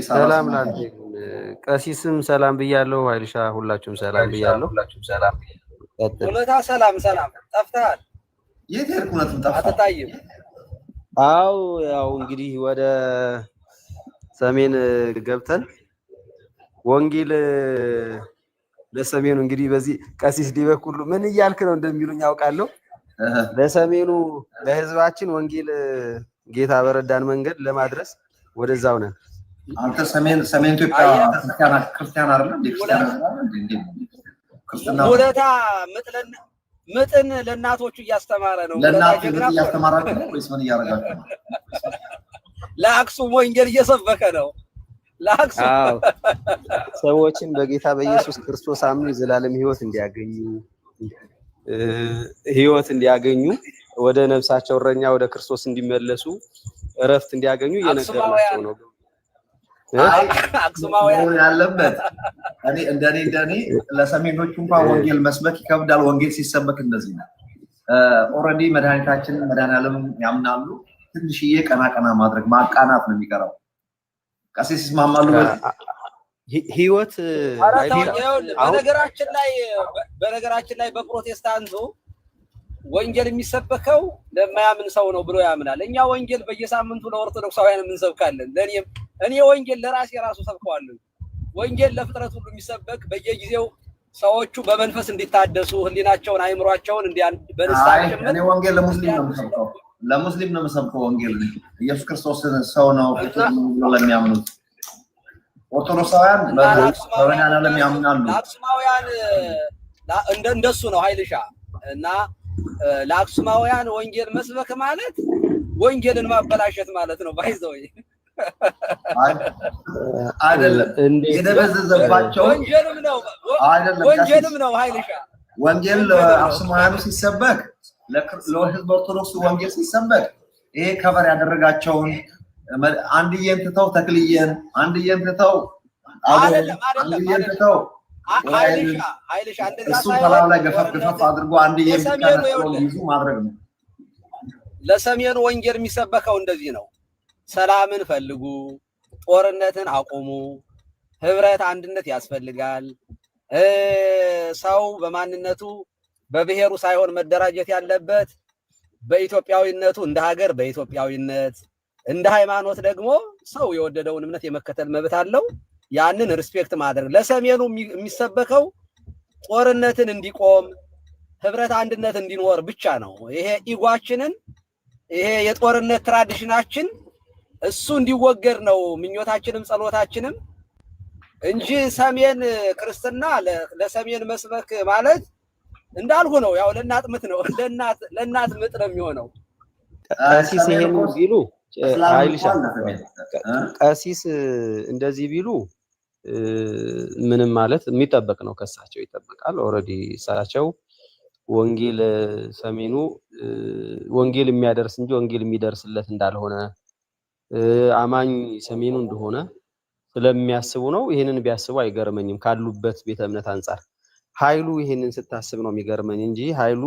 ሰላም ላንተ ቀሲስም ሰላም ብያለሁ። ኃይልሻ ሁላችሁም ሰላም ብያለሁ። ሁለታ ሰላም ጠፍተሃል። የት ሄድክ? እውነትም ጠፍተሃል። አትታይም። አው ያው እንግዲህ ወደ ሰሜን ገብተን ወንጌል ለሰሜኑ እንግዲህ በዚህ ቀሲስ ዲበኩሉ ምን እያልክ ነው እንደሚሉኝ ያውቃለሁ። ለሰሜኑ ለህዝባችን ወንጌል ጌታ በረዳን መንገድ ለማድረስ ወደዛው ነን። አንተ ሰሜን ኢትዮጵያ ክርስቲያን አይደለም እንዴ? ክርስቲያን ሁለታ ምጥን ለእናቶቹ እያስተማረ ነው። ለእናቶቹ እያስተማራችሁ ነው ወይስ ምን እያደረጋችሁ ነው? ለአክሱም ወንጌል እየሰበከ ነው። ለአክሱም ሰዎችን በጌታ በኢየሱስ ክርስቶስ አምነው የዘላለም ህይወት እንዲያገኙ ወደ ነፍሳቸው እረኛ ወደ ክርስቶስ እንዲመለሱ እረፍት እንዲያገኙ እየነገርናቸው ነው። አክሱማውያን ያለበት እንደኔ ለሰሜኖቹ እንኳን ወንጌል መስበክ ይከብዳል። ወንጌል ሲሰበክ እንደዚህ ነው። ኦሬዲ መድኃኒዓለም ያምናሉ። ትንሽዬ ቀና ማድረግ ማቃናት ነው የሚቀረው። ቀሲስ ይስማማሉ? ህይወት በነገራችን ላይ በፕሮቴስታንቱ ወንጌል የሚሰበከው ለማያምን ሰው ነው ብሎ ያምናል። እኛ ወንጌል በየሳምንቱ ለኦርቶዶክሳውያን እንሰብካለን። እኔ ወንጌል ለራሴ ራሱ ሰብከዋለሁ። ወንጌል ለፍጥረት ሁሉ የሚሰበክ በየጊዜው ሰዎቹ በመንፈስ እንዲታደሱ ህሊናቸውን አይምሯቸውን በንስሐቸው እኔ ወንጌል ለሙስሊም ነው የምሰብከው። ወንጌል ኢየሱስ ክርስቶስ ሰው ነው ብሎ ለሚያምኑት ኦርቶዶክሳውያን በመድኃኒዓለም ያምናሉ። ለአክሱማውያን እንደሱ ነው ኃይልሻ እና ለአክሱማውያን ወንጌል መስበክ ማለት ወንጌልን ማበላሸት ማለት ነው። ባይዘው አይደለም የደበዘዘባቸው ወንጌልም ነው ኃይልሻ። ወንጌል ለአክሱማውያኑ ሲሰበክ ለህዝብ ኦርቶዶክስ ወንጌል ሲሰበክ ይሄ ከበር ያደረጋቸውን አንድዬን ትተው ተክልዬን፣ አንድዬን ትተው አንድዬን ትተው ኃይልሻ እንደዛ እሱ ተላው ላይ ገፈፍ አድርጎ አንድዬን ይዙ ማድረግ ነው። ለሰሜኑ ወንጌል የሚሰበከው እንደዚህ ነው። ሰላምን ፈልጉ፣ ጦርነትን አቁሙ፣ ህብረት አንድነት ያስፈልጋል። ሰው በማንነቱ በብሔሩ ሳይሆን መደራጀት ያለበት በኢትዮጵያዊነቱ፣ እንደ ሀገር በኢትዮጵያዊነት፣ እንደ ሃይማኖት ደግሞ ሰው የወደደውን እምነት የመከተል መብት አለው። ያንን ሪስፔክት ማድረግ። ለሰሜኑ የሚሰበከው ጦርነትን እንዲቆም ህብረት አንድነት እንዲኖር ብቻ ነው። ይሄ ኢጓችንን ይሄ የጦርነት ትራዲሽናችን እሱ እንዲወገድ ነው ምኞታችንም ጸሎታችንም እንጂ ሰሜን ክርስትና ለሰሜን መስበክ ማለት እንዳልሁ ነው። ያው ለእናት ምጥ ነው፣ ለእናት ምጥ ነው የሚሆነው። ቀሲስ ይሄን ቢሉ ኃይልሻ ቀሲስ እንደዚህ ቢሉ ምንም ማለት የሚጠበቅ ነው። ከሳቸው ይጠበቃል። ኦሬዲ እሳቸው ወንጌል ሰሜኑ ወንጌል የሚያደርስ እንጂ ወንጌል የሚደርስለት እንዳልሆነ አማኝ ሰሜኑ እንደሆነ ስለሚያስቡ ነው። ይሄንን ቢያስቡ አይገርመኝም ካሉበት ቤተ እምነት አንፃር። ኃይሉ ይሄንን ስታስብ ነው የሚገርመኝ እንጂ ኃይሉ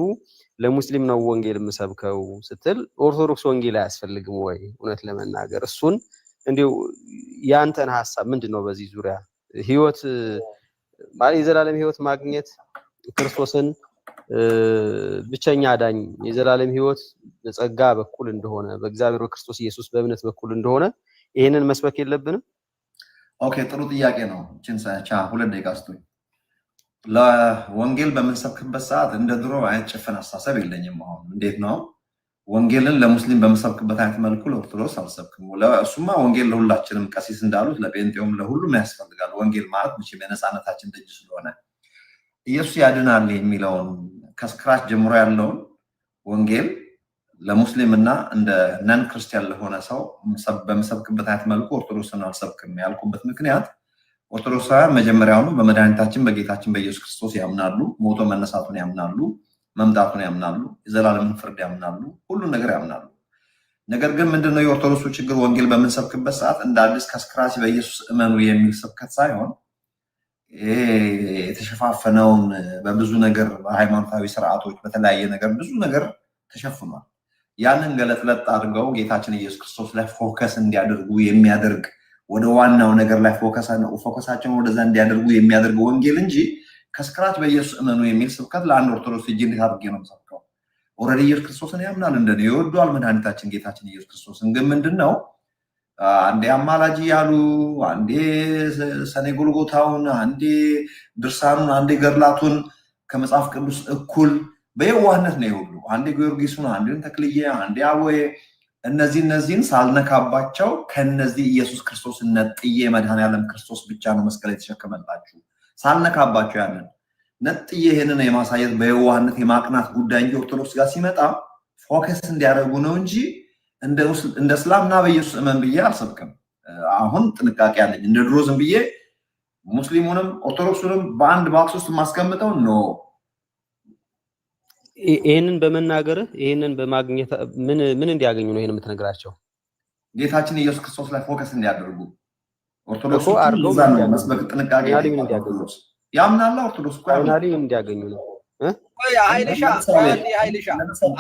ለሙስሊም ነው ወንጌል የምሰብከው ስትል ኦርቶዶክስ ወንጌል አያስፈልግም ወይ? እውነት ለመናገር እሱን እንዲው ያንተን ሐሳብ ምንድነው በዚህ ዙሪያ? ህይወት ማለት የዘላለም ህይወት ማግኘት ክርስቶስን ብቸኛ አዳኝ የዘላለም ህይወት በጸጋ በኩል እንደሆነ በእግዚአብሔር በክርስቶስ ኢየሱስ በእምነት በኩል እንደሆነ ይሄንን መስበክ የለብንም? ኦኬ፣ ጥሩ ጥያቄ ነው። ቻ 2 ደቂቃ ስጡኝ። ለወንጌል በምንሰብክበት ሰዓት እንደ ድሮ አይነት ጭፍን አስተሳሰብ የለኝም። አሁን እንዴት ነው ወንጌልን ለሙስሊም በምሰብክበት አይነት መልኩ ለኦርቶዶክስ አልሰብክም። እሱማ ወንጌል ለሁላችንም ቀሲስ እንዳሉት ለጴንጤውም ለሁሉም ያስፈልጋል። ወንጌል ማለት መቼም የነፃነታችን ደጅ ስለሆነ ኢየሱስ ያድናል የሚለውን ከስክራች ጀምሮ ያለውን ወንጌል ለሙስሊምና እንደ ነን ክርስቲያን ለሆነ ሰው በምሰብክበት አይነት መልኩ ኦርቶዶክስን አልሰብክም ያልኩበት ምክንያት ኦርቶዶክሳውያን መጀመሪያውኑ በመድኃኒታችን በጌታችን በኢየሱስ ክርስቶስ ያምናሉ። ሞቶ መነሳቱን ያምናሉ፣ መምጣቱን ያምናሉ፣ የዘላለምን ፍርድ ያምናሉ፣ ሁሉን ነገር ያምናሉ። ነገር ግን ምንድነው የኦርቶዶክሱ ችግር? ወንጌል በምንሰብክበት ሰዓት እንደ አዲስ ከስክራች በኢየሱስ እመኑ የሚል ስብከት ሳይሆን ይሄ የተሸፋፈነውን በብዙ ነገር በሃይማኖታዊ ስርዓቶች በተለያየ ነገር ብዙ ነገር ተሸፍኗል። ያንን ገለጥለጥ አድርገው ጌታችን ኢየሱስ ክርስቶስ ላይ ፎከስ እንዲያደርጉ የሚያደርግ ወደ ዋናው ነገር ላይ ፎከሳቸውን ወደዛ እንዲያደርጉ የሚያደርግ ወንጌል እንጂ ከስክራች በኢየሱስ እመኑ የሚል ስብከት ለአንድ ኦርቶዶክስ እጅ እንዴት አድርጌ ነው የምሰብከው? ኦልሬዲ ኢየሱስ ክርስቶስን ያምናል እንደኔ ይወደዋል መድኃኒታችን ጌታችን ኢየሱስ ክርስቶስን። ግን ምንድነው አንዴ አማላጅ ያሉ አንዴ ሰኔ ጎልጎታውን አንዴ ድርሳኑን አንዴ ገድላቱን ከመጽሐፍ ቅዱስ እኩል በየዋህነት ነው ይሁሉ አንዴ ጊዮርጊስን አንዴ ተክልዬ አንዴ አቦዬ እነዚህን ሳልነካባቸው ከነዚህ ኢየሱስ ክርስቶስን ነጥዬ መድኃኔዓለም ክርስቶስ ብቻ ነው መስቀል የተሸከመላችሁ ሳልነካባቸው ያንን ነጥዬ ይሄንን የማሳየት በየዋህነት የማቅናት ጉዳይ እንጂ ኦርቶዶክስ ጋር ሲመጣ ፎከስ እንዲያደርጉ ነው እንጂ እንደ እስላምና በኢየሱስ እመን ብዬ አልሰብክም። አሁን ጥንቃቄ አለኝ። እንደ ድሮ ዝም ብዬ ሙስሊሙንም ኦርቶዶክሱንም በአንድ ባክስ ውስጥ ማስቀምጠው ነው። ይሄንን በመናገር ይሄንን በማግኘት ምን እንዲያገኙ ነው ይሄን የምትነግራቸው? ጌታችን ኢየሱስ ክርስቶስ ላይ ፎከስ እንዲያደርጉ ኦርቶዶክሱ አርገው መስበክ ጥንቃቄ እንዲያገኙ ያምናል። ኦርቶዶክስ ፋይናሊ እንዲያገኙ ነው። አይልሻ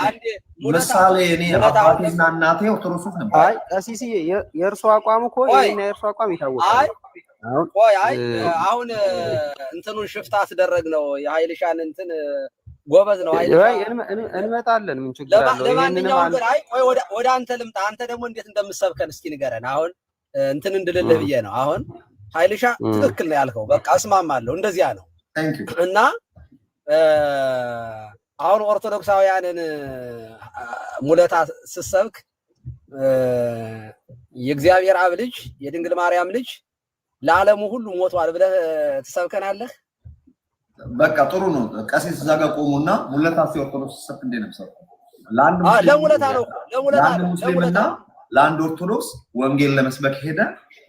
አንዴ ምሳሌ እኔ አባቴና እናቴ ኦርቶዶክስ ነበር። አይ ቀሲስ የእርሱ አቋም እኮ የኔና የእርሱ አቋም ይታወቃል። አሁን እንትኑን ሽፍታ አስደረግ ነው የኃይልሻን እንትን ጎበዝ ነው እንመጣለን። ምን ችግር አለው? ለማንኛውም ግን ወደ አንተ ልምጣ። አንተ ደግሞ እንዴት እንደምትሰብከን እስኪ ንገረን። አሁን እንትን እንድልልህ ብዬ ነው። አሁን ኃይልሻ ትክክል ነው ያልከው፣ በቃ እስማማለሁ። እንደዚያ ነው እና አሁን ኦርቶዶክሳውያንን ሙለታ ስትሰብክ የእግዚአብሔር አብ ልጅ የድንግል ማርያም ልጅ ለዓለሙ ሁሉ ሞቷል ብለህ ትሰብከናለህ። በቃ ጥሩ ነው። ቀሲስ እዛ ጋር ቆሙና ሙለታ ሲኦርቶዶክስ ሰፍ እንደነብሰው ለሙለታ ነው ሙስሊምና ለአንድ ኦርቶዶክስ ወንጌል ለመስበክ ሄደ።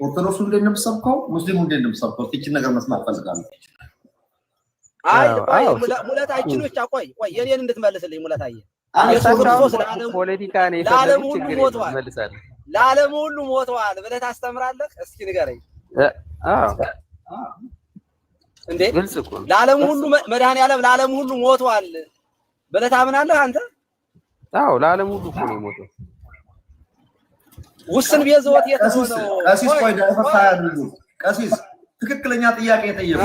ኦርቶዶክሱ እንደነብሰብከው ሙስሊሙ እንደነብሰብከው እቺን ነገር መስማት ፈልጋለሁ። አይ ሙለታችን ብቻ ቆይ የኔን እንድትመልስልኝ ሙለታዬ ክርስቶስ ፖለቲካ ነው ለዓለሙ ሁሉ ሞቷል ለዓለሙ ሁሉ ሞቷል ብለህ ታስተምራለህ? እስኪ ንገረኝ። እንዴ ለዓለሙ ሁሉ መድኃኔዓለም ለዓለሙ ሁሉ ሞቷል ብለህ ታምናለህ አንተ? አዎ ለዓለሙ ሁሉ እኮ ነው የሞተው። ውስን ቤዘወት የተሆነው ቀሲስ ቆይ ዳይፈታ ያድርጉ። ቀሲስ ትክክለኛ ጥያቄ ጠየቁ።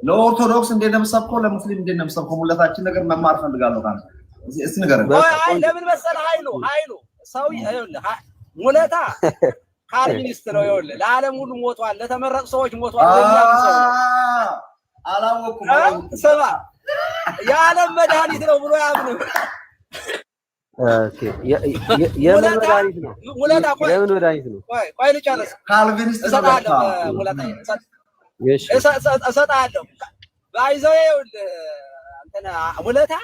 ለኦርቶዶክስ እንደነምሰብከው ለሙስሊም እንደነምሰብከው ሙለታችን ነገር መማር ፈልጋለሁ ካንተ እስቲ ንገረኝ። አይ ለምን መሰለህ ኃይሉ ሰው ይኸውልህ ሙለታ ካልቪኒስት ነው። ይኸውልህ ለዓለም ሁሉ ሞቷል፣ ለተመረጡ ሰዎች ሞቷል። አላወኩም። ስማ የዓለም መድኃኒት ነው ብሎ ያምኑ። ኦኬ የምን መድኃኒት ነው? ሙለታ የምን መድኃኒት ነው? ቆይ ልጨርስ። ካልቪኒስት እሰጥሃለሁ ሙለታ እሰጥሃለሁ። ባይዘው ይኸውልህ እንትና ሙለታ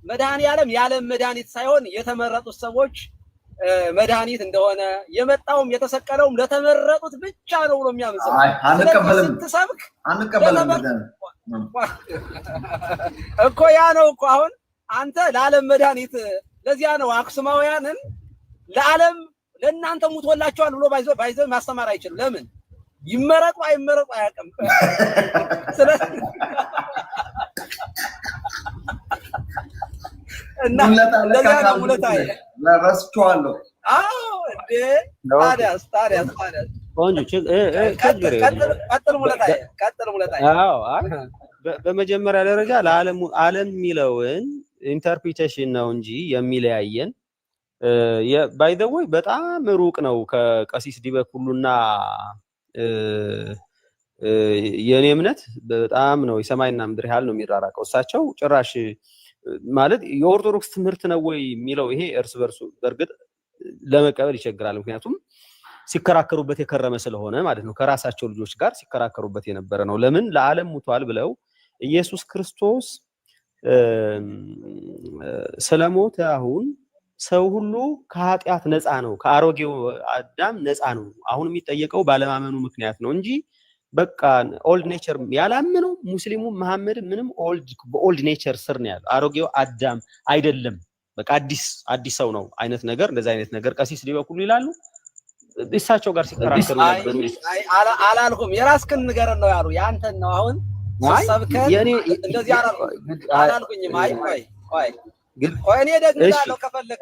መድኃኔዓለም የዓለም መድኃኒት ሳይሆን የተመረጡት ሰዎች መድኃኒት እንደሆነ የመጣውም የተሰቀለውም ለተመረጡት ብቻ ነው ብሎ የሚያምን ሰው አንቀበልም እኮ ያ ነው እኮ። አሁን አንተ ለዓለም መድኃኒት ለዚያ ነው አክሱማውያንን ለዓለም ለእናንተ ሙቶላቸዋል ብሎ ባይዘው ማስተማር አይችልም። ለምን ይመረጡ አይመረጡ አያውቅም። ስለዚህ እና ለዚያ ነው ሙለታዬ ለራስቸዋለሁ። አዎ እንዴ ታዲያስ ቆንጆ ቀጥል ሙለታዬ። አዎ በመጀመሪያ ደረጃ ዓለም የሚለውን ኢንተርፕሪቴሽን ነው እንጂ የሚለያየን ባይ ዘ ወይ በጣም ሩቅ ነው ከቀሲስ ዲበኩሉና የኔ እምነት በጣም ነው የሰማይና ምድር ያህል ነው የሚራራቀው። እሳቸው ጭራሽ ማለት የኦርቶዶክስ ትምህርት ነው ወይ የሚለው ይሄ እርስ በርሱ በርግጥ ለመቀበል ይቸግራል። ምክንያቱም ሲከራከሩበት የከረመ ስለሆነ ማለት ነው። ከራሳቸው ልጆች ጋር ሲከራከሩበት የነበረ ነው። ለምን ለዓለም ሙቷል ብለው ኢየሱስ ክርስቶስ ስለሞተ አሁን ሰው ሁሉ ከኃጢአት ነፃ ነው፣ ከአሮጌው አዳም ነፃ ነው። አሁን የሚጠየቀው ባለማመኑ ምክንያት ነው እንጂ በቃ ኦልድ ኔቸር ያላመነው ሙስሊሙ መሐመድ ምንም በኦልድ ኔቸር ስር ነው ያለው። አሮጌው አዳም አይደለም፣ በቃ አዲስ ሰው ነው አይነት ነገር እንደዛ አይነት ነገር ቀሲስ ዲበኩሉ ይላሉ። እሳቸው ጋር ሲከራከሩ ነበር። አላልኩም፣ የራስክን ንገረን ነው ያሉ። ያንተን ነው አሁን ሰብከን እንደዚህ አላልኩኝም። ቆይ እኔ ደግላለሁ ከፈለክ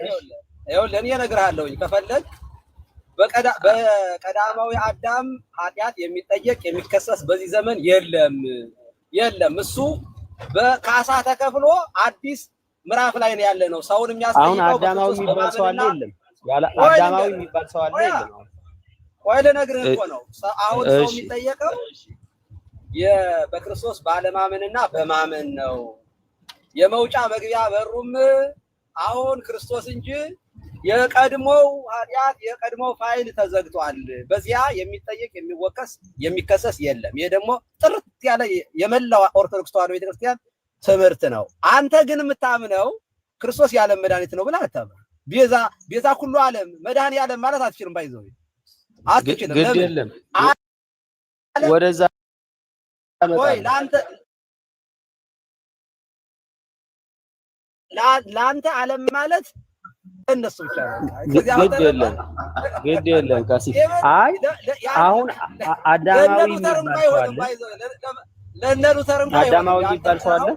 ይኸውልህ እኔ እነግርሃለሁ ከፈለክ በቀዳማዊ አዳም ኃጢአት የሚጠየቅ የሚከሰስ በዚህ ዘመን የለም። እሱ በካሳ ተከፍሎ አዲስ ምዕራፍ ላይ ነው ያለ ነው። ሰውን የሚያስጠይቀው አሁን አዳማዊ የሚባል ሰው አለ የለም? አዳማዊ የሚባል ሰው አለ የለም? ቆይ ልነግርህ እኮ ነው። አሁን ሰው የሚጠየቀው በክርስቶስ ባለማመንና በማመን ነው። የመውጫ መግቢያ በሩም አሁን ክርስቶስ እንጂ የቀድሞው ኃጢአት የቀድሞው ፋይል ተዘግቷል። በዚያ የሚጠየቅ የሚከሰስ የለም። ይሄ ደግሞ ጥርት ያለ የመላው ኦርቶዶክስ ተዋሕዶ ቤተክርስቲያን ትምህርት ነው። አንተ ግን የምታምነው ክርስቶስ የዓለም መድኃኒት ነው ብለህ አታምነው። ቤዛ ሁሉ ዓለም መድኃኒ ዓለም ማለት አትችልም። ባይዘው አትችልም። ግድ የለም ወደዛ ወይ ለአንተ ዓለም ማለት እነሱ ብቻ ነው። ግድ የለም ቀሲስ። አይ አሁን አዳማዊ ለነሉተር እንኳን አዳማዊ የሚባል ሰው አለ?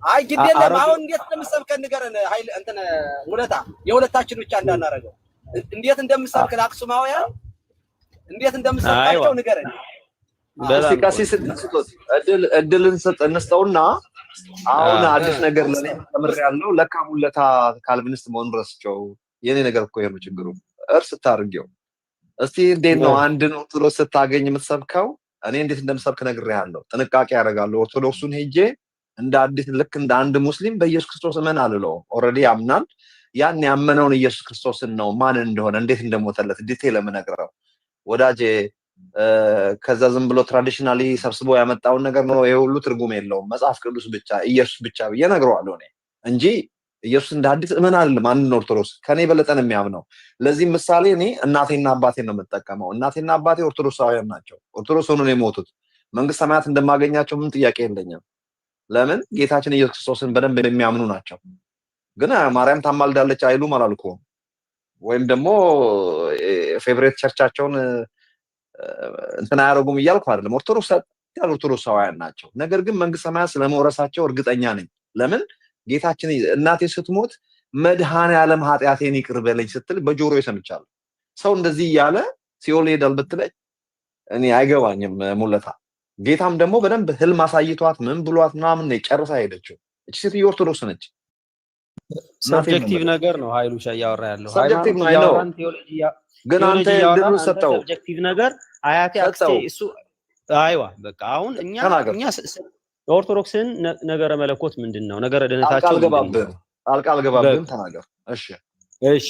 አይ ግድ የለም። አሁን እንዴት እንደምሰብከን ንገረን። ኃይል እንትን ሙለታ የሁለታችን ብቻ እንዳናረገው እንዴት እንደምሰብክ ለአክሱማውያን እንዴት እንደምሰብካቸው ንገረን። ቀሲስ እድልን እንስጠውና አሁን አዲስ ነገር ለኔ ተምሬያለሁ። ለካ ሙለታ ካልቪኒስት መሆኑን ረስቸው። የኔ ነገር እኮ ይሄ ነው ችግሩ። እርስ ታርገው እስቲ እንዴት ነው አንድን ኦርቶዶክስ ስታገኝ የምትሰብከው? እኔ እንዴት እንደምሰብክ ነግሬሃለሁ። ጥንቃቄ ያደርጋለሁ። ኦርቶዶክሱን ሄጄ እንደ አዲስ ልክ እንደ አንድ ሙስሊም በኢየሱስ ክርስቶስ እመን አልለው። ኦልሬዲ ያምናል። ያን ያመነውን ኢየሱስ ክርስቶስን ነው ማን እንደሆነ እንዴት እንደሞተለት ዲቴል የምነግረው ወዳጄ። ከዛ ዝም ብሎ ትራዲሽናሊ ሰብስቦ ያመጣውን ነገር ነው ይሄ ሁሉ ትርጉም የለውም። መጽሐፍ ቅዱስ ብቻ ኢየሱስ ብቻ ብዬ ነግረዋለሁ እኔ እንጂ ኢየሱስ እንደ አዲስ እመን አይደለም። አንድ ኦርቶዶክስ ከኔ በለጠን የሚያምነው። ለዚህ ምሳሌ እኔ እናቴና አባቴን ነው የምጠቀመው። እናቴና አባቴ ኦርቶዶክሳውያን ናቸው። ኦርቶዶክስ ሆነው ነው የሞቱት። መንግስተ ሰማያት እንደማገኛቸው ምን ጥያቄ የለኝም። ለምን ጌታችን ኢየሱስ ክርስቶስን በደንብ የሚያምኑ ናቸው። ግን ማርያም ታማልዳለች አይሉም አላልኩም። ወይም ደግሞ ፌቨሬት ቸርቻቸውን እንትና ያረጉም እያልኩ አይደለም። ኦርቶዶክሳውያን ናቸው። ነገር ግን መንግስተ ሰማያት ስለመውረሳቸው እርግጠኛ ነኝ። ለምን ጌታችን እናቴ ስትሞት መድኃኔ ዓለም ኃጢአቴን ይቅር በለኝ ስትል በጆሮዬ ሰምቻለሁ። ሰው እንደዚህ እያለ ሲኦል ሄዳል ብትለኝ እኔ አይገባኝም ሙለታ። ጌታም ደግሞ በደንብ ህልም አሳይቷት ምን ብሏት ምናምን ነው ጨርሳ ሄደችው። እቺ ሴትዮ ኦርቶዶክስ ነች። ሰብጀክቲቭ ነገር ነው ኃይሉሻ እያወራ ያለው። ሰብጀክቲቭ ነው አይደል? ግን አንተ ድሉ ሰጠው። ሰብጀክቲቭ ነገር አያቴ አክስቴ እሱ አይዋ በቃ አሁን እኛ ኦርቶዶክስን ነገረ መለኮት ምንድነው? ነገረ ድነታቸው አልቃልገባብን ተናገር። እሺ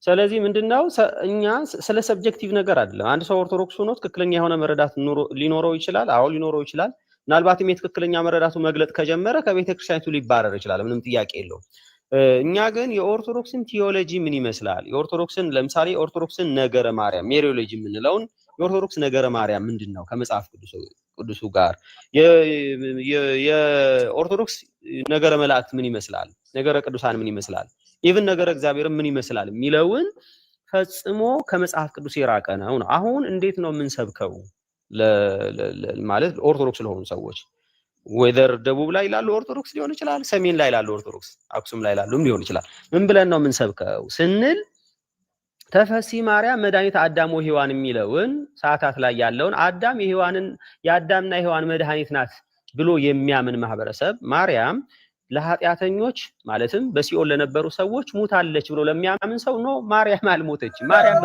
ስለዚህ ምንድነው እኛ ስለ ሰብጀክቲቭ ነገር አይደለም። አንድ ሰው ኦርቶዶክስ ሆኖ ትክክለኛ የሆነ መረዳት ሊኖረው ይችላል። አዎ ሊኖረው ይችላል። ምናልባትም የትክክለኛ መረዳቱ መግለጥ ከጀመረ ከቤተክርስቲያኒቱ ሊባረር ይችላል። ምንም ጥያቄ የለውም። እኛ ግን የኦርቶዶክስን ቲዮሎጂ ምን ይመስላል? የኦርቶዶክስን ለምሳሌ ኦርቶዶክስን ነገረ ማርያም ሜሪዮሎጂ የምንለውን የኦርቶዶክስ ነገረ ማርያም ምንድነው? ከመጽሐፍ ቅዱሱ ጋር የኦርቶዶክስ ነገረ መላእክት ምን ይመስላል? ነገረ ቅዱሳን ምን ይመስላል? ኢቭን ነገረ እግዚአብሔር ምን ይመስላል የሚለውን ፈጽሞ ከመጽሐፍ ቅዱስ የራቀ ነው። አሁን እንዴት ነው የምንሰብከው? ማለት ኦርቶዶክስ ለሆኑ ሰዎች ወይዘር ደቡብ ላይ ላሉ ኦርቶዶክስ ሊሆን ይችላል፣ ሰሜን ላይ ላሉ ኦርቶዶክስ አክሱም ላይ ላሉም ሊሆን ይችላል። ምን ብለን ነው የምንሰብከው ስንል ተፈሲ ማርያም መድኃኒት አዳም ወሔዋን የሚለውን ሰዓታት ላይ ያለውን አዳም የአዳምና የሔዋን መድኃኒት ናት ብሎ የሚያምን ማህበረሰብ ማርያም ለኃጢአተኞች ማለትም በሲኦል ለነበሩ ሰዎች ሙታለች ብሎ ለሚያምን ሰው ነው ማርያም አልሞተችም። ማርያም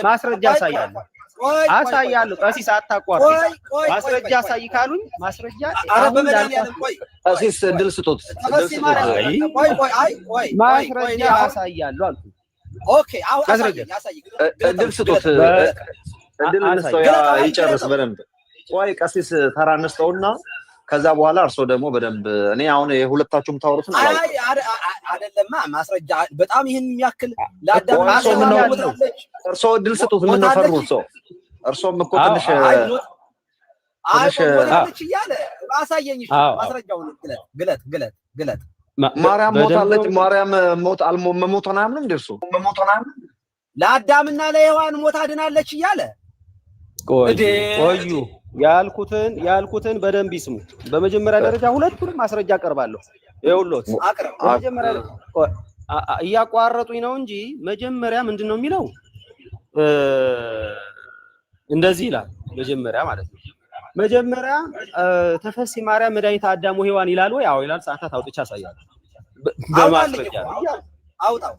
ማስረጃ አሳያለሁ። ቀሲስ አታቋርጥ። ማስረጃ አሳይ ካሉኝ ማስረጃ ቀሲስ እድል ስጡት። ማስረጃ አሳያለሁ አልኩ። ኦኬ አው አሳይ እድል ስጡት። እድል እንስጠው ይጨርስ በደንብ። ቆይ ቀሲስ ተራ እንስጠውና ከዛ በኋላ እርሶ ደግሞ በደንብ እኔ አሁን የሁለታችሁም ታወሩትን አይደለማ ማስረጃ በጣም ይሄን የሚያክል ለአዳም እርሶ እድል ስጡት። ምን ነው ፈሩ እርሶም እኮ ትንሽ ይያለ አሳየኝ። ማስረጃውን ግለት ማርያም ሞታለች። ማርያም መሞቷን አያምንም እንዴ? እርሶ ለአዳምና ለሔዋን ሞታ ድናለች እያለ ቆዩ። ያልኩትን በደንብ ይስሙ። በመጀመሪያ ደረጃ ሁለቱንም ማስረጃ አቀርባለሁ። ይኸውልዎት እያቋረጡኝ ነው እንጂ መጀመሪያ ምንድነው የሚለው እንደዚህ ይላል። መጀመሪያ ማለት ነው መጀመሪያ ተፈሲ ማርያም መድኃኒተ አዳም ወሔዋን ይላል ወይ? አዎ ይላል። ሰዓታት አውጥቼ አሳያለሁ በማስረጃ አውጣው።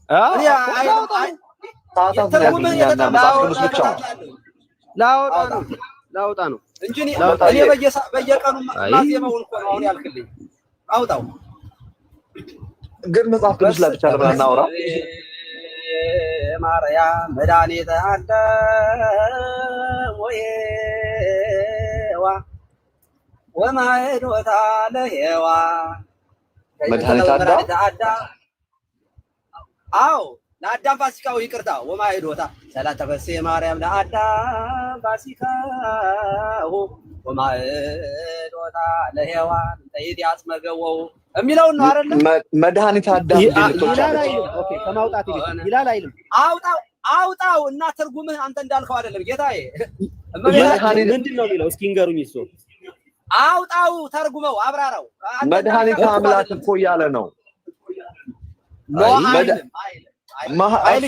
ላውጣ ነው እንጂ እኔ በየቀኑ ማዜማውን እኮ ነው አሁን ያልክልኝ። አውጣው ግን መጽሐፍ ቅዱስ ላይ ብቻ ለምን እናወራ? ማርያም መድኃኒተ አዳም ወሔዋን ወማዕዶታ ለሔዋን መድኃኒተ አዳም አዎ ለአዳም ፋሲካው ይቅርታ ወማዕዶታ ሰላም ተፈሴ ማርያም ለአዳም ፋሲካው ወማዕዶታ ለሔዋን ጠይት ያስመገወው የሚለውን ነው አይደል? መድኃኒተ አዳም ይላል አይልም? ኦኬ ከማውጣት ይላል አይልም? አውጣው እና ትርጉምህ አንተ እንዳልከው አይደለም ጌታዬ። ምንድነው የሚለው? እስኪ ንገሩኝ። እሱ አውጣው ተርጉመው አብራራው። መድኃኒተ አምላክ እኮ እያለ ነው።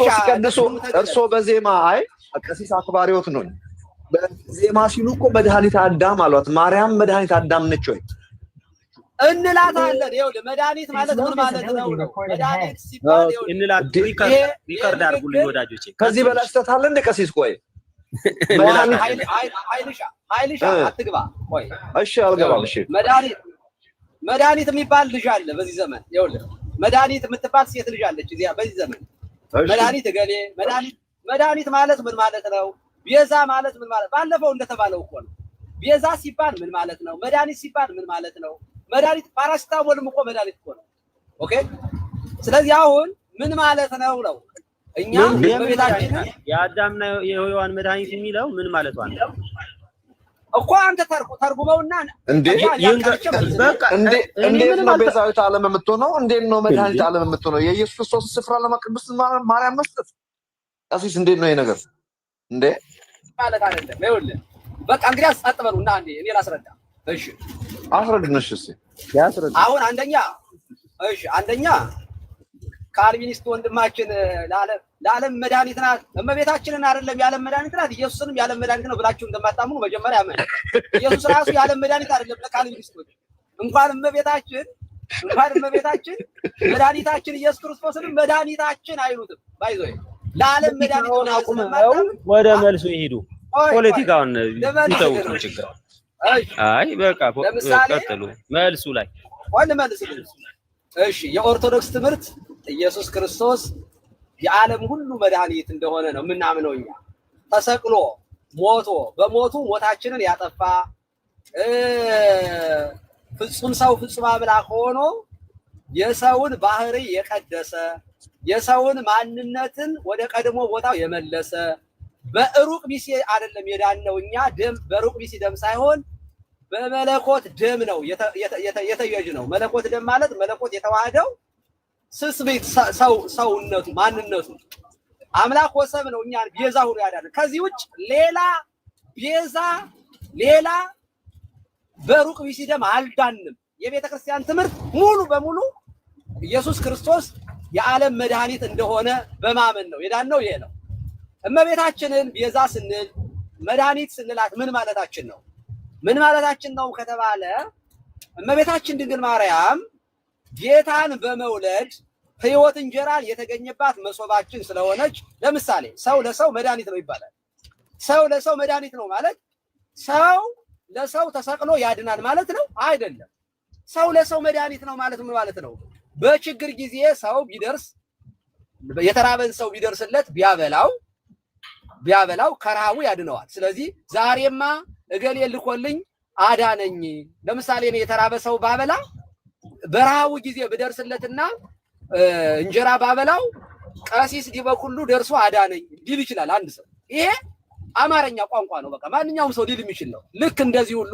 ሲቀድሱ እርሶ በዜማ ቀሲስ አክባሪዎት ነው። በዜማ ሲሉ እኮ መድኃኒተ አዳም አሏት። ማርያም መድኃኒተ አዳም ነች ወይ እንላታለን? ይኸውልህ መድኃኒት ማለት ምን ማለት ነው? መድኃኒት ሲባል እንላት ሪከርድ አድርጉልኝ ወዳጆቼ። ከዚህ በላይ ስህተት አለ እንደ ቀሲስ? ቆይ ኃይልሻ አትግባ። ቆይ እሺ አልገባም። እሺ መድኃኒት የሚባል ልጅ አለ በዚህ ዘመን። ይኸውልህ መድኃኒት የምትባል ሴት ልጅ አለች እዚያ በዚህ ዘመን። መድኃኒት እገሌ መድኃኒት ማለት ምን ማለት ነው? ቤዛ ማለት ምን ማለት? ባለፈው እንደተባለው እኮ ነው። ቤዛ ሲባል ምን ማለት ነው? መድኃኒት ሲባል ምን ማለት ነው? መድኃኒት ፓራሲታሞልም እኮ መድኃኒት እኮ ነው። ኦኬ ስለዚህ አሁን ምን ማለት ነው ነው እኛ በቤታችን የአዳምና የሔዋን መድኃኒት የሚለው ምን ማለት ነው እኮ አንተ ተርጉመውና እንዴት ነው ቤዛዊት ዓለም የምትሆነው? እንዴት ነው መድኃኒት ዓለም የምትሆነው? የኢየሱስ ክርስቶስ ስፍራ ለቅድስት ማርያም መስጠት ቀሲስ እንዴት ነው ይሄ ነገር እንዴ? ማለት አይደለም። ይኸውልህ በቃ እንግዲህ አስጣጥበሉና አንዴ እኔ ላስረዳ። እሺ አስረድነሽ። እሺ ያስረዳ። አሁን አንደኛ ካልቪኒስት ወንድማችን ለዓለም መድኃኒት ናት እመቤታችንን አይደለም የዓለም መድኃኒት ናት ኢየሱስንም የዓለም መድኃኒት ነው ብላችሁ እንደማታምኑ መጀመሪያ አመን። ኢየሱስ ራሱ የዓለም መድኃኒት አይደለም ለካልቪኒስቶች። እንኳን እመቤታችን መድኃኒታችን ኢየሱስ ክርስቶስንም መድኃኒታችን አይሉትም። ባይዘው ለዓለም መድኃኒት ነው። አቁመው ወደ መልሱ ይሄዱ። ፖለቲካውን ይተውት ነው ችግር። አይ በቃ ቀጥሉ። መልሱ ላይ መልስ። እሺ የኦርቶዶክስ ትምህርት ኢየሱስ ክርስቶስ የዓለም ሁሉ መድኃኒት እንደሆነ ነው የምናምነው እኛ። ተሰቅሎ ሞቶ በሞቱ ሞታችንን ያጠፋ ፍጹም ሰው ፍጹም አምላክ ሆኖ የሰውን ባህሪ የቀደሰ የሰውን ማንነትን ወደ ቀድሞ ቦታው የመለሰ በሩቅ ቢሲ አይደለም የዳነው እኛ ደም በሩቅ ቢሲ ደም ሳይሆን በመለኮት ደም ነው የተየጅ ነው። መለኮት ደም ማለት መለኮት የተዋህደው ስስቤት ሰውነቱ ማንነቱ አምላክ ወሰብ ነው እኛን ቤዛ ሆኖ ያዳነ። ከዚህ ውጭ ሌላ በሩቅ ቢሲ ደም አልዳንም። የቤተ ክርስቲያን ትምህርት ሙሉ በሙሉ ኢየሱስ ክርስቶስ የዓለም መድኃኒት እንደሆነ በማመን ነው የዳነው። ይሄ ነው። እመቤታችንን ቤዛ ስንል መድኃኒት ስንላት ምን ማለታችን ነው? ምን ማለታችን ነው ከተባለ እመቤታችን ድንግል ማርያም ጌታን በመውለድ ሕይወት እንጀራን የተገኘባት መሶባችን ስለሆነች፣ ለምሳሌ ሰው ለሰው መድኃኒት ነው ይባላል። ሰው ለሰው መድኃኒት ነው ማለት ሰው ለሰው ተሰቅሎ ያድናል ማለት ነው አይደለም። ሰው ለሰው መድኃኒት ነው ማለት ምን ማለት ነው? በችግር ጊዜ ሰው ቢደርስ የተራበን ሰው ቢደርስለት ቢያበላው ከረሃቡ ያድነዋል። ስለዚህ ዛሬማ እገሌ ልኮልኝ አዳነኝ። ለምሳሌ እኔ የተራበ ሰው ባበላ በረሃቡ ጊዜ ብደርስለትና እንጀራ ባበላው ቀሲስ ዲበኩሉ ደርሶ አዳነኝ ሊል ይችላል አንድ ሰው። ይሄ አማርኛ ቋንቋ ነው። በቃ ማንኛውም ሰው ሊል የሚችል ነው። ልክ እንደዚህ ሁሉ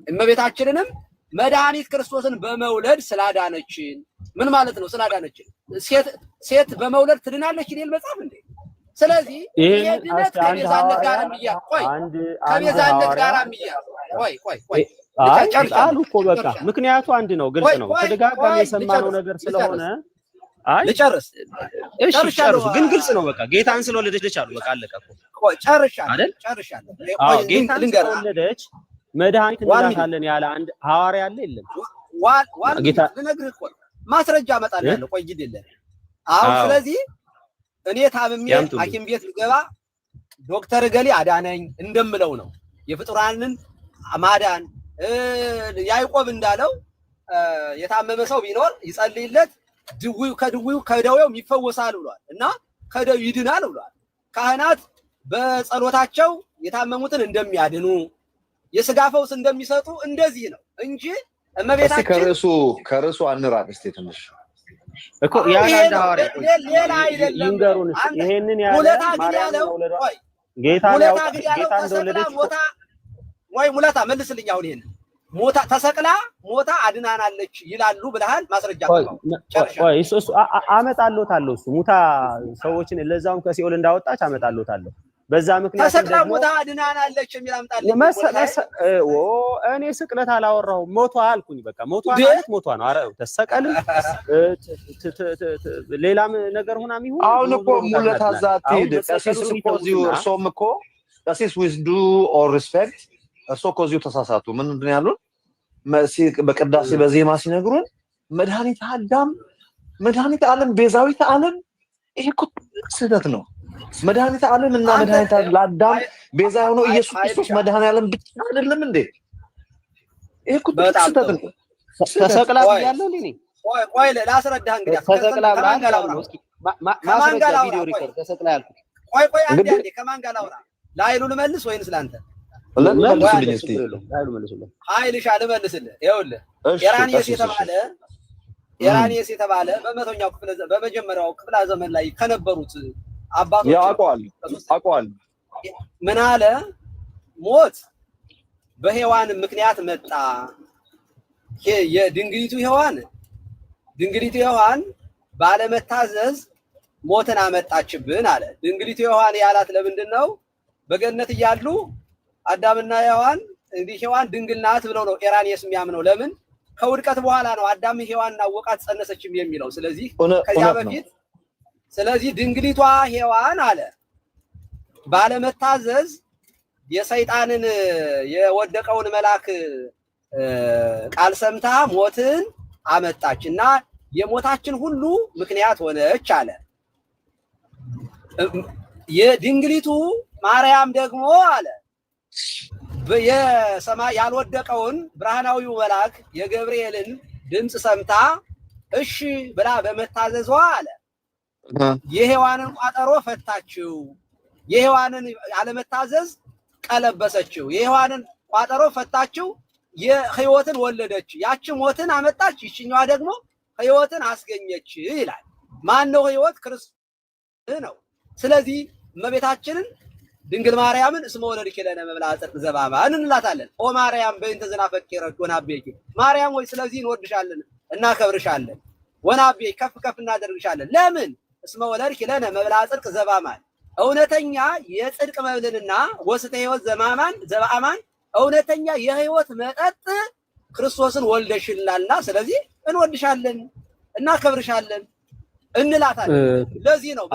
እመቤታችንንም መድኃኒት ክርስቶስን በመውለድ ስላዳነችን ምን ማለት ነው? ስላዳነችን ሴት በመውለድ ትድናለች ይላል መጽሐፍ እንዴ? ስለዚህ ይሄ ድነት ከቤዛነት ጋር የሚያዝ ከቤዛነት ጋር የሚያዝ አሉ እኮ በቃ ምክንያቱ አንድ ነው፣ ግልጽ ነው። ተደጋጋሚ የሰማነው ነገር ስለሆነ ልጨርስ። እሺ ጨርሱ። ግን ግልጽ ነው በቃ ጌታን ስለወለደች አሉ። በቃ አለቀ እኮ። ቆይ ጨርሻለሁ። አዎ ጌታን ስለወለደች መድኃኒት እንላታለን ያለ አንድ ሐዋርያ አለ የለም? ጌታ ልነግርህ እኮ ማስረጃ አመጣልሃለሁ። ቆይ ግድልህ አሁን። ስለዚህ እኔ ታምሜ ሐኪም ቤት ልገባ ዶክተር ገሌ አዳነኝ እንደምለው ነው የፍጡራንን ማዳን። ያዕቆብ እንዳለው የታመመ ሰው ቢኖር ይጸልይለት ድውዩ ከደዌው ይፈወሳል ብሏል እና ከደዌው ይድናል ብሏል። ካህናት በጸሎታቸው የታመሙትን እንደሚያድኑ የሥጋ ፈውስ እንደሚሰጡ እንደዚህ ነው እንጂ እመቤታችን ከርሱ አንራቅ እስቲ ትንሽ እኮ ያንተ ሐዋርያ ሌላ አይደለም ይንገሩን። ይሄንን ያለ ማርያም ጌታ እንደወለደች ሙላታ መልስልኝ። አሁን ይሄን ሞታ ተሰቅላ ሞታ አድናናለች ይላሉ ብለሃል። ማስረጃ ቆይ እሱ አመጣልዎታለሁ። እሱ ሙታ ሰዎችን ለዛውም ከሲኦል እንዳወጣች አመጣልዎታለሁ። በዛ ምክንያት ተሰቅላ ሞታ አድናናለች የሚል አምጣልኝ። እኔ ስቅለት አላወራሁም። ሞቷ አልኩኝ። በቃ ሞቷ ማለት ሞቷ ነው። አረ ተሰቀል ሌላም ነገር ሆናም ይሁን አሁን እኮ ሙለታ ዛት ሄደ ቀሲስ እኮ እዚሁ እርሶም እኮ ቀሲስ with due or respect እርሶ እኮ እዚሁ ተሳሳቱ። ምንድን ያሉን በቅዳሴ በዜማ ሲነግሩን መድኃኒተ አዳም መድኃኒተ ዓለም ቤዛዊተ ዓለም። ይሄ እኮ ስህተት ነው። መድኃኒተ ዓለም እና መድኃኒተ ለአዳም ቤዛ የሆነው ኢየሱስ ክርስቶስ መድኃኒተ ዓለም ብቻ አይደለም እንዴ? ይሄ እኮ ስህተት ነው። ተሰቅላ ያለው እንዴ? ቆይ ላስረዳህ። እንግዲህ ተሰቅላ ባንጋላው እስኪ ማስረጃ ቪዲዮ ሪከርድ ተሰቅላ ያልኩት። ቆይ አንዴ ከማን ጋር ላውራ? ለኃይሉ ልመልስ ወይንስ ላንተ? መልስልኝ እስቲ። ኃይሉ መልስልኝ። ኃይልሻ ልመልስልህ። ይኸውልህ ኤራኒየስ የተባለ በመቶኛው በመጀመሪያው ክፍለ ዘመን ላይ ከነበሩት አባቶች ያውቀዋል። ምን አለ? ሞት በሔዋን ምክንያት መጣ። የድንግሊቱ ሔዋን ባለመታዘዝ ሞትን አመጣችብን አለ። ድንግሊቱ ሔዋን ያላት ለምንድን ነው? በገነት እያሉ አዳምና ሔዋን እንግዲህ ሔዋን ድንግል ናት ብለው ነው ኤራኒየስ የሚያምነው። ለምን? ከውድቀት በኋላ ነው አዳም ሔዋንን አወቃት ጸነሰችም የሚለው። ስለዚህ ከዚያ በፊት ስለዚህ ድንግሊቷ ሔዋን አለ ባለመታዘዝ የሰይጣንን የወደቀውን መልአክ ቃል ሰምታ ሞትን አመጣችና የሞታችን ሁሉ ምክንያት ሆነች አለ። የድንግሊቱ ማርያም ደግሞ አለ የሰማይ ያልወደቀውን ብርሃናዊው መልአክ የገብርኤልን ድምጽ ሰምታ እሺ ብላ በመታዘዟ አለ የሔዋንን ቋጠሮ ፈታችው። የሔዋንን አለመታዘዝ ቀለበሰችው። የሔዋንን ቋጠሮ ፈታችው። የሕይወትን ወለደች። ያቺ ሞትን አመጣች፣ ይችኛዋ ደግሞ ሕይወትን አስገኘች ይላል። ማን ነው ሕይወት? ክርስቶስ ነው። ስለዚህ እመቤታችንን ድንግል ማርያምን እስመ ወለድኪ ለነ መብልዐ ጽድቅ ዘበአማን እንላታለን። ኦ ማርያም በእንተ ዝናፈቅረኪ ወናቤኪ፣ ማርያም ወይ ስለዚህ እንወድሻለን እናከብርሻለን። ወናቤኪ ከፍ ከፍ እናደርግሻለን። ለምን? እስመ ወለድኪ ለነ መብልዐ ጽድቅ ዘበአማን፣ እውነተኛ የጽድቅ መብልንና ወስተ ሕይወት ዘበአማን እውነተኛ የሕይወት መጠጥ ክርስቶስን ወልደሽላልና ስለዚህ እንወድሻለን እናከብርሻለን እንላታለን። ለዚህ ነው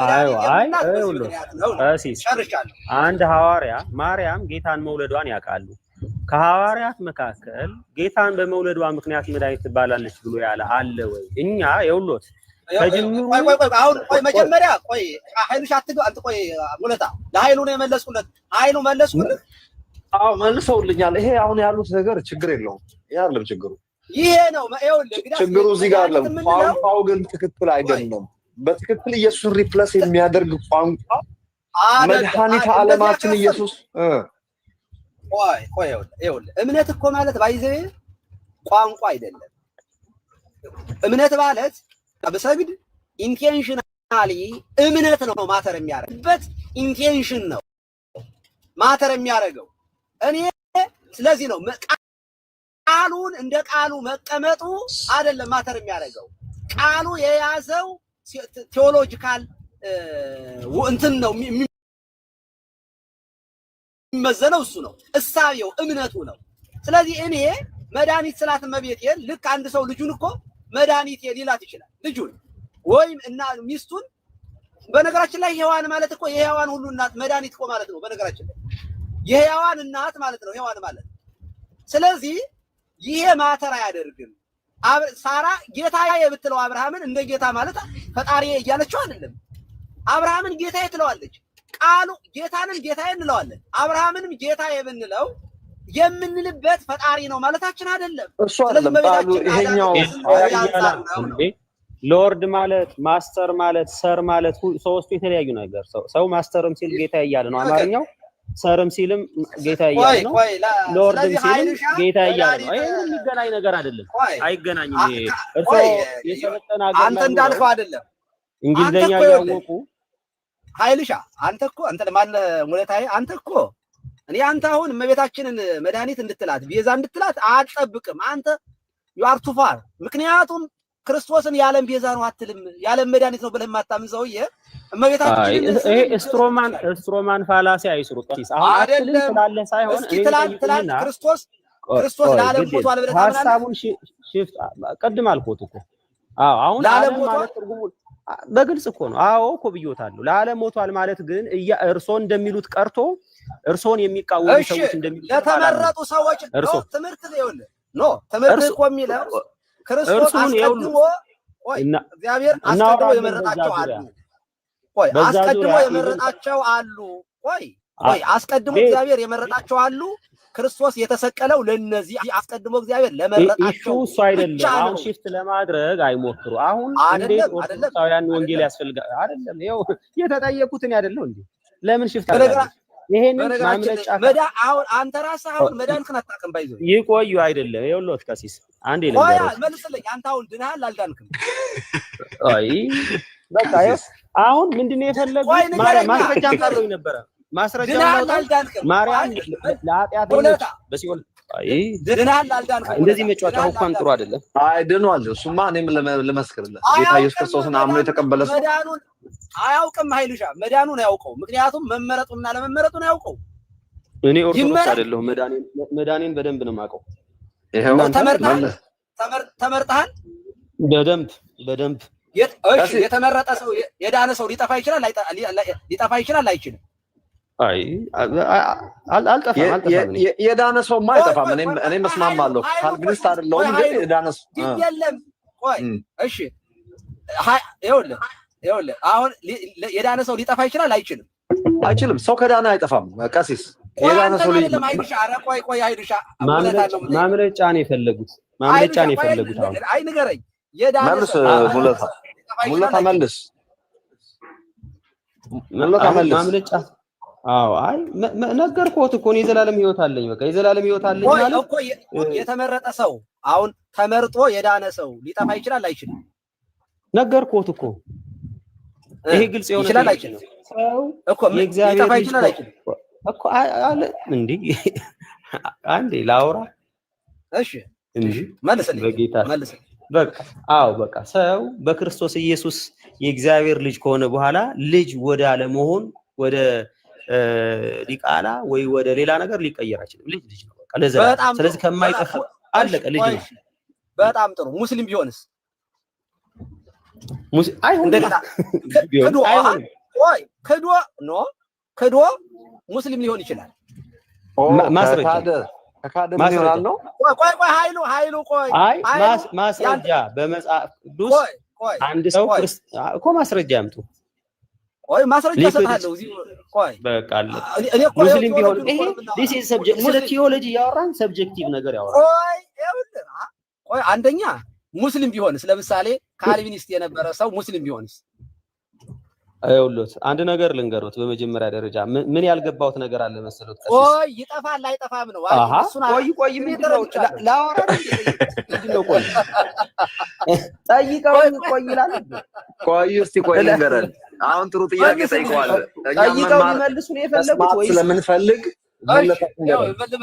አንድ ሐዋርያ ማርያም ጌታን መውለዷን ያውቃሉ። ከሐዋርያት መካከል ጌታን በመውለዷ ምክንያት መድኃኒት ትባላለች ብሎ ያለ አለ ወይ? እኛ የውሎት ከጅምሩ ቆይ መጀመሪያ ኃይሉሽ አንተ ሙለታ ለኃይሉ ነው የመለስኩለት። ኃይሉ መለስኩልህ። አዎ መልሰውልኛል። ይሄ አሁን ያሉት ነገር ችግር የለውም። ያለም ችግሩ ይሄ ነው። ችግሩ እዚህ ጋር አለ። ቋንቋው ግን ትክክል አይደለም። በትክክል ኢየሱስን ሪፕሌስ የሚያደርግ ቋንቋ መድኃኒተ ዓለማችን ኢየሱስ እምነት እኮ ማለት ባይዘ ቋንቋ አይደለም። እምነት ማለት በሰግድ ኢንቴንሽናሊ እምነት ነው ማተር የሚያደርግበት ኢንቴንሽን ነው ማተር የሚያደርገው። እኔ ስለዚህ ነው ቃሉን እንደ ቃሉ መቀመጡ አይደለም ማተር የሚያደርገው። ቃሉ የያዘው ቴዎሎጂካል እንትን ነው የሚመዘነው፣ እሱ ነው እሳቤው፣ እምነቱ ነው። ስለዚህ እኔ መድኃኒት ስላት እመቤቴን ልክ አንድ ሰው ልጁን እኮ መድኃኒቴ ሊላት ይችላል። ልጁን ወይም እና ሚስቱን በነገራችን ላይ ሔዋን ማለት እኮ የሔዋን ሁሉ እናት መድኃኒት እኮ ማለት ነው። በነገራችን ላይ የሔዋን እናት ማለት ነው ሔዋን ማለት። ስለዚህ ይሄ ማተር አያደርግም። ሳራ ጌታዬ የምትለው አብርሃምን እንደ ጌታ ማለት ፈጣሪ እያለችው አይደለም። አብርሃምን ጌታዬ ትለዋለች። ቃሉ ጌታንም ጌታዬ እንለዋለን። አብርሃምንም ጌታዬ የምንለው የምንልበት ፈጣሪ ነው ማለታችን አይደለም። እሱ አይደለም ቃሉ ይሄኛው ሎርድ ማለት ማስተር ማለት ሰር ማለት ሶስቱ የተለያዩ ነገር። ሰው ማስተርም ሲል ጌታ እያለ ነው አማርኛው፣ ሰርም ሲልም ጌታ እያለ ነው፣ ሎርድም ሲልም ጌታ እያለ ነው። ይሄ የሚገናኝ ነገር አይደለም፣ አይገናኝም። ይሄ እርሶ የሰለጠነ አገር አንተ እንዳልከው አይደለም። እንግሊዘኛ ያወቁ ኃይልሻ አንተ እኮ አንተ ለማን ሙለታይ አንተ እኮ እኔ አንተ አሁን እመቤታችንን መድኃኒት እንድትላት ቤዛ እንድትላት አትጠብቅም። አንተ you are too far። ምክንያቱም ክርስቶስን ያለም ቤዛ ነው አትልም፣ ያለም መድኃኒት ነው ብለህ የማታምን ሰውዬ እመቤታችንን ይሄ ስትሮማን ፋላሲ አይስሩ። ቀሲስ አሁን አትልም ስላለ ሳይሆን እስኪ ትላንት ክርስቶስ ለዓለም ሞቷል ብለህ ታምናለህ? ሐሳቡን ሽፍት ቀድም አልኩት እኮ። አዎ አሁን ለዓለም ማለት ትርጉሙ በግልጽ እኮ ነው። አዎ እኮ ብዬታለሁ። ለዓለም ሞቷል ማለት ግን እርሶ እንደሚሉት ቀርቶ እርሶን የሚቃወሙ ሰዎች እንደሚሉት ለተመረጡ ሰዎች ነው ትምህርት ይኸውልህ ነው ትምህርት እኮ የሚለው ክርስቶስ አስቀድሞ እግዚአብሔር አስቀድሞ የመረጣቸው አሉ። አስቀድሞ የመረጣቸው አሉ። አስቀድሞ እግዚአብሔር የመረጣቸው አሉ። ክርስቶስ የተሰቀለው ለነዚህ አስቀድሞ እግዚአብሔር ለመረጣቸው እሱ አይደለም። አሁን ሽፍት ለማድረግ አይሞክሩ። አሁን እንዴት ኦርቶዶክሳውያን ወንጌል ያስፈልጋል አይደለም። ይኸው የተጠየቁትን አይደለም እንዴ? ለምን ሽፍት አደረገ? ይሄንን ማምለጫ አሁን አንተ ራስህ አሁን መዳንክን አታውቅም። ባይዘው ይቆዩ አይደለም። ይኸውልህ ቀሲስ አንዴ ልንገርህ። መልስልኝ። አንተ አሁን ድነሃል አልዳንክም? አይ በቃ አሁን ምንድነው የፈለጉት? ማስረጃ አምጣልኝ ነበረ። ማስረጃ አምጣልኝ። ማርያም ለኃጢአተኞች በሲኦል ድነሃል አልዳንክም? እንደዚህ መጫወቻው እንኳን ጥሩ አይደለም። አይ ድኗል። እሱማ እኔም ልመስክርለት ጌታ ኢየሱስ ክርስቶስን አምኖ የተቀበለ ሰው መዳኑን አያውቅም። ኃይሉሻ መዳኑን አያውቀው። ምክንያቱም መመረጡና ለመመረጡን አያውቀው። እኔ ኦርቶዶክስ አይደለሁም። መዳኔን በደንብ ነው የማውቀው። ይሄው ተመርጠሃል? በደንብ እሺ የተመረጠ ሰው የዳነ ሰው ሊጠፋ ይችላል አይችልም? አይ አልጠፋም። የዳነ ሰውማ አይጠፋም። እኔ መስማማለሁ። ካልቪኒስት አይደለሁም ግን የዳነ ሰው የለም። ቆይ እሺ ይኸውልህ አሁን የዳነ ሰው ሊጠፋ ይችላል አይችልም? አይችልም። ሰው ከዳነ አይጠፋም። ቀሲስ የዳነ ሰው ቆይ አይዱሻ ማምለጫ ነው የፈለጉት። አሁን አይ ንገረኝ። የዳነ መልስ ሙለታ መልስ ማምለጫ አዎ አይ ነገርኩት እኮ ነው። የዘላለም ህይወት አለኝ። በቃ የዘላለም ህይወት አለኝ ማለት እኮ የተመረጠ ሰው አሁን ተመርጦ የዳነ ሰው ሊጠፋ ይችላል አይችልም? ነገርኩት እኮ ይሄ ግልጽ የሆነ ይችላል አይችልም? ሰው እኮ ሊጠፋ ይችላል አይችልም እኮ አለ እንዴ? አንዴ ላውራ እሺ እንጂ መልስልኝ። በጌታ በቃ አዎ በቃ ሰው በክርስቶስ ኢየሱስ የእግዚአብሔር ልጅ ከሆነ በኋላ ልጅ ወደ አለመሆን ወደ ሊቃላ ወይ ወደ ሌላ ነገር ሊቀየር አይችልም። ልጅ ነው በቃ ለዘላለም። ስለዚህ ከማይጠፋ አለቀ ልጅ ነው። በጣም ጥሩ። ሙስሊም ቢሆንስ? ክዶ ሙስሊም ሊሆን ይችላል። ማስረጃ በመጽሐፍ ቅዱስ አንድ ሰው እኮ ማስረጃ ያምጡ። ማስረጃ ሰጣለሁ። ቆይ በቃ እኔ ሙስሊም ቢሆን ይሄ this is subject ስለ ቲዮሎጂ ያወራን ሰብጀክቲቭ ነገር ያወራን። ቆይ አንደኛ ሙስሊም ቢሆንስ? ለምሳሌ ካልቪኒስት የነበረ ሰው ሙስሊም ቢሆንስ? አይውሉት አንድ ነገር ልንገሩት። በመጀመሪያ ደረጃ ምን ያልገባውት ነገር አለ መሰሉት? ቆይ ይጠፋል አይጠፋም ነው። እሱን ቆይ ምንድነው ላወራ ምንድነው? ቆይ ጠይቀው ቆይ ይላል። ቆይ እስቲ ቆይ ንገረን። አሁን ጥሩ ጥያቄ ጠይቀዋል። ጠይቀው ሊመልሱ ነው የፈለጉት ወይ ስለምንፈልግ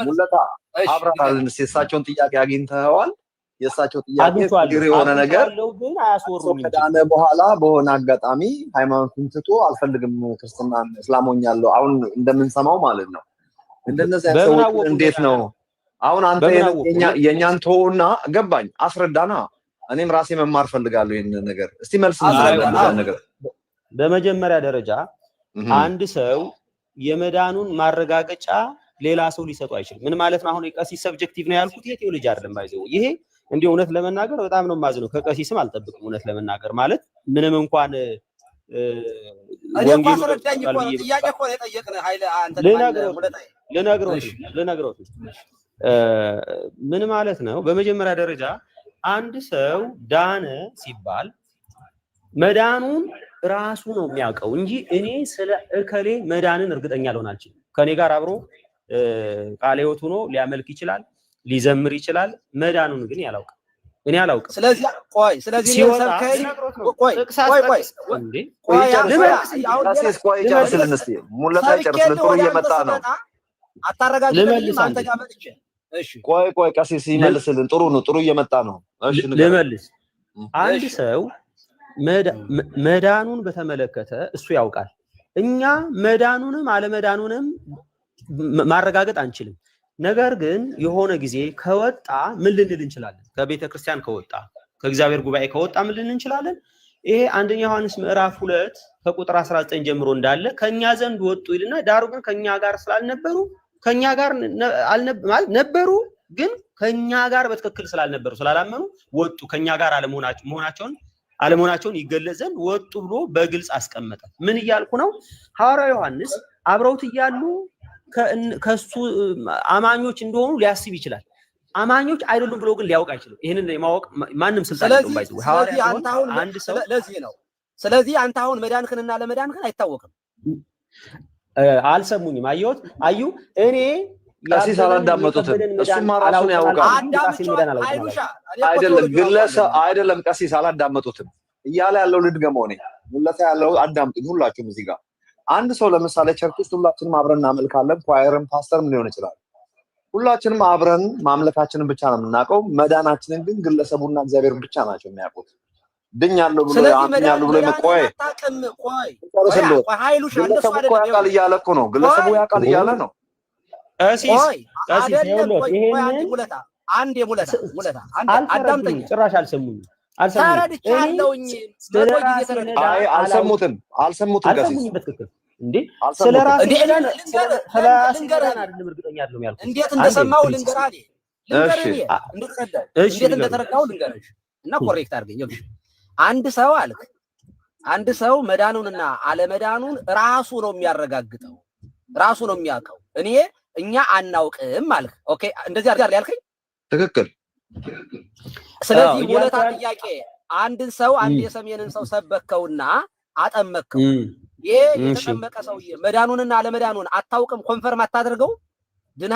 ሙለታ አብራራልን። እሳቸውን ጥያቄ አግኝተዋል። የእሳቸው ጥያቄ ግር የሆነ ነገር ግን አያስወሩም። ከዳነ በኋላ በሆነ አጋጣሚ ሃይማኖቱን ትቶ አልፈልግም ክርስትናን እስላሞኛለሁ አሁን እንደምንሰማው ማለት ነው። እንደነዚህ ሰዎች እንዴት ነው አሁን አንተ የኛን ተውና ገባኝ አስረዳና እኔም ራሴ መማር ፈልጋለሁ ይሄን ነገር። እስቲ መልስ እንፈልጋለን ነገር። በመጀመሪያ ደረጃ አንድ ሰው የመዳኑን ማረጋገጫ ሌላ ሰው ሊሰጡ አይችልም። ምን ማለት ነው? አሁን የቀሲስ ሰብጀክቲቭ ነው ያልኩት የቴዎሎጂ አይደለም ባይዘው። ይሄ እንዲህ እውነት ለመናገር በጣም ነው የማዝነው። ከቀሲስም አልጠብቅም እውነት ለመናገር ማለት ምንም እንኳን ወንጌል ረዳኝ እኮ ጥያቄ እኮ የጠየቅነህ ኃይለ አንተ ልነግሮት ምን ማለት ነው? በመጀመሪያ ደረጃ አንድ ሰው ዳነ ሲባል መዳኑን ራሱ ነው የሚያውቀው እንጂ እኔ ስለ እከሌ መዳንን እርግጠኛ ልሆን አልችልም። ከኔ ጋር አብሮ ቃለ ሕይወት ሆኖ ሊያመልክ ይችላል፣ ሊዘምር ይችላል። መዳኑን ግን ያላውቅ እኔ አላውቅም። ስለዚህ ሰብከኝ ቆይ ቀሲስ ይመልስልን። ጥሩ ነው፣ ጥሩ እየመጣ ነው። እሺ ልመልስ። አንድ ሰው መዳኑን በተመለከተ እሱ ያውቃል። እኛ መዳኑንም አለመዳኑንም ማረጋገጥ አንችልም። ነገር ግን የሆነ ጊዜ ከወጣ ምን ልንል እንችላለን? ከቤተ ክርስቲያን ከወጣ ከእግዚአብሔር ጉባኤ ከወጣ ምን ልንል እንችላለን? ይሄ አንደኛ ዮሐንስ ምዕራፍ 2 ከቁጥር 19 ጀምሮ እንዳለ ከኛ ዘንድ ወጡ ይልና ዳሩ ግን ከኛ ጋር ስላልነበሩ ከኛ ጋር ማለት ነበሩ ግን ከኛ ጋር በትክክል ስላልነበሩ ስላላመኑ ወጡ። ከኛ ጋር አለመሆናቸውን ይገለጽ ዘንድ ወጡ ብሎ በግልጽ አስቀመጠ። ምን እያልኩ ነው? ሐዋርያው ዮሐንስ አብረውት እያሉ ከሱ አማኞች እንደሆኑ ሊያስብ ይችላል። አማኞች አይደሉም ብሎ ግን ሊያውቅ አይችልም። ይሄንን የማወቅ ማንም ስልጣን የለውም። ባይዘው ስለዚህ አንተ አሁን መዳንክንና ለመዳንክን አይታወቅም። አልሰሙኝም። አዩ እኔ ቀሲስ አላዳመጡትም። እሱማ ራሱን ያውቃል። አይደለም ቀሲስ አላዳመጡትም እያለ ያለው ልድገመው። እኔ ሙለታ ያለው አዳምጡኝ ሁላችሁም እዚህ ጋር። አንድ ሰው ለምሳሌ ቸርች ውስጥ ሁላችንም አብረን እናመልካለን። ኳየርም ፓስተርም ሊሆን ይችላል። ሁላችንም አብረን ማምለካችንን ብቻ ነው የምናውቀው። መዳናችንን ግን ግለሰቡና እግዚአብሔር ብቻ ናቸው የሚያውቁት። ድኛለሁ ብሎ ያምኛለሁ ብሎ መቆይ ግለሰቡ እኮ ያውቃል እያለ እኮ ነው። ግለሰቡ ያውቃል እያለ ነው። አዳምጠኝ። ጭራሽ አልሰሙኝም። አልሰሙትም። ቀሲስ እንዴ ስለራሴ እንዴት እንደሰማው ልንገርህ እንዴት እንደተረዳው ልንገርህ እና ኮሬክት አድርገኝ። አንድ ሰው መዳኑንና አለመዳኑን ራሱ ነው የሚያረጋግጠው፣ ራሱ ነው የሚያውቀው። እኛ አናውቅም አልክ። ኦኬ እንደዚህ አይደል ያልከኝ? ትክክል። ስለዚህ ሁለታ ጥያቄ አንድን ሰው አንድ የሰሜንን ሰው ሰበከውና አጠመከው። ይሄ የተጠመቀ ሰውዬ መዳኑንና አለመዳኑን አታውቅም፣ ኮንፈርም አታደርገው። እኔ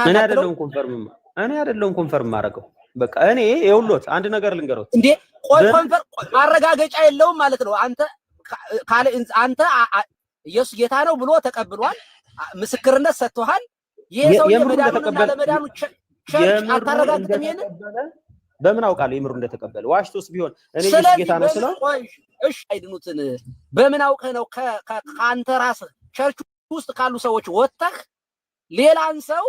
አይደለሁም ኮንፈርም ማረገው። በቃ እኔ ይኸውልዎት አንድ ነገር ልንገሮት እንዴ። ቆይ ኮንፈርም ማረጋገጫ የለውም ማለት ነው። አንተ ኢየሱስ ጌታ ነው ብሎ ተቀብሏል፣ ምስክርነት ሰጥቷል። ይሄ ሰው የመዳኑንና አለመዳኑ አታረጋግጥም። ይሄን በምን አውቃለሁ የምሩ እንደተቀበለ? ዋሽቶስ ቢሆን እኔ ኢየሱስ ጌታ ነው ስለው እሺ አይድኑትን በምን አውቀህ ነው? ከአንተ ራስህ ቸርች ውስጥ ካሉ ሰዎች ወጥተህ ሌላን ሰው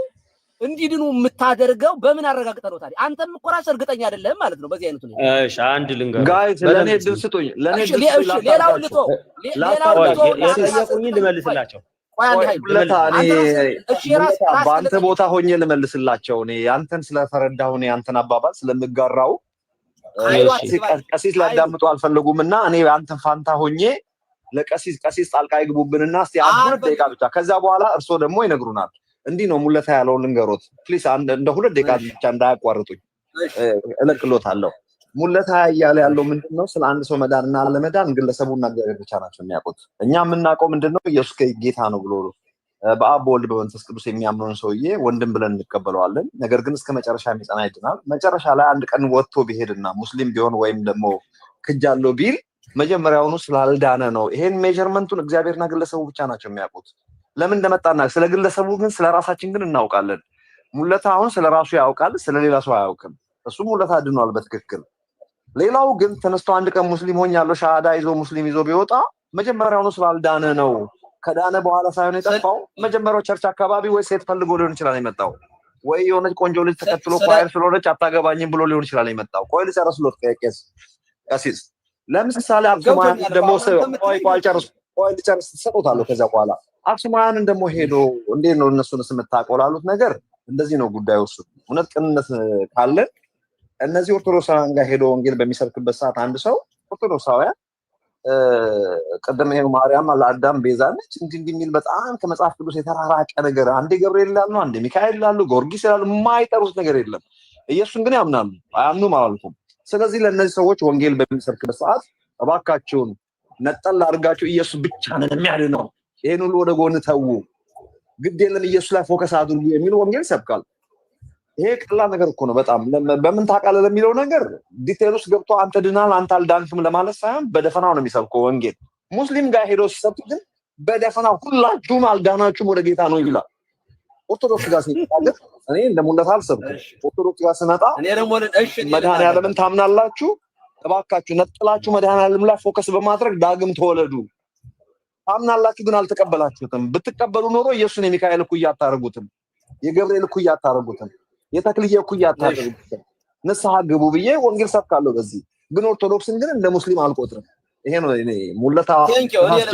እንዲድኑ የምታደርገው በምን አረጋግጠህ ነው ታዲያ? አንተም እኮ ራስህ እርግጠኛ አይደለም ማለት ነው በዚህ አይነቱ ነው። እሺ አንድ ልንገር ጋይስ፣ ለኔ ድል ስጡኝ። ሌላው ያጠየቁኝ ልመልስላቸው። በአንተ ቦታ ሆኜ ልመልስላቸው። እኔ አንተን ስለተረዳሁ እኔ አንተን አባባል ስለምጋራው ቀሲስ ላዳምጡ አልፈለጉምና እኔ አንተን ፋንታ ሆኜ ለቀሲስ ጣልቃ ይግቡብንና እስቲ አንድ ደቂቃ ብቻ፣ ከዛ በኋላ እርሶ ደግሞ ይነግሩናል። እንዲህ ነው ሙለታ ያለው ልንገሮት ፕሊስ። እንደ 2 ደቂቃ ብቻ እንዳያቋርጡኝ እለቅሎታለሁ። ሙለታ እያለ ያለው ምንድነው? ስለ አንድ ሰው መዳንና አለመዳን ግለሰቡና እግዚአብሔር ብቻ ናቸው የሚያውቁት። እኛ የምናውቀው ምንድነው? ኢየሱስ ጌታ ነው ብሎ በአብ በወልድ በመንፈስ ቅዱስ የሚያምነውን ሰውዬ ወንድም ብለን እንቀበለዋለን። ነገር ግን እስከ መጨረሻ የሚጸና ይድናል። መጨረሻ ላይ አንድ ቀን ወጥቶ ቢሄድና ሙስሊም ቢሆን ወይም ደግሞ ክጃለው ቢል መጀመሪያውኑ ስላልዳነ ነው። ይሄን ሜጀርመንቱን እግዚአብሔርና ግለሰቡ ብቻ ናቸው የሚያውቁት። ለምን እንደመጣና ስለ ግለሰቡ ግን ስለ ራሳችን ግን እናውቃለን። ሙለታ አሁን ስለ ራሱ ያውቃል፣ ስለ ሌላ ሰው አያውቅም። እሱ ሙለታ ድኗል በትክክል። ሌላው ግን ተነስቶ አንድ ቀን ሙስሊም ሆኛለሁ ሻሃዳ ይዞ ሙስሊም ይዞ ቢወጣ መጀመሪያውኑ ስላልዳነ ነው። ከዳነ በኋላ ሳይሆን የጠፋው መጀመሪያው ቸርች አካባቢ ወይ ሴት ፈልጎ ሊሆን ይችላል የመጣው፣ ወይ የሆነች ቆንጆ ልጅ ተከትሎ ኳየር ስለሆነች አታገባኝም ብሎ ሊሆን ይችላል የመጣው። ቆይ ልጨርስልዎት። ቄስ ቀሲስ ለምሳሌ አክሱማውያን ደግሞ ልጨርስ ትሰጡታለሁ። ከዛ በኋላ አክሱማውያንን ደግሞ ሄዶ እንዴት ነው እነሱንስ የምታውቀው ላሉት ነገር እንደዚህ ነው ጉዳዩ። እሱ እውነት ቅንነት ካለ እነዚህ ኦርቶዶክሳውያን ጋር ሄዶ ወንጌል በሚሰብክበት ሰዓት አንድ ሰው ኦርቶዶክሳውያን ቀደም ይሄ ማርያም ለአዳም ቤዛ ነች እንዲህ የሚል በጣም ከመጽሐፍ ቅዱስ የተራራቀ ነገር አንዴ ገብርኤል ይላሉ፣ አንዴ ሚካኤል ይላሉ፣ ጊዮርጊስ ይላሉ፣ የማይጠሩት ነገር የለም። ኢየሱስን ግን ያምናሉ። አያምኑም አላልኩም። ስለዚህ ለእነዚህ ሰዎች ወንጌል በሚሰብክበት ሰዓት እባካችሁን ነጠል አድርጋችሁ ኢየሱስ ብቻ ነው የሚያድነው፣ ይሄን ሁሉ ወደ ጎን ተዉ፣ ግድ የለም ኢየሱስ ላይ ፎከስ አድርጉ የሚል ወንጌል ይሰብካል። ይሄ ቀላል ነገር እኮ ነው። በጣም በምን ታውቃለህ ለሚለው ነገር ዲቴል ውስጥ ገብቶ አንተ ድናል አንተ አልዳንክም ለማለት ሳይሆን በደፈናው ነው የሚሰብከው ወንጌል። ሙስሊም ጋር ሄዶ ሲሰብክ ግን በደፈናው ሁላችሁም አልዳናችሁም ወደ ጌታ ነው ይላል። ኦርቶዶክስ ጋር ሲታገል እኔ እንደሙለት አልሰብክም። ኦርቶዶክስ ጋር ስመጣ መድኃኒዓለምን ታምናላችሁ፣ እባካችሁ ነጥላችሁ መድኃኒዓለም ላይ ፎከስ በማድረግ ዳግም ተወለዱ። ታምናላችሁ ግን አልተቀበላችሁትም። ብትቀበሉ ኖሮ ኢየሱስን የሚካኤል እኩያ አታረጉትም፣ የገብርኤል እኩያ አታረጉትም፣ የተክልዬ እኩያ አታረጉትም። ንስሐ ግቡ ብዬ ወንጌል ሰብካለሁ። በዚህ ግን ኦርቶዶክስን ግን እንደ ሙስሊም አልቆጥርም። ይሄ ነው እኔ ሙለታ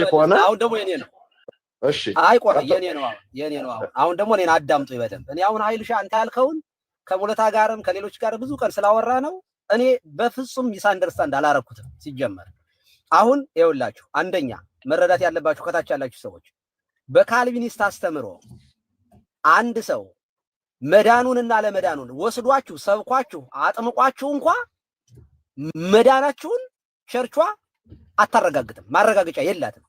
ከሆነ አሁን ደግሞ የኔ ነው። እሺ አይቆራ የኔ ነው። አሁን ደግሞ እኔን አዳምጡ ይበደም። እኔ አሁን ኃይልሻ አንተ ያልከውን ከሙለታ ጋርም ከሌሎች ጋር ብዙ ቀን ስላወራ ነው እኔ በፍጹም ሚስ አንደርስታንድ አላረኩትም። ሲጀመር አሁን ይኸውላችሁ አንደኛ መረዳት ያለባችሁ ከታች ያላችሁ ሰዎች በካልቪኒስት አስተምሮ አንድ ሰው መዳኑንና ለመዳኑን ወስዷችሁ ሰብኳችሁ አጥምቋችሁ እንኳን መዳናችሁን ቸርቿ አታረጋግጥም። ማረጋገጫ የላትም።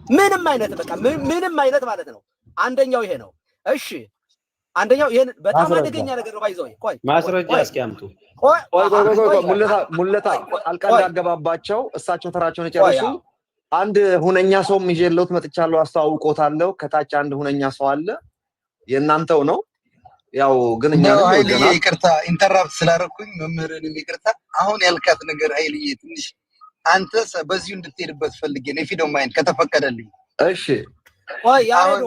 ምንም አይነት በቃ ምንም አይነት ማለት ነው። አንደኛው ይሄ ነው። እሺ አንደኛው ይሄን በጣም አደገኛ ነገር ነው። ባይዘው ቆይ ማስረጃ እስኪያምጡ። ቆይ ሙለታ አልቃ እንዳገባባቸው እሳቸው ተራቸውን የጨረሱ አንድ ሁነኛ ሰው ይዤለውት መጥቻለሁ፣ አስተዋውቆታለሁ። ከታች አንድ ሁነኛ ሰው አለ፣ የእናንተው ነው። ያው ግን እኛ ነው ኃይልዬ ይቅርታ ኢንተራፕት ስላደረኩኝ መምህርንም ይቅርታ። አሁን ያልካት ነገር ኃይልዬ ትንሽ አንተ በዚሁ እንድትሄድበት ፈልጌ ነው ፊዶ ማይንድ ከተፈቀደልኝ። እሺ አሁን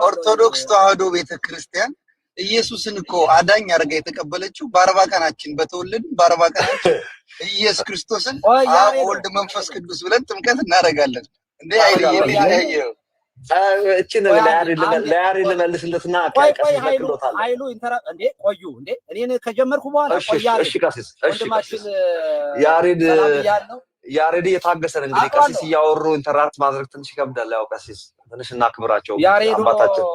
ኦርቶዶክስ ተዋህዶ ቤተክርስቲያን ኢየሱስን እኮ አዳኝ አድርጋ የተቀበለችው በ40 ቀናችን በተወለድን በ40 ቀናችን ኢየሱስ ክርስቶስን አብ ወልድ መንፈስ ቅዱስ ብለን ጥምቀት እናደርጋለን። እንዴ ኃይልዬ ይለያየው እቺን ለያሪ ልመልስለትና ኃይሉ ኢንተራ እንዴ ቆዩ እንዴ እኔን ከጀመርኩ በኋላ ቆያለሁ። እሺ ቀሲስ ያሬድ የታገሰን እንግዲህ ቀሲስ እያወሩ ኢንተራክት ማድረግ ትንሽ ይከብዳል። ያው ቀሲስ ትንሽ እናክብራቸው አባታችን።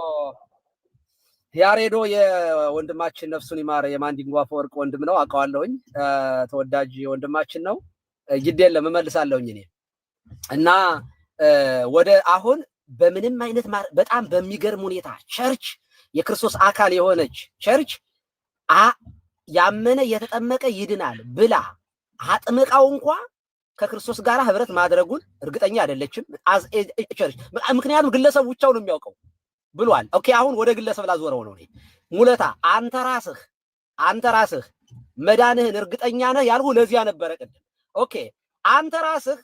ያሬዶ የወንድማችን ነፍሱን ይማረ የማንዲንጓ ፈወርቅ ወንድም ነው፣ አውቀዋለሁኝ። ተወዳጅ ወንድማችን ነው። ግድ የለም እመልሳለሁኝ እኔ እና ወደ አሁን በምንም አይነት በጣም በሚገርም ሁኔታ ቸርች የክርስቶስ አካል የሆነች ቸርች ያመነ የተጠመቀ ይድናል ብላ አጥምቃው እንኳን ከክርስቶስ ጋር ህብረት ማድረጉን እርግጠኛ አይደለችም ቸርች። ምክንያቱም ግለሰብ ብቻው ነው የሚያውቀው ብሏል። ኦኬ አሁን ወደ ግለሰብ ላዞረው ነው። ሙለታ አንተ ራስህ መዳንህን እርግጠኛ ነህ ያልሁ ለዚያ ነበረ ቅድም። ኦኬ አንተ ራስህ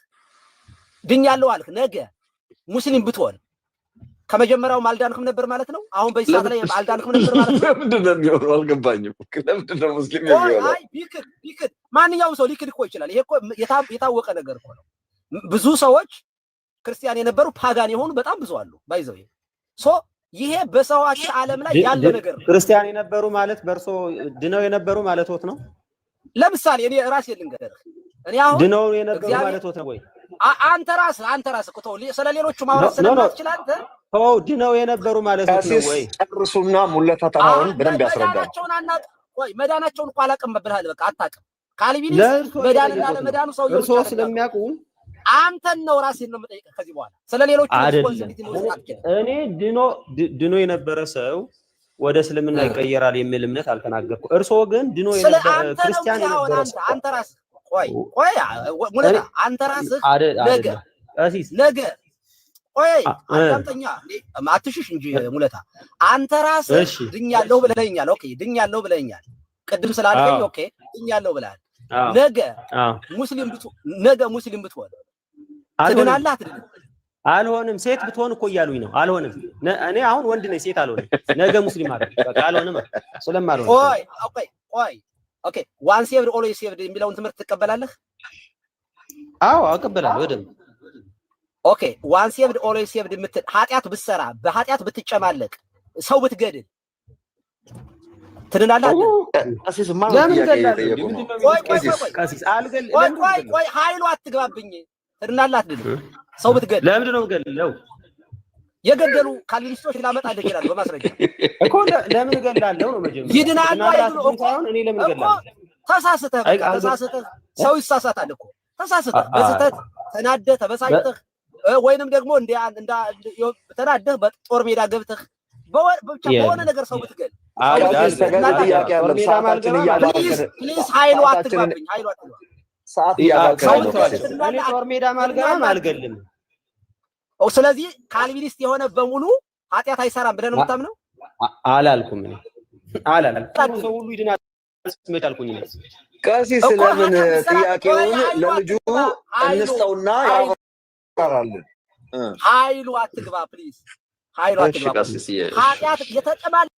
ድኛለሁ አልክ። ነገ ሙስሊም ብትሆን ከመጀመሪያው አልዳንክም ነበር ማለት ነው። አሁን በዚህ ሰዓት ላይ አልዳንክም ነበር ማለት ነው። ለምንድን ነው የሚሆነው? አልገባኝም። ለምንድን ነው ሙስሊም የሚሆነው? አይ ቢክድ ማንኛውም ሰው ሊክድ እኮ ይችላል። ይሄ እኮ የታወቀ ነገር እኮ ነው። ብዙ ሰዎች ክርስቲያን የነበሩ ፓጋን የሆኑ በጣም ብዙ አሉ። ባይዘው ይሄ በሰዋች ዓለም ላይ ያለ ነገር ነው። ክርስቲያን የነበሩ ማለት በርሶ ድነው የነበሩ ማለት ወት ነው። ለምሳሌ እኔ ራሴ ልንገርህ፣ እኔ አሁን ድነው የነበሩ ማለት ወት ነው ወይ? አንተ ራስህ እኮ ተው፣ ስለሌሎቹ ማውራት ስለማትችል አንተ ተው። ድነው የነበሩ ማለት ወት ነው ወይ? ጨርሱና ሙለታ ተራውን በደንብ ያስረዳል። መዳናቸውን እኮ አላውቅም ብለሃል። በቃ አታውቅም። ካልቪኒስት መዳንና ለመዳኑ ሰው እርሶ ስለሚያውቁ አንተን ነው ራስህን ነው የምጠይቀህ። ከዚህ በኋላ ስለሌሎቹ ሪስፖንሲቢሊቲ መውሰድ አትችልም። እኔ ድኖ የነበረ ሰው ወደ እስልምና ይቀየራል የሚል እምነት አልተናገርኩም። እርሶ ግን ድኖ የነበረ ክርስቲያን የነበረ ሰው አንተ ራስህ ቆይ ሙለታ አንተ ራስህ ነገ ቆይ አዳምጠኛ አትሽሽ እንጂ ሙለታ አንተ ራስህ ድኛለሁ ብለኸኛል። ኦኬ ድኛለሁ ብለኸኛል ቅድም ስላልከኝ። ኦኬ ድኛለሁ ብለሃል። ነገ ሙስሊም ብትሆን ትድናለህ አትድንም? አልሆንም። ሴት ብትሆን እኮ እያሉኝ ነው። አልሆንም። እኔ አሁን ወንድ ነኝ፣ ሴት አልሆንም። ነገ ሙስሊም አይደል? በቃ አልሆንም ስለማልሆን። ኦኬ ዋን ሴቭድ ኦልዌይስ ሴቭድ የሚለውን ትምህርት ትቀበላለህ? አዎ አቀበላለሁ በደንብ። ኦኬ ዋን ሴቭድ ኦልዌይስ ሴቭድ የምትል ኃጢአት ብትሰራ በኃጢአት ብትጨማለቅ ሰው ብትገድል ትድናለህ? ቆይ ኃይሉ አትግባብኝ። ትድናለህ አትድንም? ሰው ብትገድል ለምንድን ነው የምገድለው? የገደሉ ካልቪኒስቶች ላመጣልህ ይችላል በማስረጃ እኮ። ለምን እገድላለሁ ነው መጀመሪያ። ይድናሉ አይደሉ እኮ። እኔ ለምን እገድላለሁ? ተሳስተህ ሰው ይሳሳታል እኮ። ተሳስተህ በስህተት ተናደህ ተበሳጭተህ ወይንም ደግሞ ተናደህ በጦር ሜዳ ገብተህ በሆነ ነገር ሰው ብትገል ፕሊዝ ኃይሉ አትግባብኝ። ኃይሉ አትግባብኝ። ጦር ሜዳ ማልገባም አልገልም። ስለዚህ ካልቪኒስት የሆነ በሙሉ ኃጢአት አይሰራም ብለህ ነው የምታምነው? አላልኩም እኔ አላልኩም። ሰው ሁሉ ይድናል መቻልኩኝ ነው። ቀሲስ ለምን ጥያቄውን ለልጁ እንስተውና ያወራራልን። ኃይሉ አትግባ ፕሊዝ። ኃይሉ አትግባ። ኃጢአት የተጨማለቀ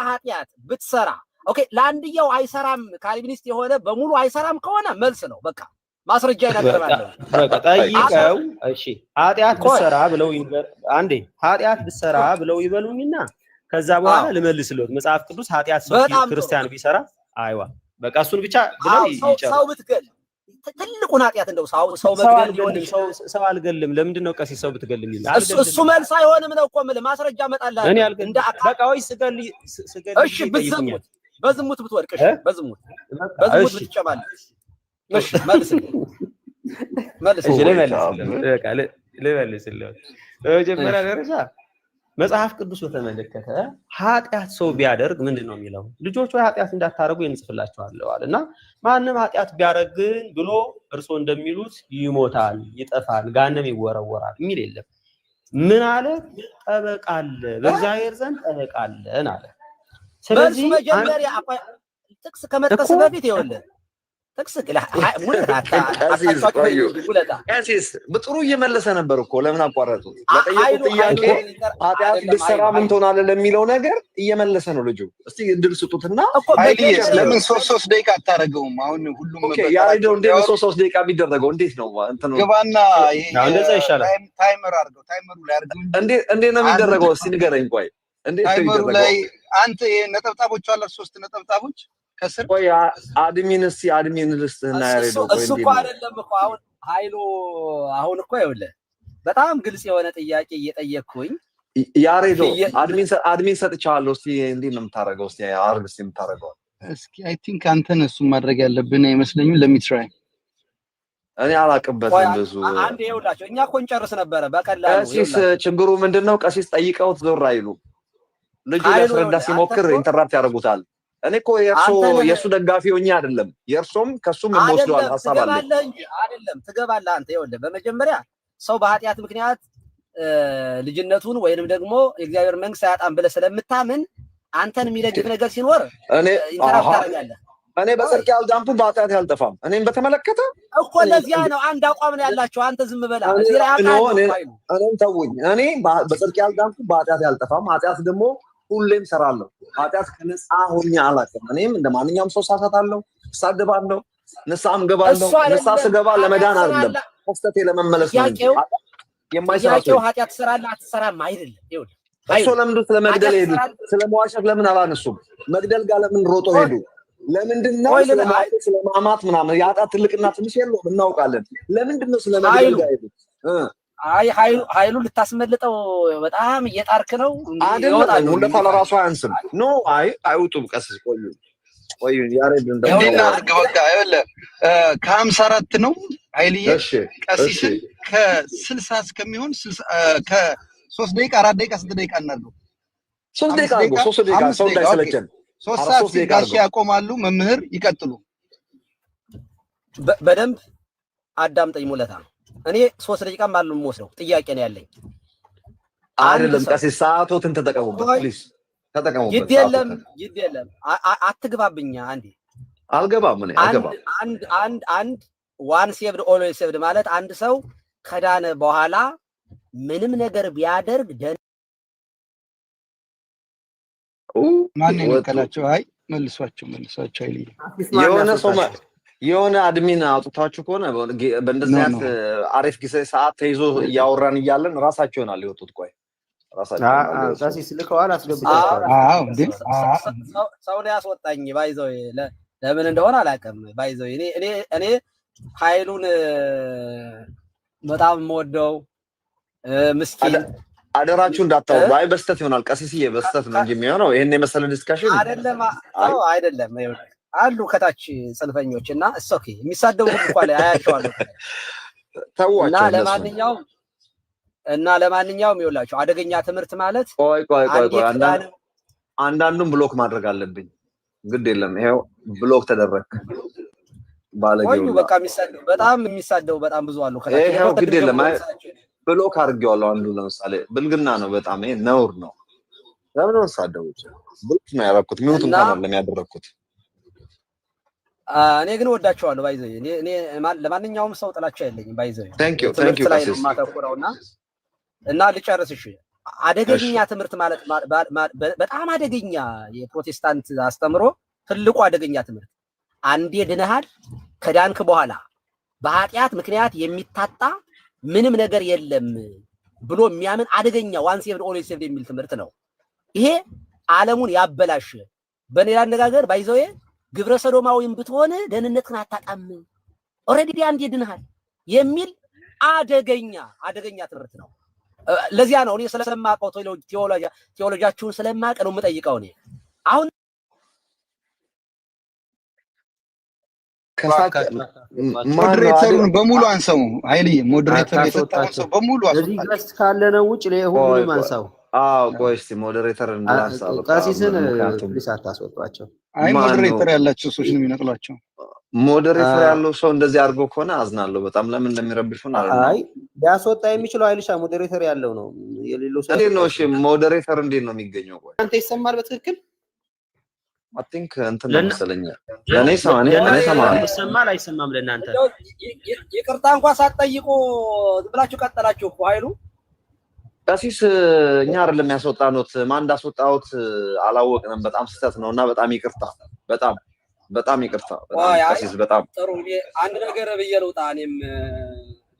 ኃጢአት ብትሰራ ኦኬ፣ ለአንድየው አይሰራም ካልቪኒስት የሆነ በሙሉ አይሰራም ከሆነ መልስ ነው በቃ ማስረጃ ይናገራል። በቃ ጠይቀው። እሺ ኃጢአት ብትሰራ ብለው አንዴ ኃጢአት ብትሰራ ብለው ይበሉኝና ከዛ በኋላ ልመልስልዎት። መጽሐፍ ቅዱስ ኃጢአት ሰው ክርስቲያን ቢሰራ አይዋ በቃ እሱን ብቻ ብለው ይጨርሱ። ሰው ብትገል ትልቁን ኃጢአት እንደው ሰው መግደል ሊሆን ሰው አልገልም። ለምንድን ነው ቀሲስ ሰው ብትገልም ይላል? እሱ መልስ አይሆንም ነው እኮ የምልህ። ማስረጃ እመጣልሃለሁ። እኔ አልገልም በቃ ወይ ስገል እሺ፣ በዝሙት ብትወድቅ እሺ፣ በዝሙት ብትጨማለቅ እሺ፣ መልስልኝ። እሺ ልመልስልህ። በመጀመሪያ ደረጃ መጽሐፍ ቅዱስ በተመለከተ ኃጢአት ሰው ቢያደርግ ምንድን ነው የሚለው? ልጆች ወይ ኃጢአት እንዳታረጉ እንጽፍላችኋለሁ አለ እና ማንም ኃጢአት ቢያደርግ ብሎ እርስዎ እንደሚሉት ይሞታል፣ ይጠፋል፣ ገሃነም ይወረወራል የሚል የለም። ምን አለ? ጠበቃ አለ፣ በእግዚአብሔር ዘንድ ጠበቃ አለን አለ። ስለዚህ መጀመሪያ ጥቅስ ከመጥቀስ በፊት ይኸውልህ ጥቅስ ቀሲስ በጥሩ እየመለሰ ነበር እኮ። ለምን አቋረጡት? ለጠየቁት ጥያቄ ኃጢአት ብትሰራ ምን ትሆናለህ ለሚለው ነገር እየመለሰ ነው ልጁ። እስቲ እድል ስጡትና ለምን ሶስት ደቂቃ አታረገውም? አሁን ሁሉም ያሬደው እንደ ሶስት ደቂቃ ቢደረገው እንዴት ነው? ግባና እንደዛ ይሻላል። ታይመር አድርገው። ታይመሩ ላይ አድርገው። እንዴት ነው የሚደረገው? እስቲ ንገረኝ። ቆይ እንዴት ነው ታይመሩ የሚደረገው? ላይ አንተ ነጠብጣቦች አለ 3 ነጠብጣቦች ከስር ቆይ አድሚን ልስጥህና ያሬደው። ቆይ እሱ እኮ አይደለም እኮ አሁን ኃይሉ አሁን እኮ ይኸውልህ በጣም ግልጽ የሆነ ጥያቄ እየጠየቅኩኝ ያሬደው አድሚን ሰጥቻለሁ። እስቲ እንዴት ነው የምታረገው? እስቲ አርግ እስቲ የምታረገው። እስኪ አይ ቲንክ አንተን እሱን ማድረግ ያለብን አይመስለኝም። ለሚትራይ እኔ አላቅበትም ብዙ። አንዴ ይኸውላችሁ እኛ እኮ እንጨርስ ነበረ በቀላሉ። ቀሲስ ችግሩ ምንድነው? ቀሲስ ጠይቀውት ዞር አይሉ። ልጁ ሊያስረዳ ሲሞክር ኢንተራፕት ያደርጉታል። እኔ እኮ የእሱ ደጋፊ ሆኜ አይደለም፣ የእርሶም ከሱም የምወስደዋል ሀሳብ አለ። አይደለም ትገባለህ አንተ። ይኸውልህ በመጀመሪያ ሰው በኃጢአት ምክንያት ልጅነቱን ወይንም ደግሞ የእግዚአብሔር መንግስት አያጣም ብለህ ስለምታምን አንተን የሚደግፍ ነገር ሲኖር ኢንተራፕት ታደርጋለህ። እኔ በጽድቅ ያልዳንኩ በኃጢአት ያልጠፋም። እኔም በተመለከተ እኮ ለዚያ ነው አንድ አቋም ነው ያላችሁ። አንተ ዝም በላ እዚህ ላይ እኔም ተውኝ። እኔ በጽድቅ ያልዳንኩ በኃጢአት ያልጠፋም። ኃጢአት ደግሞ ሁሌም ሰራለሁ። ኃጢአት ከነጻ ሆኜ አላውቅም። እኔም እንደ ማንኛውም ሰው ሳሳታለሁ፣ እሳደባለሁ፣ ንስሐም ገባለሁ። ንስሐ ስገባ ለመዳን አይደለም ከስተቴ ለመመለስ ነው። የማይሰራው ኃጢአት ትሰራለህ አትሰራም አይደለም። ይኸውልህ እሱ ለምንድን ስለመግደል ሄዱ? ስለመዋሸት ለምን አላነሱም? መግደል ጋር ለምን ሮጦ ሄዱ? ለምንድን ነው ስለማማት ምናምን? የኃጢአት ትልቅና ትንሽ የለውም እናውቃለን። ለምንድን ነው ስለመግደል ጋር ሄዱ? አይ ኃይሉ ልታስመልጠው በጣም እየጣርክ ነው አይደለም። ሁለታ ለራሱ አያንስም። ኖ አይውጡም። ቀስስ ቆዩ ያሬድ በቃ ይኸውልህ ከ54 ነው ኃይልዬ ቀሲስን ከ60 እስከሚሆን ከ3 ደቂቃ 4 ደቂቃ 6 ደቂቃ እናድርገው። 3 ደቂቃ ሰው እንዳይሰለቸን 3 ሰዓት ጋሽ ያቆማሉ። መምህር ይቀጥሉ። በደንብ አዳምጠኝ ሙለታ። እኔ 3 ደቂቃ ማለት ነው የምወስደው። ጥያቄ ነው ያለኝ። አይደለም ቀሲስ ሰዓቶትን ተጠቀሙበት ፕሊዝ፣ ተጠቀሙበት። ይደለም አትግባብኛ። አንዴ አልገባም። እኔ አልገባም። አንድ ዋን ሴቭድ ኦልዌይስ ሴቭድ ማለት አንድ ሰው ከዳነ በኋላ ምንም ነገር ቢያደርግ ማን ይከላቸው? አይ መልሷቸው አይልኝ። የሆነ አድሚን አውጥታችሁ ከሆነ በእንደዚህ አይነት አሪፍ ጊዜ ሰዓት ተይዞ እያወራን እያለን ራሳቸው ይሆናል የወጡት። ቆይ ራሳቸው ቀሲስ ልከዋል አስገብታችኋል። ሰው ላይ አስወጣኝ ባይዘው ለምን እንደሆነ አላውቅም። ባይዘው እኔ ኃይሉን በጣም የምወደው ምስኪን አደራችሁ እንዳታወሩ። አይ በስተት ይሆናል ቀሲስዬ፣ በስተት ነው እንጂ የሚሆነው ይሄን የመሰለ ዲስካሽን አይደለም። አሉ ከታች ጽንፈኞች እና ኦኬ የሚሳደቡ እንኳን አያቸዋለሁ። እና ለማንኛውም ይኸውላችሁ አደገኛ ትምህርት ማለት ቆይ አንዳንዱን ብሎክ ማድረግ አለብኝ። ግድ የለም ይሄው ብሎክ ተደረክ ባለጌው በቃ የሚሳደቡ በጣም ብዙ አሉ ከታች። ይሄው ግድ የለም ብሎክ አድርጌዋለሁ። አንዱ ለምሳሌ ብልግና ነው፣ በጣም ይሄ ነውር ነው። ለምን ነው ሳደውት ብሎክ ነው ያደረኩት? ሚውት እንኳን አይደለም ያደረኩት። እኔ ግን ወዳቸዋለሁ ባይዘው። እኔ ለማንኛውም ሰው ጥላቻ የለኝም ባይዘው። ታንክ ዩ እና ልጨርስሽ። አደገኛ ትምህርት ማለት በጣም አደገኛ የፕሮቴስታንት አስተምሮ ትልቁ አደገኛ ትምህርት አንዴ ድነሃል፣ ከዳንክ በኋላ በኃጢአት ምክንያት የሚታጣ ምንም ነገር የለም ብሎ የሚያምን አደገኛ ዋን ሴቭድ ኦልዌይስ ሴቭድ የሚል ትምህርት ነው። ይሄ ዓለሙን ያበላሽ። በሌላ አነጋገር ባይዘው ግብረ ሰዶማዊም ብትሆን ደህንነትን አታጣም፣ ኦሬዲ አንዴ ድነሃል የሚል አደገኛ ትምህርት ነው። ለዚያ ነው እኔ ስለማውቀው ቴዎሎጂያችሁን ስለማውቅ ነው የምጠይቀው። እኔ አሁን ሞዴሬተሩን በሙሉ አንሰው ኃይልዬ፣ ሞዴሬተር የሰጠው ሰው በሙሉ እዚህ ጋር ካለነው ውጭ ለሁሉም አንሳው። ቆይ እስቲ ሞዴሬተር እንዳንሳው ቀሲስን ፕሊስ አታስወጧቸው። አይ ሞዴሬተር ያላቸው ሰዎች ነው የሚነቅሏቸው። ሞዴሬተር ያለው ሰው እንደዚህ አድርጎ ከሆነ አዝናለሁ በጣም። ለምን እንደሚረብሹን አይ ሊያስወጣ የሚችለው አይልሻ ሞዴሬተር ያለው ነው። የሌለው ሰው እንዴት ነው? እሺ ሞዴሬተር እንዴት ነው የሚገኘው? ቆይ አንተ ይሰማል በትክክል I think እንትን ነው መሰለኝ። ለኔ ሰማኝ ይሰማል አይሰማም? ለእናንተ ይቅርታ እንኳን ሳትጠይቁ ብላችሁ ቀጠላችሁ እኮ ኃይሉ። ቀሲስ እኛ አይደለም ያስወጣኑት፣ ማን እንዳስወጣውት አላወቅንም። በጣም ስህተት ነውና በጣም ይቅርታ፣ በጣም ይቅርታ ቀሲስ። በጣም ጥሩ። አንድ ነገር ብዬ ልውጣ፣ እኔም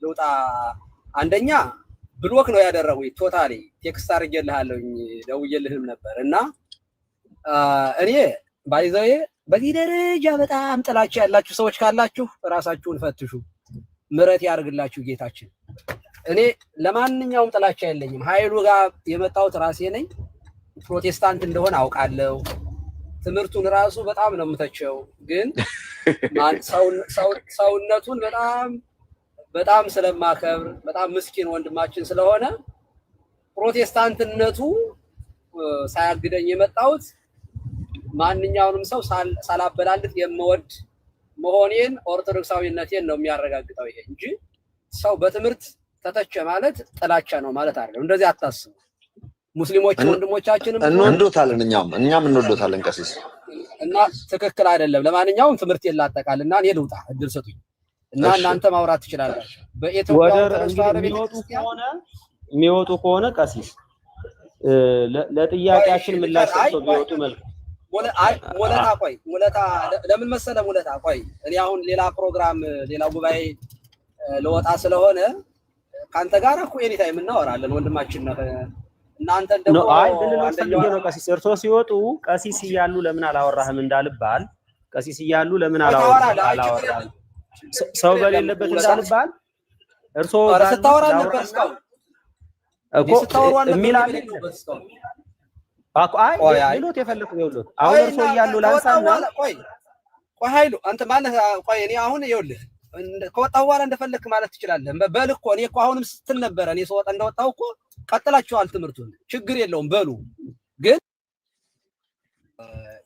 ልውጣ። አንደኛ ብሎክ ነው ያደረጉኝ ቶታሊ። ቴክስት አድርጌልሃለሁኝ ደውዬልህም ነበር እና እኔ ባይዘው በዚህ ደረጃ በጣም ጥላቻ ያላችሁ ሰዎች ካላችሁ ራሳችሁን ፈትሹ። ምሕረት ያርግላችሁ ጌታችን። እኔ ለማንኛውም ጥላቻ የለኝም። ኃይሉ ጋር የመጣሁት ራሴ ነኝ። ፕሮቴስታንት እንደሆነ አውቃለሁ። ትምህርቱን ራሱ በጣም ነው የምተቸው፣ ግን ሰውነቱን በጣም ስለማከብር በጣም ምስኪን ወንድማችን ስለሆነ ፕሮቴስታንትነቱ ሳያግደኝ የመጣሁት ማንኛውንም ሰው ሳላበላልጥ የምወድ መሆኔን ኦርቶዶክሳዊነቴን ነው የሚያረጋግጠው ይሄ እንጂ ሰው በትምህርት ተተቸ ማለት ጥላቻ ነው ማለት አይደለም። እንደዚህ አታስቡ። ሙስሊሞች ወንድሞቻችንም እንወዶታለን፣ እኛም እንወዶታለን ቀሲስ እና ትክክል አይደለም። ለማንኛውም ትምህርት የላጠቃልና እኔ ልውጣ፣ እድል ሰጡኝ እና እናንተ ማውራት ትችላላችሁ። በኢትዮጵያ የሚወጡ ከሆነ ቀሲስ ለጥያቄያችን ምላሽ ሰጥተው ቢወጡ መልካም። ሙለታ ለምን መሰለ ሙለታ፣ ቆይ እኔ አሁን ሌላ ፕሮግራም ሌላ ጉባኤ ለወጣ ስለሆነ ካንተ ጋር እኮ ኤኒ ታይም እናወራለን ወንድማችን ነህ። እናንተ ደግሞ አንደኛው ቀሲስ እርሶ ሲወጡ ቀሲስ እያሉ ለምን አላወራህም እንዳልባል፣ ቀሲስ እያሉ ለምን አላወራህም ሰው በሌለበት እንዳልባል እርሶ ስታወራ ነበር እስካሁን እኮ የሚላል አይ ሌሎት የፈለኩት ይኸውልህ አሁን እርሶ እያሉ ላንሳና ቆይ ኃይሉ አንተ ማለት ቆይ እኔ አሁን ይኸውልህ ከወጣሁ በኋላ እንደፈለክ ማለት ትችላለህ። በል እኮ እኔ እኮ አሁንም ስትል ነበር። እኔ ስወጣ እንደወጣሁ እኮ ቀጥላችኋል ትምህርቱን፣ ችግር የለውም በሉ። ግን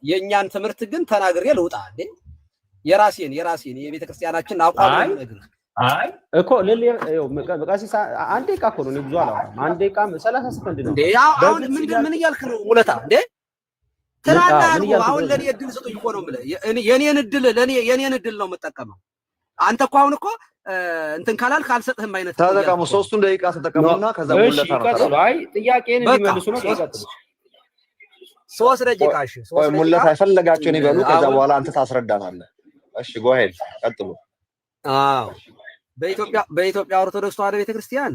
የኛን ትምህርት ግን ተናግሬ ልውጣ እንዴ? የራሴን የቤተክርስቲያናችን አቋም ነገር አይ እኮ ቀሲስ አንዴ ቃ እኮ ነው ብዙ አላወራም። አንዴ ቃ 30 ሰከንድ ነው። አሁን ምን እያልክ ነው ሙለታ እንዴ? ትናንት አሁን ለኔ እድል ስጡኝ እኮ ነው የምልህ። የኔን እድል ነው የምጠቀመው። አንተ እኮ አሁን እኮ እንትን ካላልክ አልሰጥህም አይነት ተጠቀሙ። 3 ደቂቃ ተጠቀሙና ከዛ ሙለታ ነው። አይ ጥያቄን እንዲመልሱ ነው ተቀጥሉ። 3 ደቂቃ እሺ፣ ሙለታ የፈለጋቸውን ይበሉ። ከዛ በኋላ አንተ ታስረዳናለህ። እሺ ጎሄድ ቀጥሉ። አዎ በኢትዮጵያ ኦርቶዶክስ ተዋሕዶ ቤተክርስቲያን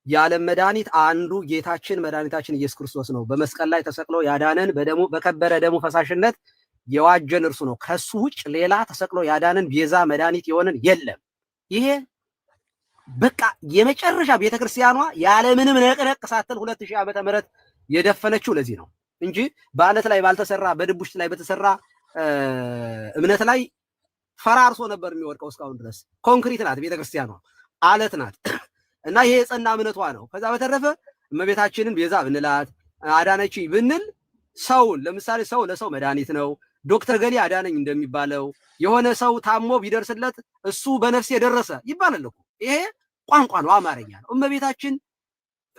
የዓለም መድኃኒት አንዱ ጌታችን መድኃኒታችን ኢየሱስ ክርስቶስ ነው። በመስቀል ላይ ተሰቅሎ ያዳነን በደሙ በከበረ ደሙ ፈሳሽነት የዋጀን እርሱ ነው። ከሱ ውጭ ሌላ ተሰቅሎ ያዳነን ቤዛ መድኃኒት የሆነን የለም። ይሄ በቃ የመጨረሻ ቤተክርስቲያኗ ያለምንም ነቅነቅ ሳትል 2000 ዓመተ ምህረት የደፈነችው ለዚህ ነው እንጂ በአለት ላይ ባልተሰራ በድቡሽት ላይ በተሰራ እምነት ላይ ፈራርሶ ነበር የሚወድቀው። እስካሁን ድረስ ኮንክሪት ናት ቤተክርስቲያኗ፣ አለት ናት። እና ይሄ የጸና እምነቷ ነው። ከዛ በተረፈ እመቤታችንን ቤዛ ብንላት አዳነች ብንል ሰውን ለምሳሌ ሰው ለሰው መድኃኒት ነው። ዶክተር ገሌ አዳነኝ እንደሚባለው የሆነ ሰው ታሞ ቢደርስለት እሱ በነፍስ የደረሰ ይባላል እኮ። ይሄ ቋንቋ ነው፣ አማርኛ ነው። እመቤታችን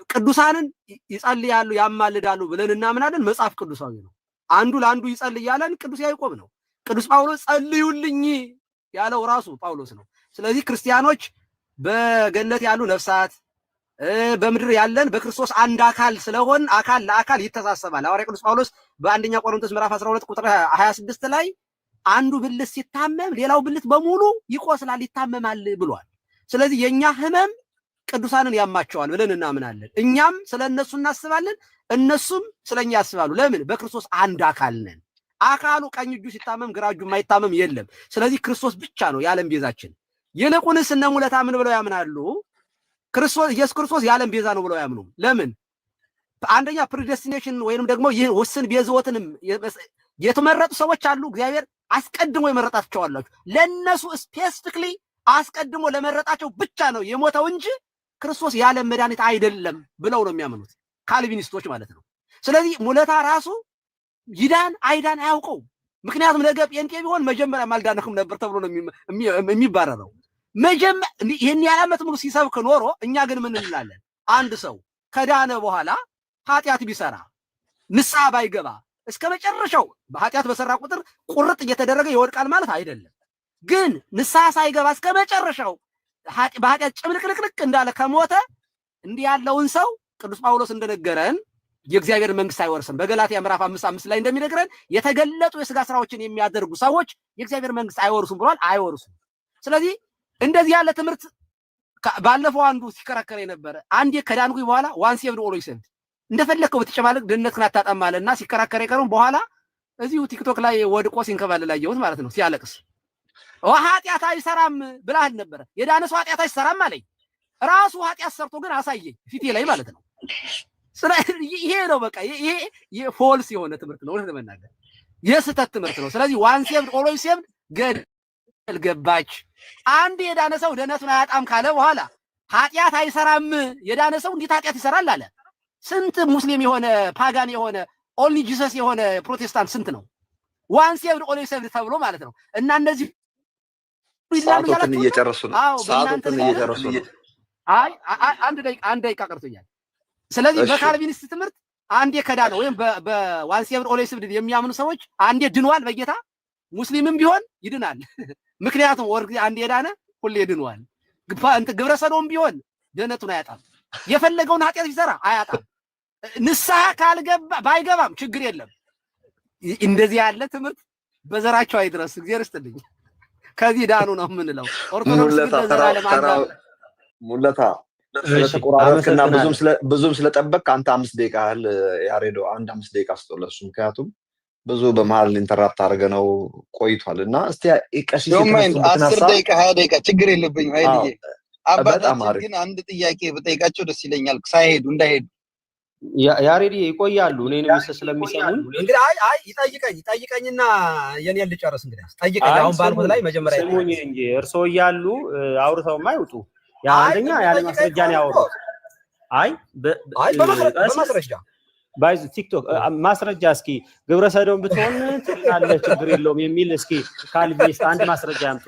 ቅዱሳንን ይጸልያሉ ያማልዳሉ ብለን እናምናለን። መጽሐፍ ቅዱሳዊ ነው። አንዱ ለአንዱ ይጸልያለን። ቅዱስ ያዕቆብ ነው። ቅዱስ ጳውሎስ ጸልዩልኝ ያለው ራሱ ጳውሎስ ነው። ስለዚህ ክርስቲያኖች በገነት ያሉ ነፍሳት በምድር ያለን በክርስቶስ አንድ አካል ስለሆን አካል ለአካል ይተሳሰባል። ሐዋርያ ቅዱስ ጳውሎስ በአንደኛ ቆሮንቶስ ምዕራፍ 12 ቁጥር 26 ላይ አንዱ ብልት ሲታመም ሌላው ብልት በሙሉ ይቆስላል ይታመማል ብሏል። ስለዚህ የኛ ህመም ቅዱሳንን ያማቸዋል ብለን እናምናለን። እኛም ስለነሱ እናስባለን፣ እነሱም ስለኛ ያስባሉ። ለምን? በክርስቶስ አንድ አካል ነን። አካሉ ቀኝ እጁ ሲታመም ግራ እጁ የማይታመም የለም። ስለዚህ ክርስቶስ ብቻ ነው የዓለም ቤዛችን። ይልቁንስ እነ ሙለታ ምን ብለው ያምናሉ? ክርስቶስ ኢየሱስ ክርስቶስ የዓለም ቤዛ ነው ብለው ያምኑ። ለምን? አንደኛ ፕሪዴስቲኔሽን ወይንም ደግሞ ይህን ውስን ቤዛዎትንም የተመረጡ ሰዎች አሉ። እግዚአብሔር አስቀድሞ የመረጣቸው አላችሁ። ለነሱ ስፔሲፊክሊ አስቀድሞ ለመረጣቸው ብቻ ነው የሞተው እንጂ ክርስቶስ የዓለም መድኃኒት አይደለም ብለው ነው የሚያምኑት፣ ካልቪኒስቶች ማለት ነው። ስለዚህ ሙለታ ራሱ ይዳን አይዳን አያውቀው። ምክንያቱም ነገ ጴንጤ ቢሆን መጀመሪያ አልዳነክም ነበር ተብሎ ነው የሚባረረው። ይህን ያህል ዓመት ሙሉ ሲሰብክ ኖሮ እኛ ግን ምን እንላለን? አንድ ሰው ከዳነ በኋላ ኃጢአት ቢሰራ ንስሐ ባይገባ እስከ መጨረሻው በኃጢአት በሰራ ቁጥር ቁርጥ እየተደረገ ይወድቃል ማለት አይደለም። ግን ንስሐ ሳይገባ እስከ መጨረሻው በኃጢአት ጭምልቅልቅልቅ እንዳለ ከሞተ እንዲህ ያለውን ሰው ቅዱስ ጳውሎስ እንደነገረን የእግዚአብሔር መንግስት አይወርስም። በገላትያ ምዕራፍ 5 ላይ እንደሚነግረን የተገለጡ የሥጋ ስራዎችን የሚያደርጉ ሰዎች የእግዚአብሔር መንግስት አይወርሱም ብሏል። አይወርሱም። ስለዚህ እንደዚህ ያለ ትምህርት ባለፈው አንዱ ሲከራከር የነበረ አንዴ ከዳንኩ በኋላ ዋን ሴቭድ ኦልዌይስ ሴቭድ እንደፈለከው በተጨማለቅ ድነትህን አታጣም አለና ሲከራከር የቀረው በኋላ እዚሁ ቲክቶክ ላይ ወድቆ ሲንከባለል አየሁት ማለት ነው። ሲያለቅስ ኃጢአት አይሰራም ብላህ ነበረ። የዳነ ሰው ኃጢአት አይሰራም አለኝ። ራሱ ኃጢአት ሰርቶ ግን አሳየኝ ፊቴ ላይ ማለት ነው። ይሄ ነው በቃ ይሄ ፎልስ የሆነ ትምህርት ነው ለመናገር የስተት ትምህርት ነው። ስለዚህ ዋን ሴቭድ ኦልዌይስ ሴቭድ ገደል ገባች። አንድ የዳነ ሰው ድነቱን አያጣም ካለ በኋላ ኃጢአት አይሰራም የዳነ ሰው እንዴት ኃጢአት ይሰራል አለ። ስንት ሙስሊም የሆነ ፓጋን የሆነ ኦንሊ ጂሰስ የሆነ ፕሮቴስታንት ስንት ነው? ዋን ሴቭድ ኦልዌይስ ሴቭድ ተብሎ ማለት ነው። እና እነዚህ ሰዓቱን እየጨረሱ ነው። ሰዓቱን እየጨረሱ ነው። አንድ ደቂቃ ቀርቶኛል። ስለዚህ በካልቪኒስት ትምህርት አንዴ ከዳነ ወይም በዋን ሴቭድ ኦልዌይስ ሴቭድ የሚያምኑ ሰዎች አንዴ ድኗል በጌታ ሙስሊምም ቢሆን ይድናል። ምክንያቱም አንዴ የዳነ ሁሌ ድኗል። ግብረ ሰዶም ቢሆን ድነቱን አያጣም። የፈለገውን ኃጢአት ቢሰራ አያጣም። ንስሐ ካልገባ ባይገባም ችግር የለም። እንደዚህ ያለ ትምህርት በዘራቸው አይድረስ። እግዚአብሔር ይስጥልኝ። ከዚህ ዳኑ ነው የምንለው። ኦርቶዶክስ ሙለታ ስለተቆራረጥክና ብዙም ስለጠበቅ አንተ 5 ደቂቃ ያህል ያሬዶ 5 ደቂቃ ስጠው ለሱ። ምክንያቱም ብዙ በመሀል ኢንተራፕት አድርገህ ነው ቆይቷል እና እስቲ ቀሲስ 10 ደቂቃ 20 ደቂቃ ችግር የለብኝም። አይልዬ አባታችን ግን አንድ ጥያቄ በጠይቃቸው ደስ ይለኛል። ሳይሄዱ እንዳይሄዱ ያሬዲ ይቆያሉ። እኔንም ስለሚሰሙኝ እንግዲህ አይ ይጠይቀኝና የኔን ልጨርስ። እንግዲህ ጠይቀኝ። አሁን ባልኩት ላይ መጀመሪያ ስሙኝ እንጂ እርስዎ እያሉ አውርተውማ አይውጡ። ያ አንደኛ ያለ ማስረጃ ነው ያወሩት። አይ በማስረጃ ባይዙ ቲክቶክ ማስረጃ እስኪ ግብረ ሰዶም ብትሆን ትላለህ ችግር የለውም የሚል እስኪ ካልቪኒስት አንድ ማስረጃ ያምጡ።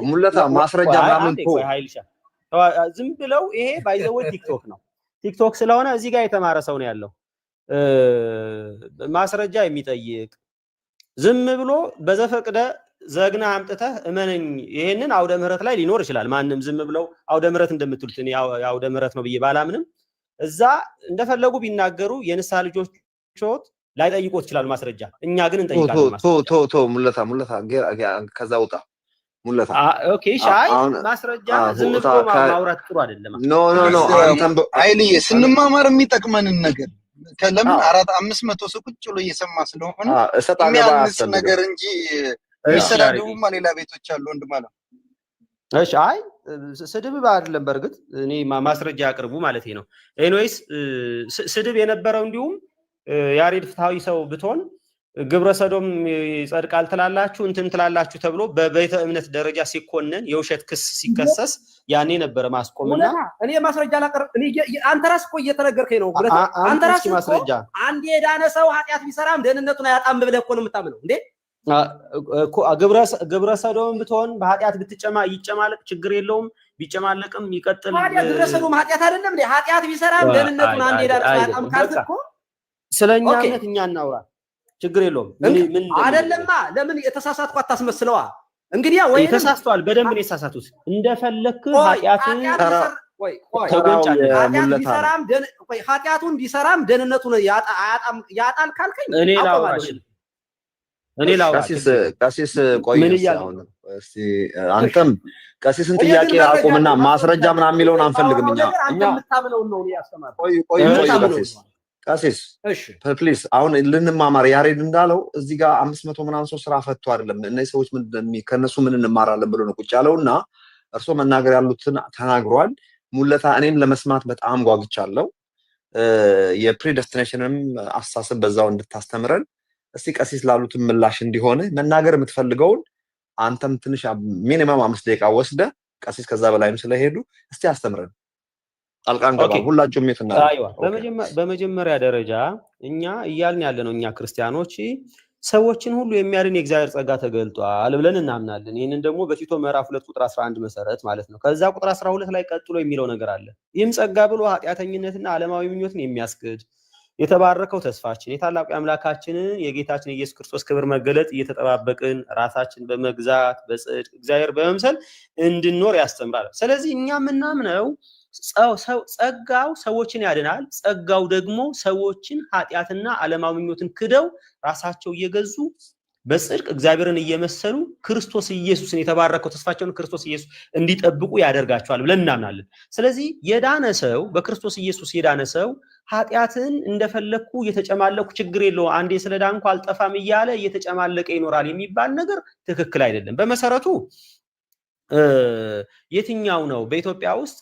ሙለታ ማስረጃ ማምጡ። ዝም ብለው ይሄ ባይዘው ቲክቶክ ነው። ቲክቶክ ስለሆነ እዚህ ጋር የተማረ ሰው ነው ያለው። ማስረጃ የሚጠይቅ ዝም ብሎ በዘፈቅደ ዘግና አምጥተህ እመነኝ ይሄንን አውደ ምህረት ላይ ሊኖር ይችላል። ማንም ዝም ብለው አውደ ምህረት እንደምትሉት እኔ አውደ ምህረት ነው ብዬ ባላምንም እዛ እንደፈለጉ ቢናገሩ የንስሐ ልጆች ላይጠይቁት ይችላል ማስረጃ። እኛ ግን እንጠይቃለን ማስረጃ። ሙለታ ከዛ ውጣ ሙለታ። ኦኬ ሻይ ማስረጃ ዝም ብሎ ማውራት ጥሩ አይደለም። ኖ አይልዬ ስንማማር የሚጠቅመንን ነገር ለምን 400-500 ሰው ቁጭ ብሎ እየሰማ ስለሆነ የሚያንስ ነገር እንጂ ይሰዳዱማ ሌላ ቤቶች አሉ ወንድም አለ። እሺ አይ ስድብ አይደለም በርግጥ እኔ ማስረጃ ያቅርቡ ማለት ነው። ኤኒዌይስ ስድብ የነበረው እንዲሁም ያሬድ ፍትሃዊ ሰው ብትሆን ግብረ ሰዶም ይጸድቃል ትላላችሁ እንትን ትላላችሁ ተብሎ በቤተ እምነት ደረጃ ሲኮነን የውሸት ክስ ሲከሰስ ያኔ ነበር ማስቆምና እኔ ማስረጃ ላቀርብ። አንተ ራስህ እኮ እየተነገርከኝ ነው። አንተ ራስህ ማስረጃ አንድ የዳነ ሰው ኃጢአት ቢሰራም ደህንነቱን አያጣም ብለህ እኮ ነው የምታምነው እንዴ? ግብረ ሰዶም ብትሆን በኃጢአት ይጨማለቅ ችግር የለውም፣ ቢጨማለቅም ይቀጥል። ታዲያ ግብረ ሰዶም ኃጢአት አይደለም እንዴ? ኃጢአት ቢሰራም ደህንነቱን አንድ የዳነ ሰው አያጣም ካልክ እኮ ስለኛ እምነት እኛ እናውራ ችግር የለውም። ምን አይደለማ ለምን የተሳሳትኩ አታስመስለዋ? እንግዲህ ወይ ተሳስተዋል። በደንብ ነው የተሳሳቱት። እንደፈለክ ኃጢአቱን ኃጢአቱን ቢሰራም ደህንነቱን ያጣል ካልከኝ እኔ ላውራ ቀሲስ ቆይ እስቲ አንተም ቀሲስን ጥያቄ አቁምና ማስረጃ ምናምን የሚለውን አንፈልግም። እኛ የምታምነው ነው ያስተማር። ቆይ ቀሲስ እሺ ፕሊዝ አሁን ልንማማር ያሬድ እንዳለው እዚህ ጋር 500 ምናምን ሰው ስራ ፈቶ አይደለም እነዚህ ሰዎች ከነሱ ምን እንማራለን ብሎ ነው ቁጭ ያለውና እርሶ መናገር ያሉትን ተናግሯል። ሙለታ እኔም ለመስማት በጣም ጓጉቻለሁ። የፕሪዴስቲኔሽንም አስተሳሰብ በዛው እንድታስተምረን እስቲ ቀሲስ ላሉትን ምላሽ እንዲሆን መናገር የምትፈልገውን አንተም ትንሽ ሚኒመም 5 ደቂቃ ወስደ ቀሲስ ከዛ በላይም ስለሄዱ እስቲ አስተምረን። አልቃን ገባ ሁላችሁም የትና በመጀመሪያ ደረጃ እኛ እያልን ያለነው እኛ ክርስቲያኖች ሰዎችን ሁሉ የሚያድን የእግዚአብሔር ጸጋ ተገልጧል ብለን እናምናለን። ይሄንን ደግሞ በቲቶ ምዕራፍ 2 ቁጥር 11 መሰረት ማለት ነው። ከዛ ቁጥር 12 ላይ ቀጥሎ የሚለው ነገር አለ። ይህም ጸጋ ብሎ ኃጢአተኝነትና ዓለማዊ ምኞትን የሚያስክድ የተባረከው ተስፋችን የታላቁ አምላካችንን የጌታችን ኢየሱስ ክርስቶስ ክብር መገለጥ እየተጠባበቅን ራሳችን በመግዛት በጽድቅ እግዚአብሔር በመምሰል እንድንኖር ያስተምራል። ስለዚህ እኛ ምናምነው ጸጋው ሰዎችን ያድናል። ጸጋው ደግሞ ሰዎችን ኃጢአትና ዓለማዊ ምኞትን ክደው ራሳቸው እየገዙ በጽድቅ እግዚአብሔርን እየመሰሉ ክርስቶስ ኢየሱስን የተባረከው ተስፋቸውን ክርስቶስ ኢየሱስ እንዲጠብቁ ያደርጋቸዋል ብለን እናምናለን። ስለዚህ የዳነ ሰው በክርስቶስ ኢየሱስ የዳነ ሰው ኃጢአትን እንደፈለኩ እየተጨማለኩ ችግር የለው አንዴ ስለዳንኩ አልጠፋም እያለ እየተጨማለቀ ይኖራል የሚባል ነገር ትክክል አይደለም። በመሰረቱ የትኛው ነው በኢትዮጵያ ውስጥ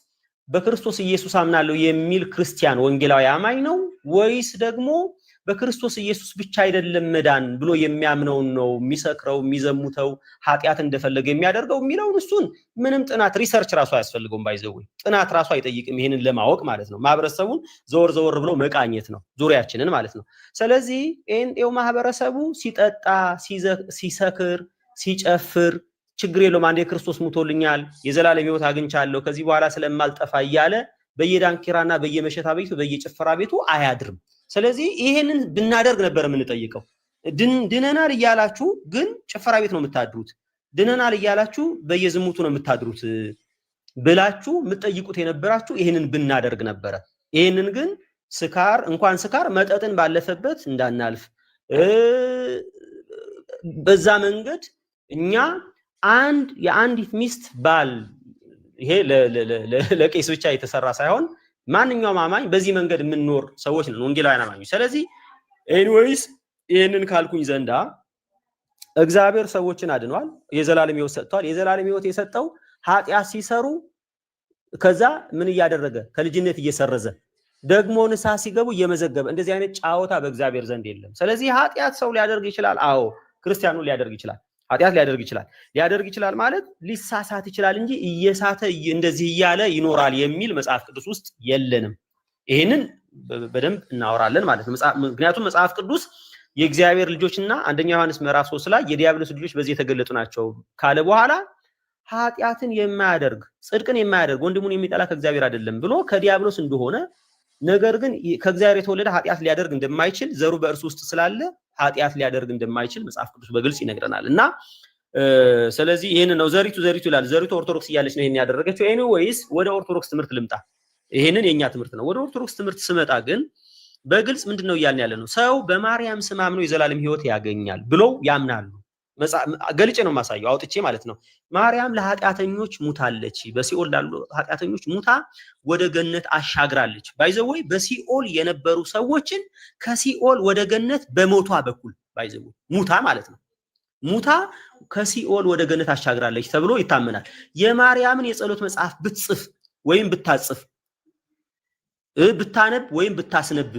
በክርስቶስ ኢየሱስ አምናለሁ የሚል ክርስቲያን ወንጌላዊ አማኝ ነው ወይስ ደግሞ በክርስቶስ ኢየሱስ ብቻ አይደለም መዳን ብሎ የሚያምነው ነው የሚሰክረው የሚዘሙተው ኃጢአት እንደፈለገ የሚያደርገው የሚለው? እሱን ምንም ጥናት ሪሰርች ራሱ አያስፈልገውም። ባይዘው ጥናት ራሱ አይጠይቅም ይሄንን ለማወቅ ማለት ነው። ማህበረሰቡን ዘወር ብሎ መቃኘት ነው ዙሪያችንን ማለት ነው። ስለዚህ ጴንጤው ማህበረሰቡ ሲጠጣ ሲሰክር ሲጨፍር ችግር የለውም አንዴ ክርስቶስ ሙቶልኛል የዘላለም ሕይወት አግኝቻለሁ ከዚህ በኋላ ስለማልጠፋ እያለ በየዳንኪራና በየመሸታ ቤቱ በየጭፈራ ቤቱ አያድርም። ስለዚህ ይሄንን ብናደርግ ነበር የምንጠይቀው። ድነናል እያላችሁ ግን ጭፈራ ቤት ነው የምታድሩት፣ ድነናል እያላችሁ በየዝሙቱ ነው የምታድሩት ብላችሁ የምትጠይቁት የነበራችሁ ይሄንን ብናደርግ ነበረ። ይሄንን ግን ስካር እንኳን ስካር መጠጥን ባለፈበት እንዳናልፍ በዛ መንገድ እኛ የአንዲት ሚስት ባል ይሄ ለቄስ ብቻ የተሰራ ሳይሆን ማንኛውም አማኝ በዚህ መንገድ የምንኖር ሰዎች ነን ወንጌላውያን አማኞች። ስለዚህ ኤኒዌይስ ይሄንን ካልኩኝ ዘንዳ እግዚአብሔር ሰዎችን አድኗል፣ የዘላለም ሕይወት ሰጥቷል። የዘላለም ሕይወት የሰጠው ኃጢአት ሲሰሩ ከዛ ምን እያደረገ ከልጅነት እየሰረዘ ደግሞ ንስሐ ሲገቡ እየመዘገበ እንደዚህ አይነት ጫወታ በእግዚአብሔር ዘንድ የለም። ስለዚህ ኃጢአት ሰው ሊያደርግ ይችላል። አዎ ክርስቲያኑ ሊያደርግ ይችላል። ኃጢአት ሊያደርግ ይችላል ማለት ሊሳሳት ይችላል እንጂ እየሳተ እንደዚህ እያለ ይኖራል የሚል መጽሐፍ ቅዱስ ውስጥ የለንም። ይሄንን በደንብ እናወራለን ማለት ነው። ምክንያቱም መጽሐፍ ቅዱስ የእግዚአብሔር ልጆችና አንደኛ ዮሐንስ ምዕራፍ 3 ላይ የዲያብሎስ ልጆች በዚህ የተገለጡ ናቸው ካለ በኋላ ኃጢአትን የማያደርግ ጽድቅን የማያደርግ ወንድሙን የሚጠላ ከእግዚአብሔር አይደለም ብሎ ከዲያብሎስ እንደሆነ ነገር ግን ከእግዚአብሔር የተወለደ ኃጢአት ሊያደርግ እንደማይችል ዘሩ በእርሱ ውስጥ ስላለ ኃጢአት ሊያደርግ እንደማይችል መጽሐፍ ቅዱስ በግልጽ ይነግረናል። እና ስለዚህ ይሄን ነው ዘሪቱ ይላል። ዘሪቱ ኦርቶዶክስ እያለች ነው ይሄን ያደረገችው። ኤኒዌይስ ወደ ኦርቶዶክስ ትምህርት ልምጣ። ይሄንን የኛ ትምህርት ነው። ወደ ኦርቶዶክስ ትምህርት ስመጣ ግን በግልጽ ምንድነው እያልን ያለ ነው? ሰው በማርያም ስም አምኖ የዘላለም ሕይወት ያገኛል ብለው ያምናሉ። ገልጬ ነው ማሳየው አውጥቼ ማለት ነው። ማርያም ለኃጢአተኞች ሙታለች፣ በሲኦል ላሉ ኃጢአተኞች ሙታ ወደ ገነት አሻግራለች። ባይዘወይ በሲኦል የነበሩ ሰዎችን ከሲኦል ወደ ገነት በሞቷ በኩል ባይዘወይ ሙታ ማለት ነው። ሙታ ከሲኦል ወደ ገነት አሻግራለች ተብሎ ይታመናል። የማርያምን የጸሎት መጽሐፍ ብትጽፍ ወይም ብታጽፍ፣ ብታነብ ወይም ብታስነብብ፣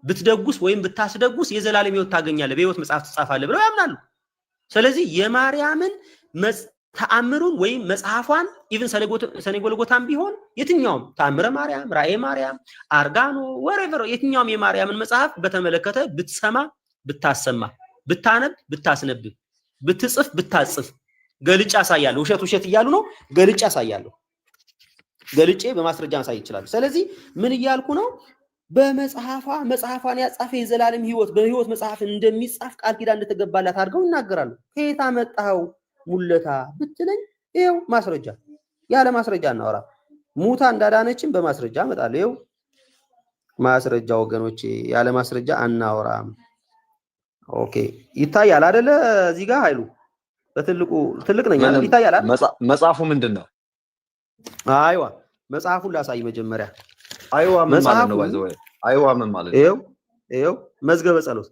ብትደጉስ ወይም ብታስደጉስ የዘላለም ሕይወት ታገኛለህ፣ በሕይወት መጽሐፍ ትጻፋለህ ብለው ያምናሉ። ስለዚህ የማርያምን ተአምሩን ወይም መጽሐፏን ኢቭን ሰኔ ጎልጎታም ቢሆን የትኛውም ተአምረ ማርያም፣ ራእየ ማርያም፣ አርጋኖ ወሬቨር የትኛውም የማርያምን መጽሐፍ በተመለከተ ብትሰማ፣ ብታሰማ፣ ብታነብ፣ ብታስነብብ፣ ብትጽፍ፣ ብታጽፍ ገልጬ አሳያለሁ። ውሸት እያሉ ነው። ገልጬ አሳያለሁ። ገልጬ በማስረጃ ማሳይ ይችላል። ስለዚህ ምን እያልኩ ነው? መጽሐፏን ያጻፈ የዘላለም ሕይወት በሕይወት መጽሐፍ እንደሚጻፍ ቃል ኪዳን እንደተገባላት አድርገው ይናገራሉ። ከየት አመጣኸው ሙለታ ብትለኝ ይኸው ማስረጃ። ያለ ማስረጃ እናወራ። ሙታ እንዳዳነችን በማስረጃ አመጣለሁ። ይኸው ማስረጃ ወገኖቼ፣ ያለ ማስረጃ አናወራም። ኦኬ ይታያል አይደለ? እዚህ ጋር ኃይሉ በትልቁ ትልቅ ነኝ አይደል? ይታያል አይደል? መጽሐፉ ምንድነው? አይዋ መጽሐፉን ላሳይ መጀመሪያ። አይዋ ምን ማለት ነው? ባይዘው አይዋ ምን ማለት ነው? ይኸው መዝገበ ጸሎት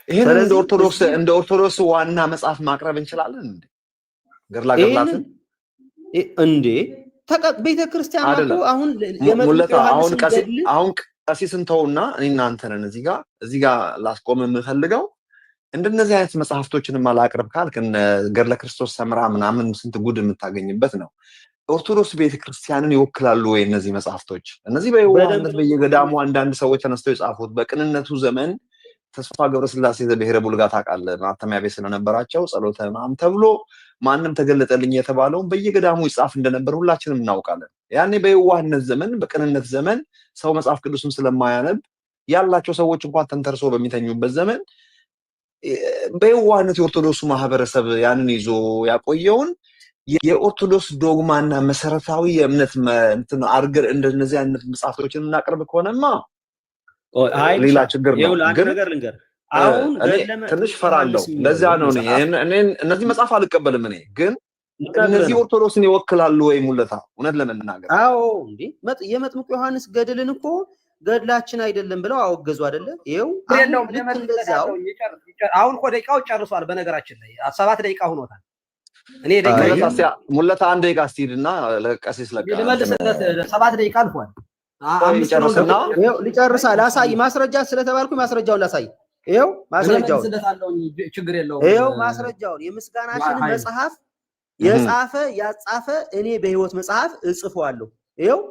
ይሄን እንደ ኦርቶዶክስ ዋና መጽሐፍ ማቅረብ እንችላለን እንዴ? ገርላትን እንዴ ቤተክርስቲያን እኮ አሁን አሁን ቀሲስን ተውና እኔና አንተ ነን እዚህ ጋር ላስቆም የምፈልገው እንደነዚህ አይነት መጽሐፍቶችን ማላቅርብ ካልክ ገርለ ክርስቶስ ሰምራ ምናምን ስንት ጉድ የምታገኝበት ነው። ኦርቶዶክስ ቤተክርስቲያንን ይወክላሉ ወይ እነዚህ መጽሐፍቶች? እነዚህ በየዋህነት በየገዳሙ አንዳንድ ሰዎች ተነስተው የጻፉት በቅንነቱ ዘመን ተስፋ ገብረስላሴ ዘብሔረ ቡልጋ ታውቃለህ፣ ማተሚያ ቤት ስለነበራቸው ጸሎተ ማም ተብሎ ማንም ተገለጠልኝ የተባለው በየገዳሙ ይጻፍ እንደነበር ሁላችንም እናውቃለን። ያኔ በየዋህነት ዘመን በቅንነት ዘመን ሰው መጽሐፍ ቅዱስም ስለማያነብ ያላቸው ሰዎች እንኳን ተንተርሶ በሚተኙበት ዘመን በየዋህነት የኦርቶዶክሱ ማህበረሰብ ያንን ይዞ ያቆየውን የኦርቶዶክስ ዶግማና መሰረታዊ የእምነት እንትን አርገር እንደነዚህ አይነት መጽሐፍቶችን እናቀርብ ከሆነማ ሌላ ችግር ነው። ግን ነገር ልንገር አሁን ትንሽ ፈራለሁ። ለዚያ ነው እኔ እነዚህ መጽሐፍ አልቀበልም። እኔ ግን እነዚህ ኦርቶዶክስን ይወክላሉ ወይ ሙለታ? እውነት ለመናገር አዎ እንዴ የመጥምቁ ዮሐንስ ገድልን እኮ ገድላችን አይደለም ብለው አወገዙ አይደለ? ይሄው አሁን እኮ ደቂቃው ጨርሷል። በነገራችን ላይ 7 ደቂቃ ሆኖታል። እኔ ሙለታ 1 ደቂቃ አስቲድና ለቀሲስ ለመልሰለት 7 ደቂቃ አልፏል። ሊጨርሳ ላሳይ ማስረጃ ስለተባልኩ ማስረጃውን ላሳይ። ይሄው ማስረጃው ችግር የለውም። ይሄው ማስረጃውን የምስጋናሽን መጽሐፍ ያጻፈ እኔ በሕይወት መጽሐፍ እጽፈዋለሁ። ይሄው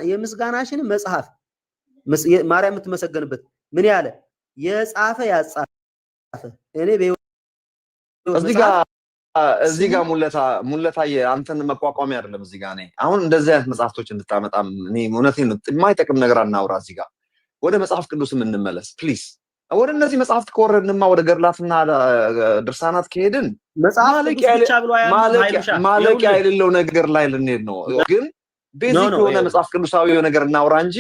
የምስጋናሽን መጽሐፍ ማርያም የምትመሰገንበት ምን ያለ ያጻፈ እኔ በሕይወት እዚህ ጋር ሙለታ አንተን መቋቋሚያ አይደለም። እዚህ ጋር እኔ አሁን እንደዚህ አይነት መጽሐፍቶች እንድታመጣም እኔ እውነቴን ነው የማይጠቅም ነገር አናውራ። እዚህ ጋር ወደ መጽሐፍ ቅዱስም እንመለስ ፕሊዝ። ወደ እነዚህ መጽሐፍት ከወረድንማ ወደ ገድላትና ድርሳናት ከሄድን ማለቂያ የሌለው ነገር ላይ ልንሄድ ነው። ግን ቤዚክ የሆነ መጽሐፍ ቅዱሳዊ ነገር እናውራ እንጂ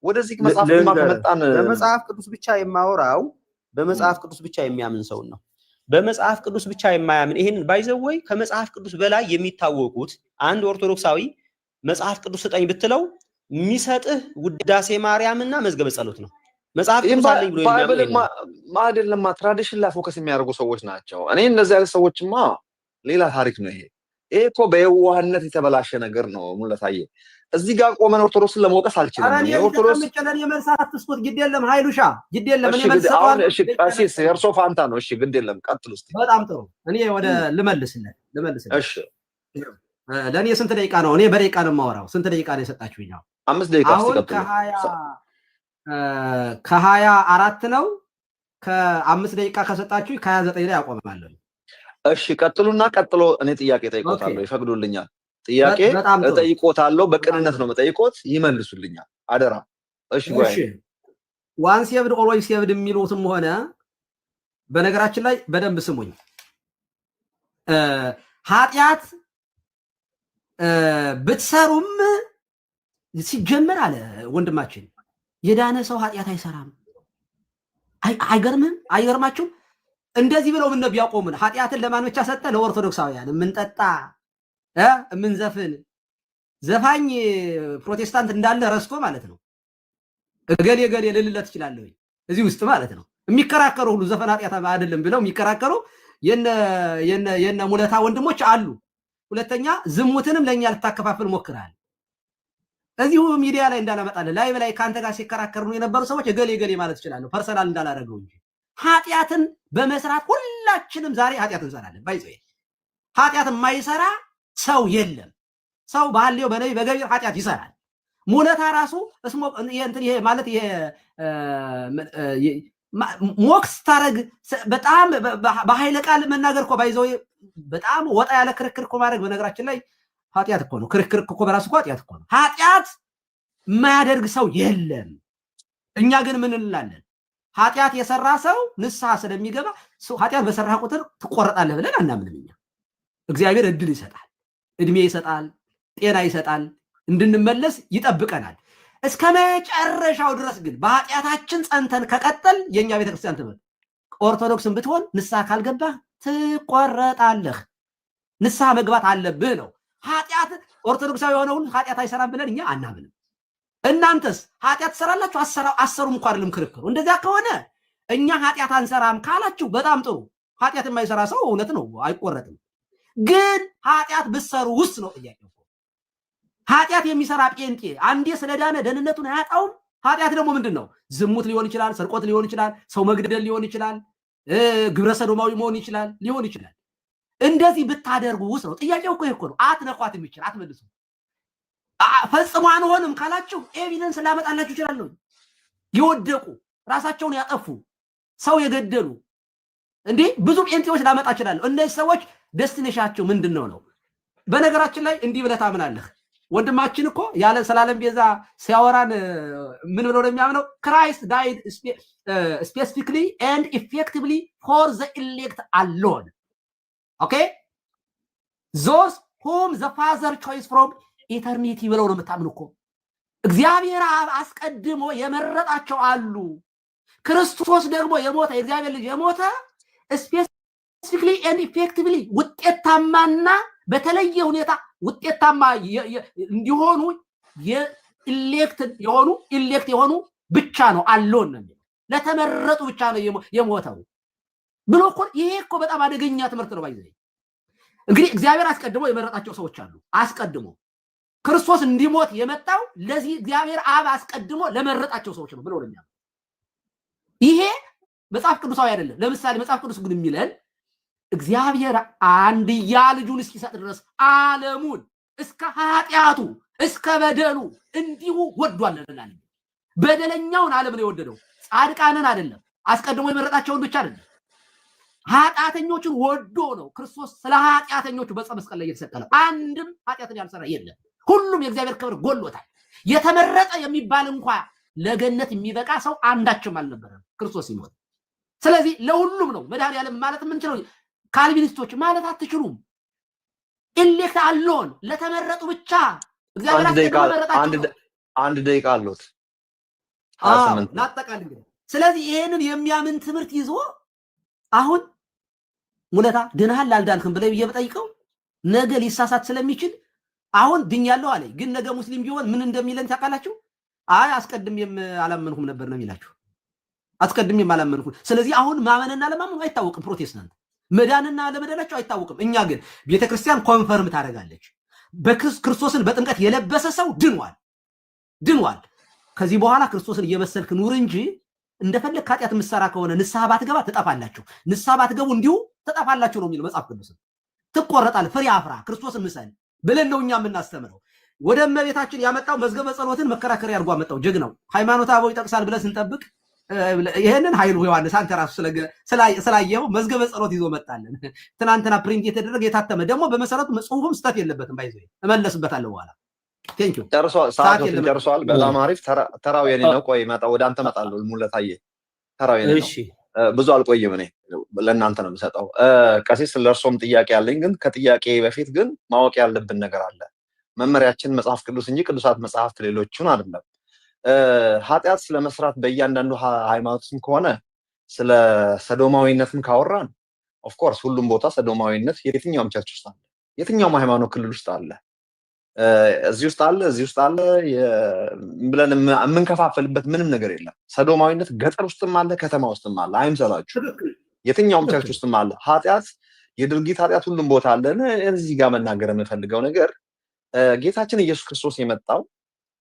ወደዚህ መጽሐፍ ከመጣን በመጽሐፍ ቅዱስ ብቻ የማወራው በመጽሐፍ ቅዱስ ብቻ የሚያምን ሰው ነው። በመጽሐፍ ቅዱስ ብቻ የማያምን ይሄን ባይዘወይ ከመጽሐፍ ቅዱስ በላይ የሚታወቁት አንድ ኦርቶዶክሳዊ መጽሐፍ ቅዱስ ስጠኝ ብትለው የሚሰጥህ ውዳሴ ማርያምና መዝገበ ጸሎት ነው። መጽሐፍ ቅዱስ አለኝ ብሎ አይደለም ትራዲሽን ላይ ፎከስ የሚያደርጉ ሰዎች ናቸው። እኔ እነዚህ አይነት ሰዎችማ ሌላ ታሪክ ነው። ይሄ እኮ በየዋህነት የተበላሸ ነገር ነው። ሙለታዬ እዚህ ጋር ቆመን ኦርቶዶክስን ለመውቀስ አልችልም። ኦርቶዶክስ መጨለን የመርሳት ተስቆት ግድ የለም ኃይሉሻ ግድ የለም። እኔ መልሰዋል። እሺ ቀሲስ የእርሶ ፋንታ ነው። እሺ ግድ የለም ቀጥሉ እስቲ። በጣም ጥሩ። እኔ ወደ ልመልስለት። እሺ ለኔ ስንት ደቂቃ ነው? እኔ በደቂቃ ነው የማወራው። ስንት ደቂቃ ነው የሰጣችሁኝ? 5 ደቂቃ አሁን ከ24 ነው። ከ5 ደቂቃ ከሰጣችሁኝ ከ29 ላይ አቆማለሁ። እሺ ቀጥሉና ቀጥሎ እኔ ጥያቄ ጠይቆታለሁ። ይፈቅዱልኛል? ጥያቄ ጠይቆታለሁ። በቅንነት ነው መጠይቆት፣ ይመልሱልኛል አደራ። እሺ ዋንስ የብድ ኦልዌይስ የብድ የሚሉትም ሆነ በነገራችን ላይ በደንብ ስሙኝ። ኃጢአት ብትሰሩም ሲጀመር አለ ወንድማችን የዳነ ሰው ኃጢአት አይሰራም። አይገርምም? አይገርማችሁም? እንደዚህ ብለው ምን ቢያቆሙን ኃጢአትን ለማን ብቻ ሰጠ? ለኦርቶዶክሳውያን የምንጠጣ የምንዘፍን ዘፋኝ ፕሮቴስታንት እንዳለ ረስቶ ማለት ነው። እገሌ ገሌ ልልለት ይችላል እዚህ ውስጥ ማለት ነው። የሚከራከሩ ሁሉ ዘፈን ኃጢአት አይደለም ብለው የሚከራከሩ የነ ሙለታ ወንድሞች አሉ። ሁለተኛ ዝሙትንም ለኛ ልታከፋፍል ሞክራል። እዚሁ ሚዲያ ላይ እንዳላመጣለ ላይ በላይ ካንተ ጋር ሲከራከሩ የነበሩ ሰዎች እገሌ ገሌ ማለት ይችላል ፐርሰናል እንዳላረገው እንጂ ኃጢአትን በመስራት ሁላችንም ዛሬ ኃጢአት እንሰራለን። ባይዘይ ኃጢአት የማይሰራ ሰው የለም። ሰው ባለው በነይ በገቢር ኃጢአት ይሰራል። ሙለታ ራሱ እስሞ እንትን ይሄ ማለት ይሄ ሞክስ ታረግ በጣም በኃይለ ቃል መናገር እኮ ባይዘው በጣም ወጣ ያለ ክርክር እኮ ማድረግ በነገራችን ላይ ኃጢአት እኮ ነው። ክርክር እኮ በራሱ እኮ ኃጢአት እኮ ነው። ኃጢአት የማያደርግ ሰው የለም። እኛ ግን ምን እንላለን? ኃጢአት የሰራ ሰው ንስሐ ስለሚገባ ኃጢአት በሰራ ቁጥር ትቆረጣለህ ብለን አናምንም። እኛ እግዚአብሔር እድል ይሰጣል፣ እድሜ ይሰጣል፣ ጤና ይሰጣል፣ እንድንመለስ ይጠብቀናል። እስከ መጨረሻው ድረስ ግን በኃጢአታችን ጸንተን ከቀጠል የኛ ቤተክርስቲያን ትምህርት ኦርቶዶክስን ብትሆን ንስሐ ካልገባህ ትቆረጣለህ። ንስሐ መግባት አለብህ ነው። ኃጢአት ኦርቶዶክሳዊ የሆነ ሁሉ ኃጢአት አይሰራም ብለን እኛ አናምንም። እናንተስ ኃጢአት ትሰራላችሁ? አሰሩም እንኳን አይደለም ክርክሩ። እንደዚያ ከሆነ እኛ ኃጢአት አንሰራም ካላችሁ በጣም ጥሩ። ኃጢአት የማይሰራ ሰው እውነት ነው አይቆረጥም። ግን ኃጢአት ብትሰሩ ውስጥ ነው ጥያቄው። ኃጢአት የሚሰራ ጴንጤ አንዴ ስለዳነ ደህንነቱን አያጣውም። ኃጢአት ደግሞ ምንድነው? ዝሙት ሊሆን ይችላል፣ ሰርቆት ሊሆን ይችላል፣ ሰው መግደል ሊሆን ይችላል፣ ግብረ ሰዶማዊ መሆን ሊሆን ይችላል። እንደዚህ ብታደርጉ ውስጥ ነው ጥያቄው እኮ ነው። አትነኳት የሚችል አትመልሱ። ፈጽሞ አንሆንም ካላችሁ ኤቪደንስ ላመጣላችሁ ይችላል። የወደቁ ራሳቸውን ያጠፉ ሰው የገደሉ እንዴ ብዙ ጴንጤዎች ላመጣ ይችላል። እነዚህ ሰዎች ደስቲኔሽናቸው ምንድነው ነው? በነገራችን ላይ እንዲህ ብለህ ታምናለህ። ወንድማችን እኮ ያለ ሰላለም ቤዛ ሲያወራን ምን ብሎ ነው የሚያምነው? ክራይስት ዳይድ ስፔሲፊክሊ ኤንድ ኢፌክቲቭሊ ፎር ዘ ኢሌክት አሎን ኦኬ ዞስ ሁም ዘ ፋዘር ቾይስ ፍሮም ኢተርኒቲ ብለው ነው የምታምኑ እኮ። እግዚአብሔር አስቀድሞ የመረጣቸው አሉ። ክርስቶስ ደግሞ የሞተ የእግዚአብሔር ልጅ የሞተ ስፔሲፊክሊ ኤንድ ኢፌክቲቭሊ ውጤታማና በተለየ ሁኔታ ውጤታማ እንዲሆኑ የኢሌክት የሆኑ ብቻ ነው አሎን ነው ለተመረጡ ብቻ ነው የሞተው ብሎ እኮ። ይሄ እኮ በጣም አደገኛ ትምህርት ነው። ባይዘይ እንግዲህ እግዚአብሔር አስቀድሞ የመረጣቸው ሰዎች አሉ። አስቀድሞ ክርስቶስ እንዲሞት የመጣው ለዚህ እግዚአብሔር አብ አስቀድሞ ለመረጣቸው ሰዎች ነው ብሎ ነው። ይሄ መጽሐፍ ቅዱሳዊ አይደለም። ለምሳሌ መጽሐፍ ቅዱስ ግን የሚለን እግዚአብሔር አንድያ ልጁን እስኪሰጥ ድረስ ዓለሙን እስከ ኃጢአቱ እስከ በደሉ እንዲሁ ወዷልና። በደለኛውን ዓለም ነው የወደደው፣ ጻድቃንን አይደለም። አስቀድሞ የመረጣቸውን ብቻ አይደለም፣ ኃጢአተኞችን ወዶ ነው ክርስቶስ ስለ ኃጢአተኞቹ በዕፀ መስቀል ላይ የተሰቀለው። አንድም ኃጢአትን ያልሰራ የለም። ሁሉም የእግዚአብሔር ክብር ጎሎታል። የተመረጠ የሚባል እንኳን ለገነት የሚበቃ ሰው አንዳችም አልነበረም ክርስቶስ ሲሞት። ስለዚህ ለሁሉም ነው መድኃኒዓለም ማለት የምንችለው። ካልቪኒስቶች ማለት አትችሉም። ኢሌክት አሎን ለተመረጡ ብቻ እግዚአብሔር አንድ ደቂቃ አሉት ናጠቃል እንግዲህ። ስለዚህ ይሄንን የሚያምን ትምህርት ይዞ አሁን ሙለታ ድነሃል አልዳንክም ብለህ ብጠይቀው ነገ ሊሳሳት ስለሚችል አሁን ድኛለሁ አለኝ፣ ግን ነገ ሙስሊም ቢሆን ምን እንደሚለን ታውቃላችሁ? አይ አስቀድሜም አላመንኩም ነበር ነው የሚላችሁ። አስቀድሜም አላመንኩም። ስለዚህ አሁን ማመንና ለማመን አይታወቅም። ፕሮቴስታንት መዳንና ለመዳናቸው አይታወቅም። እኛ ግን ቤተክርስቲያን ኮንፈርም ታደርጋለች። በክርስቶስን በጥምቀት የለበሰ ሰው ድኗል። ከዚህ በኋላ ክርስቶስን እየመሰልክ ኑር እንጂ እንደፈለግ ኃጢአት የምትሰራ ከሆነ ንስሐ ባትገባ ትጠፋላችሁ፣ ንስሐ ባትገቡ እንዲሁ ትጠፋላችሁ ነው የሚለው መጽሐፍ ቅዱስ። ትቆረጣል፣ ፍሬ አፍራ፣ ክርስቶስን ምሰል ብለን ነው እኛ የምናስተምረው። ወደ እመቤታችን ያመጣው መዝገበ ጸሎትን መከራከሪያ አድርጎ አመጣው። ጀግናው ሃይማኖተ አበው ይጠቅሳል ብለን ስንጠብቅ ይሄንን ኃይሉ ዮሐንስ አንተ ራሱ ስላየው መዝገበ ጸሎት ይዞ መጣለን። ትናንትና ፕሪንት የተደረገ የታተመ ደግሞ በመሰረቱ ጽሁፉም ስተት የለበትም። ባይዘ እመለስበታለሁ በኋላ። ቴንክ ዩ ጨርሷል። በጣም አሪፍ። ተራው የኔ ነው። ቆይ ወደ አንተ እመጣለሁ። ሙለታዬ ተራው የኔ ነው። ብዙ አልቆይም። እኔ ለእናንተ ነው የምሰጠው። ቀሲስ ለእርሶም ጥያቄ አለኝ፣ ግን ከጥያቄ በፊት ግን ማወቅ ያለብን ነገር አለ። መመሪያችን መጽሐፍ ቅዱስ እንጂ ቅዱሳት መጽሐፍት ሌሎቹን አይደለም። ኃጢአት ስለመስራት በእያንዳንዱ ሃይማኖትም ከሆነ ስለ ሰዶማዊነትም ካወራን ኦፍኮርስ ሁሉም ቦታ ሰዶማዊነት የትኛውም ቸርች ውስጥ አለ፣ የትኛውም ሃይማኖት ክልል ውስጥ አለ፣ እዚህ ውስጥ አለ፣ እዚህ ውስጥ አለ ብለን የምንከፋፈልበት ምንም ነገር የለም። ሰዶማዊነት ገጠር ውስጥም አለ፣ ከተማ ውስጥም አለ። አይምሰላችሁ፣ የትኛውም ቸርች ውስጥም አለ። ኃጢአት፣ የድርጊት ኃጢአት ሁሉም ቦታ አለ። እዚህ ጋር መናገር የምፈልገው ነገር ጌታችን ኢየሱስ ክርስቶስ የመጣው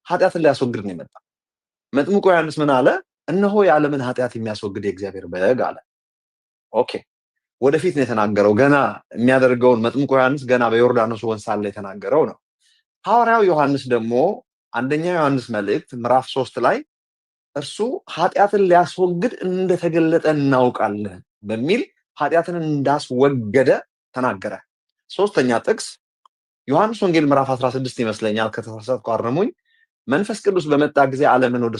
ኃጢአትን ሊያስወግድ ነው የመጣው። መጥምቁ ዮሐንስ ምን አለ? እነሆ የዓለምን ኃጢአት የሚያስወግድ የእግዚአብሔር በግ አለ። ኦኬ፣ ወደፊት ነው የተናገረው። ገና የሚያደርገውን መጥምቁ ዮሐንስ ገና በዮርዳኖስ ወንዝ ሳለ የተናገረው ነው። ሐዋርያው ዮሐንስ ደግሞ አንደኛ ዮሐንስ መልእክት ምዕራፍ 3 ላይ እርሱ ኃጢአትን ሊያስወግድ እንደተገለጠ እናውቃለን በሚል ኃጢአትን እንዳስወገደ ተናገረ። ሶስተኛ ጥቅስ ዮሐንስ ወንጌል ምዕራፍ 16 ይመስለኛል፣ ከተሳሳትኩ አርሙኝ። መንፈስ ቅዱስ በመጣ ጊዜ ዓለምን ወደ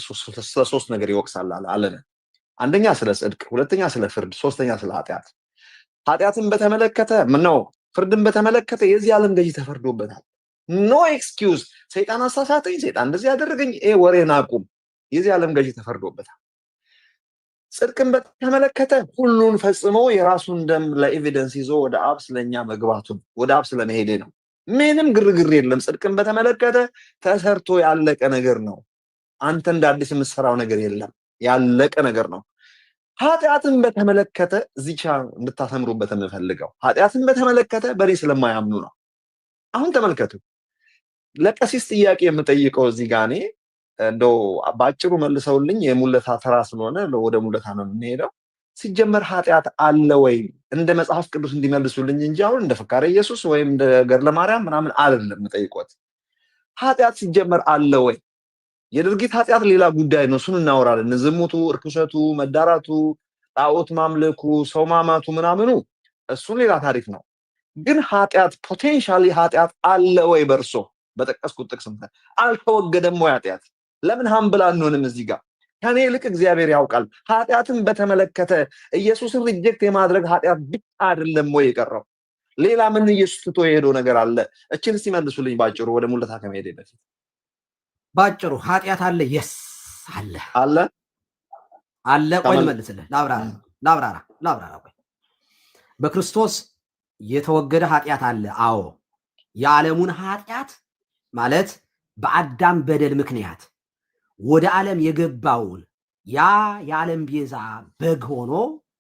ሶስት ነገር ይወቅሳል አለ። ዓለምን አንደኛ ስለ ጽድቅ፣ ሁለተኛ ስለ ፍርድ፣ ሶስተኛ ስለ ኃጢአት። ኃጢአትን በተመለከተ ምነው ፍርድን በተመለከተ የዚህ ዓለም ገዢ ተፈርዶበታል። ኖ ኤክስኪውዝ። ሰይጣን አሳሳተኝ፣ ሰይጣን እንደዚህ ያደረገኝ፣ ወሬን አቁም። የዚህ ዓለም ገዢ ተፈርዶበታል። ጽድቅን በተመለከተ ሁሉን ፈጽሞ የራሱን ደም ለኤቪደንስ ይዞ ወደ አብ ስለኛ መግባቱን ወደ አብ ስለመሄዴ ነው። ምንም ግርግር የለም። ጽድቅን በተመለከተ ተሰርቶ ያለቀ ነገር ነው። አንተ እንደ አዲስ የምትሰራው ነገር የለም፣ ያለቀ ነገር ነው። ኃጢአትን በተመለከተ እዚቻ እንድታሰምሩበት የምፈልገው ኃጢአትን በተመለከተ በእኔ ስለማያምኑ ነው። አሁን ተመልከቱ፣ ለቀሲስ ጥያቄ የምጠይቀው እዚህ ጋር እኔ እንደው በአጭሩ መልሰውልኝ የሙለታ ተራ ስለሆነ ወደ ሙለታ ነው የምንሄደው። ሲጀመር ኃጢአት አለ ወይ እንደ መጽሐፍ ቅዱስ እንዲመልሱልኝ እንጂ አሁን እንደ ፍካሬ ኢየሱስ ወይም እንደ ገድለ ማርያም ምናምን አይደለም የምጠይቆት። ኃጢአት ሲጀመር አለ ወይ? የድርጊት ኃጢአት ሌላ ጉዳይ ነው፣ እሱን እናወራለን። ዝሙቱ፣ እርኩሰቱ፣ መዳራቱ፣ ጣዖት ማምለኩ፣ ሰው ማማቱ ምናምኑ እሱን ሌላ ታሪክ ነው። ግን ኃጢአት ፖቴንሻሊ ኃጢአት አለ ወይ? በእርሶ በጠቀስኩት ጥቅስ አልተወገደም ወይ ኃጢአት? ለምን ሀምብል አንሆንም? እዚህ ጋር ከኔ ይልቅ እግዚአብሔር ያውቃል። ኃጢአትን በተመለከተ ኢየሱስን ሪጀክት የማድረግ ኃጢአት ብቻ አይደለም ወይ የቀረው? ሌላ ምን ኢየሱስ ትቶ የሄደው ነገር አለ? እችን እስቲ መልሱልኝ ባጭሩ፣ ወደ ሙለታ ከመሄዴ በፊት ባጭሩ። ኃጢአት አለ? የስ አለ አለ አለ። ቆይ ልመልስልህ፣ ላብራራ። ቆይ በክርስቶስ የተወገደ ኃጢአት አለ። አዎ፣ የዓለሙን ኃጢአት ማለት በአዳም በደል ምክንያት ወደ ዓለም የገባውን ያ የዓለም ቤዛ በግ ሆኖ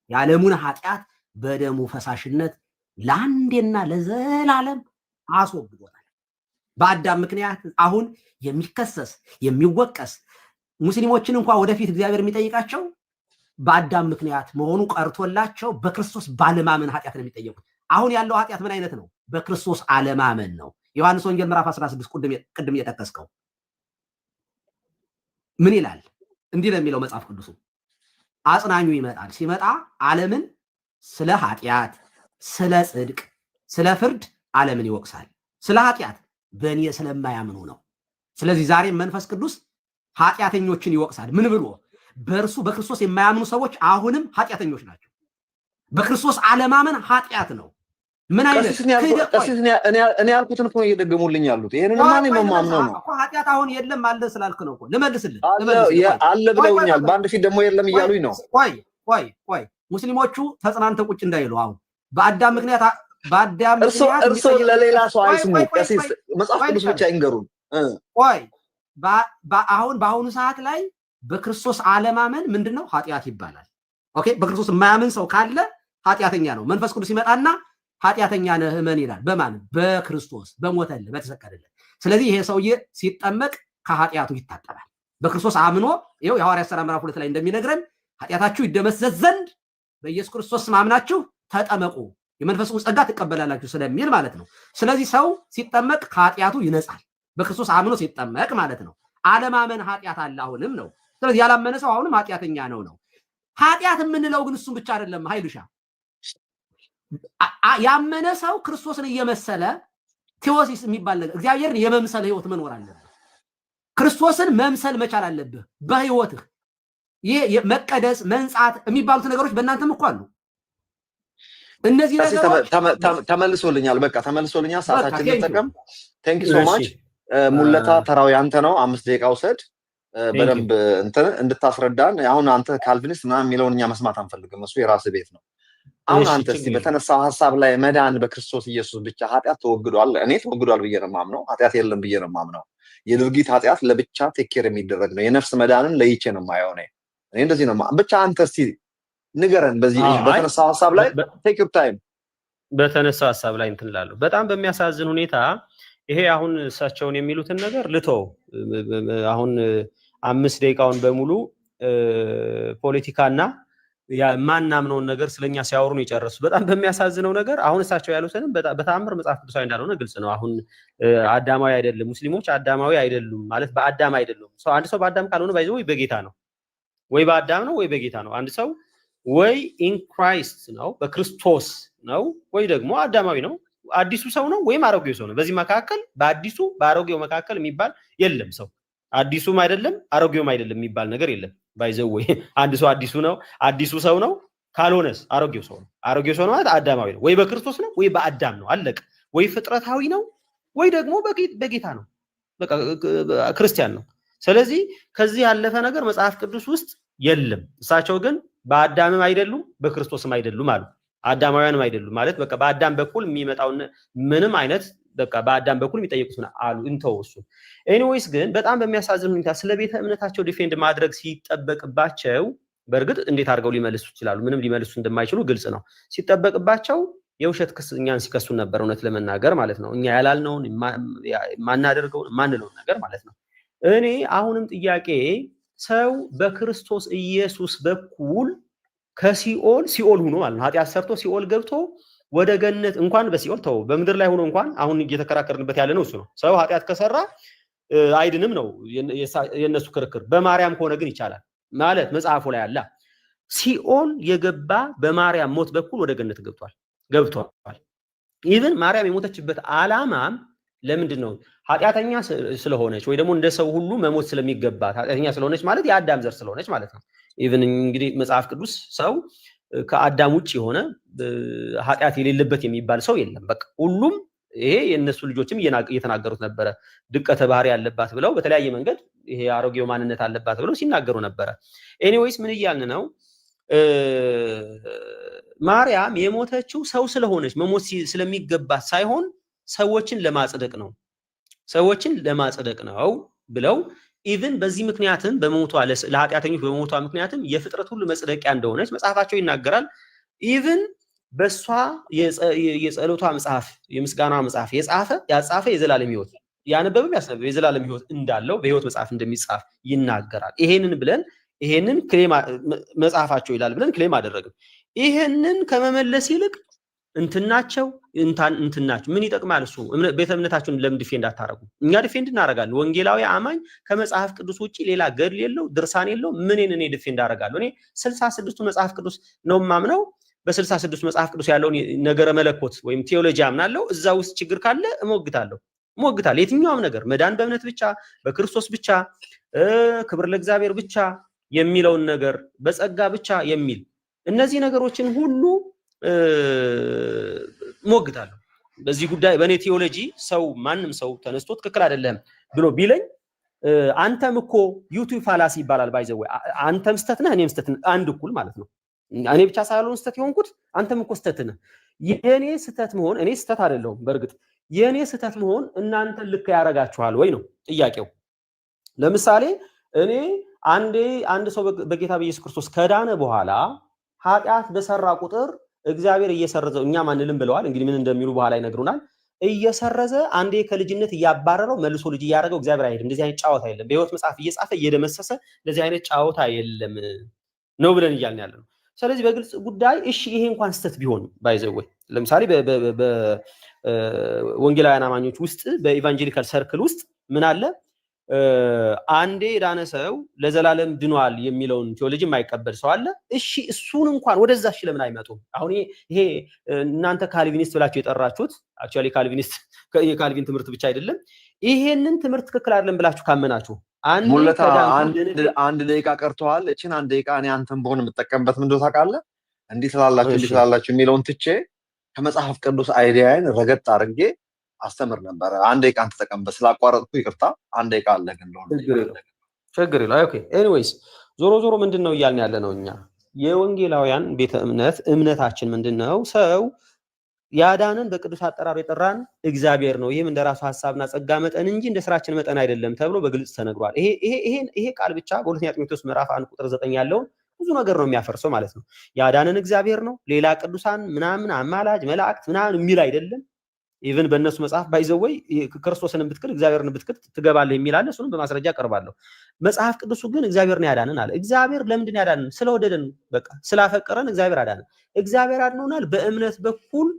የዓለሙን ኃጢአት በደሙ ፈሳሽነት ለአንዴና ለዘላለም አስወግዶታል። በአዳም ምክንያት አሁን የሚከሰስ የሚወቀስ ሙስሊሞችን እንኳን ወደፊት እግዚአብሔር የሚጠይቃቸው በአዳም ምክንያት መሆኑ ቀርቶላቸው በክርስቶስ ባለማመን ኃጢአት ነው የሚጠየቁት። አሁን ያለው ኃጢአት ምን አይነት ነው? በክርስቶስ አለማመን ነው። ዮሐንስ ወንጌል ምዕራፍ 16 ቅድም የጠቀስከው ምን ይላል? እንዲህ ነው የሚለው መጽሐፍ ቅዱሱ፣ አጽናኙ ይመጣል። ሲመጣ ዓለምን ስለ ኃጢአት፣ ስለ ጽድቅ፣ ስለ ፍርድ ዓለምን ይወቅሳል። ስለ ኃጢአት በእኔ ስለማያምኑ ነው። ስለዚህ ዛሬም መንፈስ ቅዱስ ኃጢአተኞችን ይወቅሳል። ምን ብሎ? በእርሱ በክርስቶስ የማያምኑ ሰዎች አሁንም ኃጢአተኞች ናቸው። በክርስቶስ አለማመን ኃጢአት ነው። ምን አይነት እኔ ያልኩትን እኮ እየደገሙልኝ ያሉት ይሄንን ማን የማምነው ነው እኮ። ኃጢአት አሁን የለም አለ ስላልክ ነው እኮ። ልመልስልህ አለ ብለውኛል። በአንድ ፊት ደግሞ የለም እያሉኝ ነው። ቆይ ሙስሊሞቹ ተጽናንተው ቁጭ እንዳይሉ አሁን በአዳም ምክንያት እርሶ ለሌላ ሰው አይስሙ። ቀሲስ መጽሐፍ ቅዱስ ብቻ ይንገሩን። ቆይ አሁን በአሁኑ ሰዓት ላይ በክርስቶስ አለማመን ምንድነው? ኃጢአት ይባላል። ኦኬ፣ በክርስቶስ የማያምን ሰው ካለ ኃጢአተኛ ነው። መንፈስ ቅዱስ ይመጣና ኃጢአተኛ ነህ እመን ይላል። በማን? በክርስቶስ በሞተልህ በተሰቀለልህ። ስለዚህ ይሄ ሰውዬ ሲጠመቅ ከኃጢአቱ ይታጠባል። በክርስቶስ አምኖ ይኸው የሐዋርያት ሥራ ምዕራፍ 2 ላይ እንደሚነግረን ኃጢአታችሁ ይደመሰስ ዘንድ በኢየሱስ ክርስቶስ አምናችሁ ተጠመቁ የመንፈስ ቅዱስ ጸጋ ትቀበላላችሁ ስለሚል ማለት ነው። ስለዚህ ሰው ሲጠመቅ ከኃጢአቱ ይነጻል። በክርስቶስ አምኖ ሲጠመቅ ማለት ነው። አለማመን ኃጢአት አለ አሁንም ነው። ስለዚህ ያላመነ ሰው አሁንም ኃጢአተኛ ነው። ኃጢአት የምንለው ግን እሱም ብቻ አይደለም ኃይሉሻ። ያመነ ሰው ክርስቶስን እየመሰለ ቴዎሲስ የሚባል ነገር እግዚአብሔርን የመምሰል ህይወት መኖር አለበት። ክርስቶስን መምሰል መቻል አለብህ በህይወትህ። ይሄ መቀደስ መንጻት የሚባሉት ነገሮች በእናንተም እኮ አሉ። እነዚህ ነገሮች ተመልሶልኛል። በቃ ተመልሶልኛል። ሰዓታችን ተጠቀም። ቴንክ ዩ ሶ ማች። ሙለታ ተራው ያንተ ነው 5 ደቂቃ ውሰድ በደንብ እንትን እንድታስረዳን አሁን አንተ ካልቪኒስት ምናምን የሚለውን እኛ መስማት አንፈልግም እሱ የራስ ቤት ነው አሁን አንተ እስቲ በተነሳው ሐሳብ ላይ መዳን በክርስቶስ ኢየሱስ ብቻ ኃጢአት ተወግዷል እኔ ተወግዷል ብዬ ነው የማምነው ኃጢአት የለም ብዬ ነው የማምነው የድርጊት ኃጢአት ለብቻ ቴኬር የሚደረግ ነው የነፍስ መዳንን ለይቼ ነው የማየው እኔ እንደዚህ ነው ብቻ አንተ እስቲ ንገረን በዚህ በተነሳው ሐሳብ ላይ ቴክ ዩር ታይም በተነሳው ሐሳብ ላይ እንትን ላለው በጣም በሚያሳዝን ሁኔታ ይሄ አሁን እሳቸውን የሚሉትን ነገር ልተው አሁን 5 ደቂቃውን በሙሉ ፖለቲካና ማናምነውን ነገር ስለኛ ሲያወሩ ነው የጨረሱ በጣም በሚያሳዝነው ነገር አሁን እሳቸው ያሉትንም በተአምር መጽሐፍ ቅዱሳዊ እንዳልሆነ ግልጽ ነው አሁን አዳማዊ አይደለም ሙስሊሞች አዳማዊ አይደሉም ማለት በአዳም አይደሉም አንድ ሰው በአዳም ካልሆነ ባይዘው በጌታ ነው ወይ በአዳም ነው ወይ በጌታ ነው አንድ ሰው ወይ ኢን ክራይስት ነው በክርስቶስ ነው ወይ ደግሞ አዳማዊ ነው አዲሱ ሰው ነው ወይም አሮጌው ሰው ነው በዚህ መካከል በአዲሱ በአሮጌው መካከል የሚባል የለም ሰው አዲሱም አይደለም አሮጌውም አይደለም የሚባል ነገር የለም ባይዘው ወይ አንድ ሰው አዲሱ ሰው ነው ካልሆነስ አሮጌው ሰው ነው አሮጌው ሰው ማለት አዳማዊ ነው ወይ በክርስቶስ ነው ወይ በአዳም ነው አለቀ ወይ ፍጥረታዊ ነው ወይ ደግሞ በጌታ ነው በቃ ክርስቲያን ነው ስለዚህ ከዚህ ያለፈ ነገር መጽሐፍ ቅዱስ ውስጥ የለም እሳቸው ግን በአዳምም አይደሉም በክርስቶስም አይደሉም አሉ አዳማውያንም አይደሉም ማለት በቃ በአዳም በኩል የሚመጣው ምንም አይነት በቃ በአዳም በኩል የሚጠይቁት አሉ እንተው እሱ ኤኒዌይስ ግን በጣም በሚያሳዝን ሁኔታ ስለ ቤተ እምነታቸው ዲፌንድ ማድረግ ሲጠበቅባቸው በርግጥ እንዴት አድርገው ሊመልሱ ይችላሉ ምንም ሊመልሱ እንደማይችሉ ግልጽ ነው ሲጠበቅባቸው የውሸት ክስ እኛን ሲከሱን ነበር እውነት ለመናገር ማለት ነው እኛ ያላልነውን ማናደርገውን ማንለውን ነገር ማለት ነው እኔ አሁንም ጥያቄ ሰው በክርስቶስ ኢየሱስ በኩል ከሲኦል ሆኖ ማለት ነው ኃጢአት ሰርቶ ሲኦል ገብቶ ወደ ገነት እንኳን በሲኦል ተው በምድር ላይ ሆኖ እንኳን አሁን እየተከራከርንበት ያለ ነው እሱ ነው ሰው ኃጢአት ከሰራ አይድንም ነው የነሱ ክርክር በማርያም ከሆነ ግን ይቻላል ማለት መጽሐፉ ላይ አለ ሲኦል የገባ በማርያም ሞት በኩል ወደ ገነት ገብቷል ኢቭን ማርያም የሞተችበት ዓላማም ለምንድን ነው ኃጢአተኛ ስለሆነች ወይ ደግሞ እንደ ሰው ሁሉ መሞት ስለሚገባት ኃጢአተኛ ስለሆነች ማለት የአዳም ዘር ስለሆነች ማለት ነው ኢቭን እንግዲህ መጽሐፍ ቅዱስ ሰው ከአዳም ውጭ የሆነ ኃጢአት የሌለበት የሚባል ሰው የለም በቃ ሁሉም ይሄ የነሱ ልጆችም እየተናገሩት ነበረ ድቀተ ባህሪ ያለባት ብለው በተለያየ መንገድ ይሄ አሮጌው ማንነት አለባት ብለው ሲናገሩ ነበረ ኤኒዌይስ ምን ይያልን ነው ማርያም የሞተችው ሰው ስለሆነች መሞት ስለሚገባት ሳይሆን ሰዎችን ለማጽደቅ ነው ብለው ኢቭን በዚህ ምክንያትም በመሞቷ ለኃጢአተኞች በመሞቷ ምክንያትም የፍጥረት ሁሉ መጽደቂያ እንደሆነች መጽሐፋቸው ይናገራል ኢቭን በሷ የጸሎቷ መጽሐፍ የምስጋና መጽሐፍ ያጻፈ የዘላለም ሕይወት ያነበበም ያስነበበ የዘላለም ሕይወት እንዳለው በሕይወት መጽሐፍ እንደሚጻፍ ይናገራል ይሄንን ክሌም መጽሐፋቸው ይላል ብለን ክሌም አደረግን ይሄንን ከመመለስ ይልቅ እንትናቸው ምን ይጠቅማል እሱ ቤተ እምነታችሁን ለምን ዲፌንድ አታረጉ እኛ ዲፌንድ እናረጋለን ወንጌላዊ አማኝ ከመጽሐፍ ቅዱስ ውጪ ሌላ ገድል የለው ድርሳን የለው እኔ ዲፌንድ አረጋለሁ እኔ 66ቱ መጽሐፍ ቅዱስ ነው ማምነው በ66ቱ መጽሐፍ ቅዱስ ያለውን ነገረ መለኮት ወይም ቴዎሎጂ አምናለሁ እዛ ውስጥ ችግር ካለ እሞግታለሁ የትኛውም ነገር መዳን በእምነት ብቻ በክርስቶስ ብቻ ክብር ለእግዚአብሔር ብቻ የሚለውን ነገር በጸጋ ብቻ የሚል እነዚህ ነገሮችን ሁሉ ሞግታለሁ በዚህ ጉዳይ በእኔ ቴዎሎጂ ሰው ማንም ሰው ተነስቶ ትክክል አይደለም ብሎ ቢለኝ አንተም እኮ ዩቲዩብ ፋላሲ ይባላል ባይዘው አንተም ስተት ነህ እኔም ስተት አንድ እኩል ማለት ነው እኔ ብቻ ሳይሆን ስተት ይሆንኩት አንተም እኮ ስተት ነህ የኔ ስተት መሆን እኔ ስተት አይደለሁም በርግጥ የኔ ስተት መሆን እናንተ ልክ ያረጋችኋል ወይ ነው ጥያቄው ለምሳሌ እኔ አንድ ሰው በጌታ በኢየሱስ ክርስቶስ ከዳነ በኋላ ኃጢአት በሰራ ቁጥር እግዚአብሔር እየሰረዘው እኛ ማንልም ብለዋል እንግዲህ ምን እንደሚሉ በኋላ ይነግሩናል እየሰረዘ አንዴ ከልጅነት ያባረረው መልሶ ልጅ ያደረገው እግዚአብሔር አይደለም እንደዚህ አይነት ጫወታ የለም በሕይወት መጽሐፍ እየጻፈ እየደመሰሰ እንደዚህ አይነት ጫወታ የለም ነው ብለን ይያልን ያለ ነው ስለዚህ በግልጽ ጉዳይ እሺ ይሄ እንኳን ስተት ቢሆን ባይዘው ለምሳሌ በወንጌላውያን አማኞች ውስጥ በኢቫንጀሊካል ሰርክል ውስጥ ምን አለ አንዴ ዳነ ሰው ለዘላለም ድኗል የሚለውን ቴዎሎጂ የማይቀበል ሰው አለ እሺ እሱን እንኳን ወደዛሽ ለምን አይመጡም አሁን ይሄ እናንተ ካልቪኒስት ብላችሁ የጠራችሁት አክቹአሊ ካልቪኒስት የካልቪን ትምህርት ብቻ አይደለም ይሄንን ትምህርት ትክክል አይደለም ብላችሁ ካመናችሁ አንድ ደቂቃ ቀርቷል እቺን አንድ ደቂቃ እኔ አንተን በሆነ የምጠቀምበት ምን እንደው ታውቃለህ እንዲህ ስላላችሁ የሚለውን ትቼ ከመጽሐፍ ቅዱስ አይዲያን ረገጥ አድርጌ አስተምር ነበር። አንድ ደቂቃ ተጠቀምበት ስላቋረጥኩ ይቅርታ። አንድ ደቂቃ አለ ግን ችግር የለውም። ኦኬ ኤኒዌይስ ዞሮ ዞሮ ምንድነው እያልን ያለ ነው እኛ የወንጌላውያን ቤተ እምነታችን ምንድነው? ሰው ያዳንን በቅዱስ አጠራሩ የጠራን እግዚአብሔር ነው። ይህም እንደራሱ ሐሳብና ጸጋ መጠን እንጂ እንደ ስራችን መጠን አይደለም ተብሎ በግልጽ ተነግሯል። ይሄ ቃል ብቻ በሁለተኛ ጢሞቴዎስ ምዕራፍ 1 ቁጥር 9 ያለውን ብዙ ነገር ነው የሚያፈርሰው ማለት ነው። ያዳንን እግዚአብሔር ነው፣ ሌላ ቅዱሳን ምናምን አማላጅ መላእክት ምናምን የሚል አይደለም። ኢቭን በእነሱ መጽሐፍ ባይዘወይ ክርስቶስን ብትክድ እግዚአብሔርን ብትክድ ትገባለህ የሚል አለ። እሱንም በማስረጃ አቀርባለሁ። መጽሐፍ ቅዱሱ ግን እግዚአብሔርን ያዳንን አለ። እግዚአብሔር ለምንድን ያዳንን? ስለወደደን፣ በቃ ስላፈቀረን እግዚአብሔር አዳንን። እግዚአብሔር አድኖናል በእምነት በኩል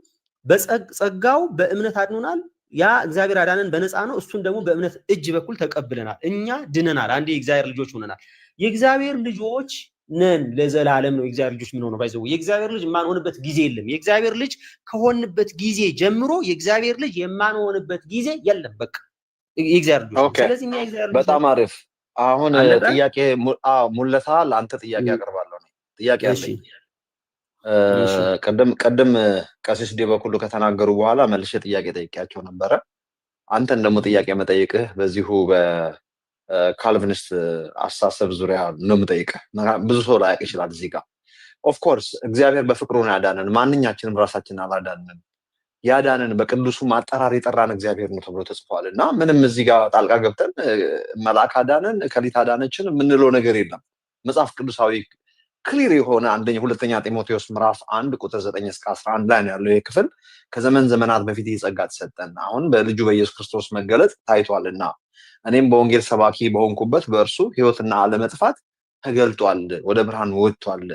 በጸጋው በእምነት አድኖናል። ያ እግዚአብሔር አዳንን በነፃ ነው። እሱን ደግሞ በእምነት እጅ በኩል ተቀብለናል። እኛ ድነናል። አንዴ የእግዚአብሔር ልጆች ሆነናል። የእግዚአብሔር ልጆች ነን ለዘላለም ነው። የእግዚአብሔር ልጆች ምን ሆነው ባይዘው የእግዚአብሔር ልጅ የማንሆንበት ጊዜ የለም። የእግዚአብሔር ልጅ ከሆንበት ጊዜ ጀምሮ የእግዚአብሔር ልጅ የማንሆንበት ጊዜ የለም። በቃ የእግዚአብሔር ልጅ። ስለዚህ እኛ የእግዚአብሔር ልጅ። በጣም አሪፍ። አሁን ጥያቄ ሙለታ ለአንተ ጥያቄ አቀርባለሁ። ጥያቄ አለኝ። ቀደም ቀሲስ ዲበኩሉ ከተናገሩ በኋላ መልሼ ጥያቄ ጠይቄያቸው ነበረ። አንተን ደግሞ ጥያቄ መጠይቅህ በዚሁ በካልቪኒስት አስተሳሰብ ዙሪያ ነው የምጠይቅህ። ብዙ ሰው ላያውቅ ይችላል። እዚህ ጋር ኦፍ ኮርስ እግዚአብሔር በፍቅሩ ነው ያዳነን። ማንኛችንም ራሳችንን አላዳነንም። ያዳነን በቅዱሱ ማጠራር የጠራን እግዚአብሔር ነው ተብሎ ተጽፏል። እና ምንም እዚህ ጋር ጣልቃ ገብተን መልአክ አዳነን ከሊት አዳነችን የምንለው ነገር የለም። መጽሐፍ ቅዱሳዊ ክሊር የሆነ ሁለተኛ ጢሞቴዎስ ምዕራፍ 1 ቁጥር 9 እስከ 11 ላይ ነው ያለው። ክፍል ከዘመን ዘመናት በፊት የጸጋ ተሰጠን አሁን በልጁ በኢየሱስ ክርስቶስ መገለጥ ታይቷልና እኔም በወንጌል ሰባኪ በሆንኩበት በእርሱ ሕይወትና አለመጥፋት ተገልጧል፣ ወደ ብርሃን ወጥቷል።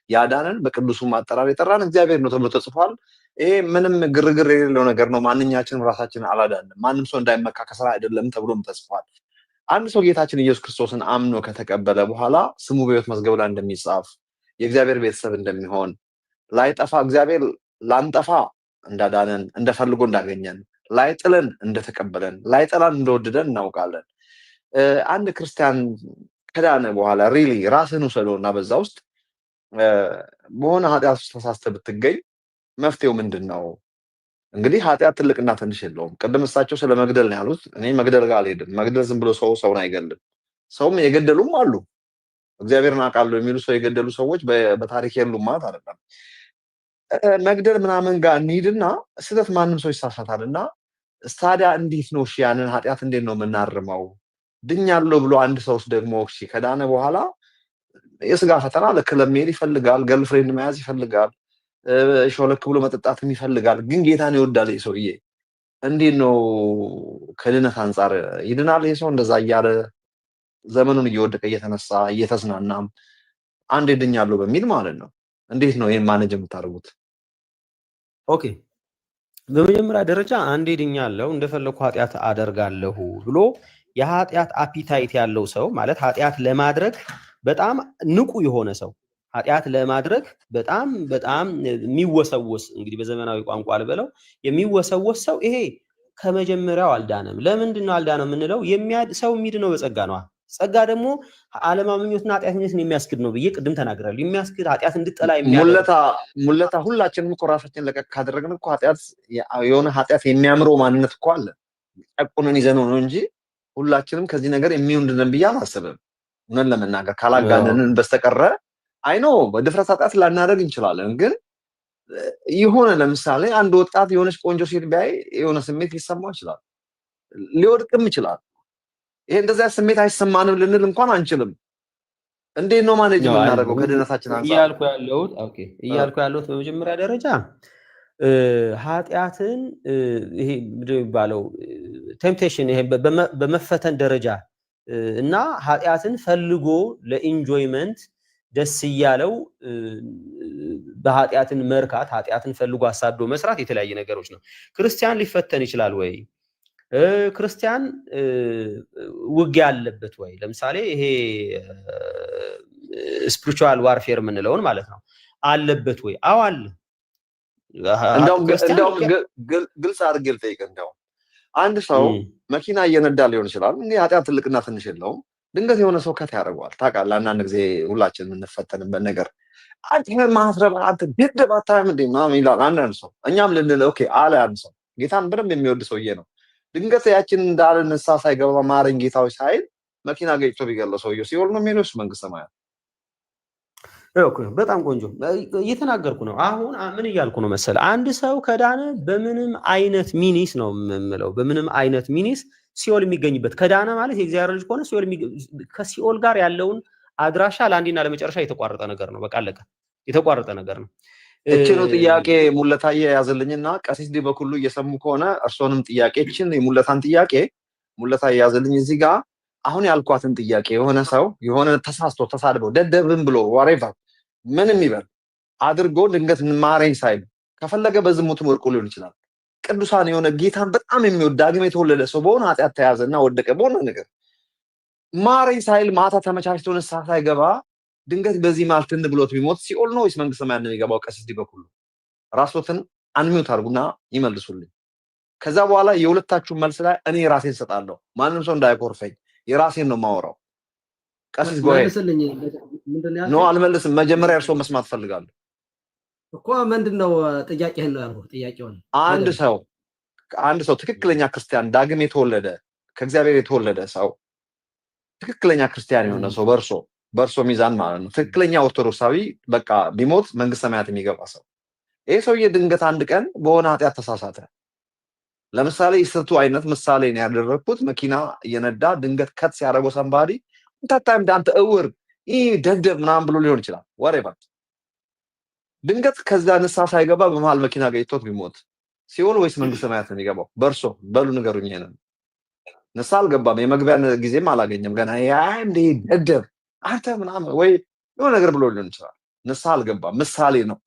ያዳነን በቅዱሱ ማጠራር የጠራን እግዚአብሔር ነው ተብሎ ተጽፏል። ይሄ ምንም ግርግር የሌለው ነገር ነው። ማንኛችንም ራሳችንን አላዳንም። ማንም ሰው እንዳይመካ ከስራ አይደለም ተብሎም ተጽፏል። አንድ ሰው ጌታችን ኢየሱስ ክርስቶስን አምኖ ከተቀበለ በኋላ ስሙ በሕይወት መዝገብ ላይ እንደሚጻፍ የእግዚአብሔር ቤተሰብ እንደሚሆን ላይጠፋ እግዚአብሔር ላንጠፋ እንዳዳነን እንደፈልጎ እንዳገኘን ላይጥለን እንደተቀበለን ላይጠላን እንደወደደን እናውቃለን። አንድ ክርስቲያን ከዳነ በኋላ ሪሊ ራስን ውሰዶና በዛ ውስጥ በሆነ ኃጢአት ውስጥ ተሳስተህ ብትገኝ መፍትሄው ምንድን ነው? እንግዲህ ኃጢአት ትልቅና ትንሽ የለውም። ቅድም እሳቸው ስለ መግደል ነው ያሉት። እኔ መግደል ጋር አልሄድም። መግደል ዝም ብሎ ሰውን አይገልም። ሰውም የገደሉም አሉ። እግዚአብሔርን አውቃለሁ የሚሉ ሰው የገደሉ ሰዎች በታሪክ የሉም ማለት አይደለም። መግደል ምናምን ጋር እንሂድና ስህተት ማንም ሰው ይሳሳታል። እና ታዲያ እንዴት ነው ያንን ኃጢአት እንዴት ነው የምናርመው? ድኛለሁ ብሎ አንድ ሰውስ ደግሞ ከዳነ በኋላ የስጋ ፈተና ለክለብ መሄድ ይፈልጋል፣ ገልፍሬንድ መያዝ ይፈልጋል፣ ሾለክ ብሎ መጠጣትም ይፈልጋል። ግን ጌታን ይወዳል ይሄ ሰውዬ። እንዴት ነው ከድነት አንጻር ይድናል ይሄ ሰው? እንደዛ እያለ ዘመኑን እየወደቀ እየተነሳ እየተዝናናም አንድ ድኛለሁ በሚል ማለት ነው። እንዴት ነው ይሄን ማኔጅ የምታደርጉት? ኦኬ በመጀመሪያ ደረጃ አንዴ ድኛለሁ እንደፈለኩ ኃጢአት አደርጋለሁ ብሎ የኃጢአት አፒታይት ያለው ሰው ማለት ኃጢአት ለማድረግ በጣም ንቁ የሆነ ሰው ኃጢአት ለማድረግ በጣም የሚወሰወስ እንግዲህ በዘመናዊ ቋንቋ ልበለው የሚወሰወስ ሰው ይሄ ከመጀመሪያው አልዳነም። ለምንድን ነው አልዳነም የምንለው? ሰው የሚድነው በጸጋ ነው። ጸጋ ደግሞ አለማምኞትና ኃጢአተኝነትን የሚያስክድ ነው ብዬ ቅድም ተናግራለሁ። የሚያስክድ ኃጢአት እንድጠላ የሚያደርግ ሙለታ ሁላችንም እኮ ራሳችን ለቀቅ ካደረግን እኮ ኃጢአት የሆነ ኃጢአት የሚያምረው ማንነት እኮ አለ። ጨቁነን ይዘነው ነው እንጂ ሁላችንም ከዚህ ነገር የሚወንድነን ብዬ አላስብም። እውነት ለመናገር ካላጋነንን በስተቀረ አይኖ በድፍረት ኃጢአት ላናደርግ እንችላለን። ግን የሆነ ለምሳሌ አንድ ወጣት የሆነች ቆንጆ ሴት ቢያይ የሆነ ስሜት ሊሰማው ይችላል፣ ሊወድቅም ይችላል። ይሄ እንደዛ ስሜት አይሰማንም ልንል እንኳን አንችልም። እንዴት ነው ማኔጅ የምናደርገው ከድነታችን አንፃር? እያልኩ ያለሁት በመጀመሪያ ደረጃ ኃጢአትን ይሄ ምንድን ነው የሚባለው ቴምፕቴሽን ይሄ በመፈተን ደረጃ እና ኃጢአትን ፈልጎ ለኢንጆይመንት ደስ እያለው በኃጢአትን መርካት ኃጢአትን ፈልጎ አሳዶ መስራት የተለያየ ነገሮች ነው። ክርስቲያን ሊፈተን ይችላል ወይ? ክርስቲያን ውጊያ አለበት ወይ? ለምሳሌ ይሄ ስፒሪቹዋል ዋርፌር የምንለውን ማለት ነው አለበት ወይ? አዎ አለ። እንደውም ግልጽ አድርጌ ልጠይቅ። እንደውም አንድ ሰው መኪና እየነዳ ሊሆን ይችላል። እንግዲህ ኃጢአት ትልቅና ትንሽ የለውም። ድንገት የሆነ ሰው ከት ያደርገዋል። ታውቃለህ፣ አንዳንድ ጊዜ ሁላችን የምንፈተንበት ነገር አንተ ማስረብ አንተ ደደብ አታይም እንዴ ምናምን ይላል አንዳንድ ሰው። እኛም ልንል ኦኬ አለ አንድ ሰው ጌታን በደንብ የሚወድ ሰውዬ ነው። ድንገት ያችን እንዳለ ንስሐ ሳይገባ ማረኝ ጌታዎች ሳይል መኪና ገጭቶ ቢገለው ሰውዬው ሲኦል ነው የሚሄደው መንግስተ ሰማያት? በጣም ቆንጆ እየተናገርኩ ነው። አሁን ምን እያልኩ ነው መሰለ፣ አንድ ሰው ከዳነ በምንም አይነት ሚኒስ ነው የምለው፣ በምንም አይነት ሚኒስ ሲኦል የሚገኝበት ከዳነ ማለት የእግዚአብሔር ልጅ ከሆነ ከሲኦል ጋር ያለውን አድራሻ ለአንዴና ለመጨረሻ የተቋረጠ ነገር ነው። በቃ አለቀ፣ የተቋረጠ ነገር ነው። እቺ ነው ጥያቄ ሙለታዬ ያዘልኝና ቀሲስ ዲ በኩሉ እየሰሙ ከሆነ እርሶንም ጥያቄ እቺን የሙለታን ጥያቄ ሙለታዬ ያዘልኝ እዚህ ጋር አሁን ያልኳትን ጥያቄ የሆነ ሰው የሆነ ተሳስቶ ተሳድበው ደደብን ብሎ whatever ምንም ይበል አድርጎ ድንገት ማረኝ ሳይል ከፈለገ በዝሙት ወድቆ ሊሆን ይችላል። ቅዱሳን የሆነ ጌታን በጣም የሚወድ ዳግም የተወለደ ሰው በሆነ ኃጢአት ተያዘና ወደቀ በሆነ ነገር ማረኝ ሳይል ማታ ተመቻችቶ ንስሐ ሳይገባ ድንገት በዚህ ማልትን ብሎት ቢሞት ሲኦል ነው ወይስ መንግስተ ሰማያት ነው የሚገባው? ቀሲስ ዲ በኩሉ ራስዎትን አንሚውት አድርጉና ይመልሱልኝ። ከዛ በኋላ የሁለታችሁ መልስ ላይ እኔ ራሴን ሰጣለሁ። ማንም ሰው እንዳይኮርፈኝ የራሴን ነው ማወራው። ቀሲስ ጎይ ነው አልመልስም። መጀመሪያ እርሶ መስማት ፈልጋለሁ እኮ ምንድነው ጥያቄህን ነው ያልኩት። ጥያቄውን አንድ ሰው ትክክለኛ ክርስቲያን ዳግም የተወለደ ከእግዚአብሔር የተወለደ ሰው ትክክለኛ ክርስቲያን የሆነ ሰው በእርሶ ሚዛን ማለት ነው ትክክለኛ ኦርቶዶክሳዊ በቃ ቢሞት መንግስተ ሰማያት የሚገባ ሰው ይሄ ሰውዬ ድንገት አንድ ቀን በሆነ ኃጢአት ተሳሳተ። ለምሳሌ ይስቱ አይነት ምሳሌ ነው ያደረኩት። መኪና እየነዳ ድንገት ከት ሲያደርገው ሰንባዲ እንታታም ዳንተ እውር ይሄ ደደብ ምናምን ብሎ ሊሆን ይችላል። whatever ድንገት ከዛ ንስሐ ሳይገባ በመሃል መኪና ገጭቶት ቢሞት ሲኦል ወይስ መንግስተ ሰማያት ነው የሚገባው? በእርሶ በሉ ንገሩኝ። ይሄንን ንስሐ አልገባም፣ የመግቢያ ጊዜም አላገኘም ገና እንደ ደደብ አንተ ምናምን ወይ የሆነ ነገር ብሎ ሊሆን ይችላል። ንስሐ አልገባም፣ ምሳሌ ነው።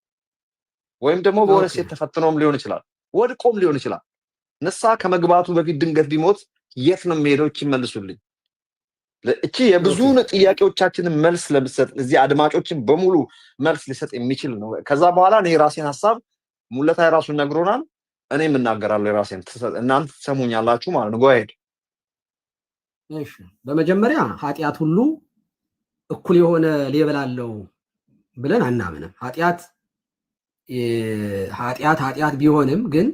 ወይም ደግሞ በሆነ ሴት ተፈትኖም ሊሆን ይችላል፣ ወድቆም ሊሆን ይችላል። ንስሐ ከመግባቱ በፊት ድንገት ቢሞት የት ነው የሚሄደው? ይመልሱልኝ። እቺ የብዙ ጥያቄዎቻችንን መልስ ለምሰጥ እዚህ አድማጮችን በሙሉ መልስ ሊሰጥ የሚችል ነው። ከዛ በኋላ እኔ ራሴን ሐሳብ ሙለታ የራሱን ነግሮናል፣ እኔም እናገራለሁ የራሴን። እናንተ ትሰሙኛላችሁ ማለት ነው። ጎሄድ እሺ። በመጀመሪያ ኃጢአት ሁሉ እኩል የሆነ ሌብል አለው ብለን አናምንም። ኃጢአት ቢሆንም ግን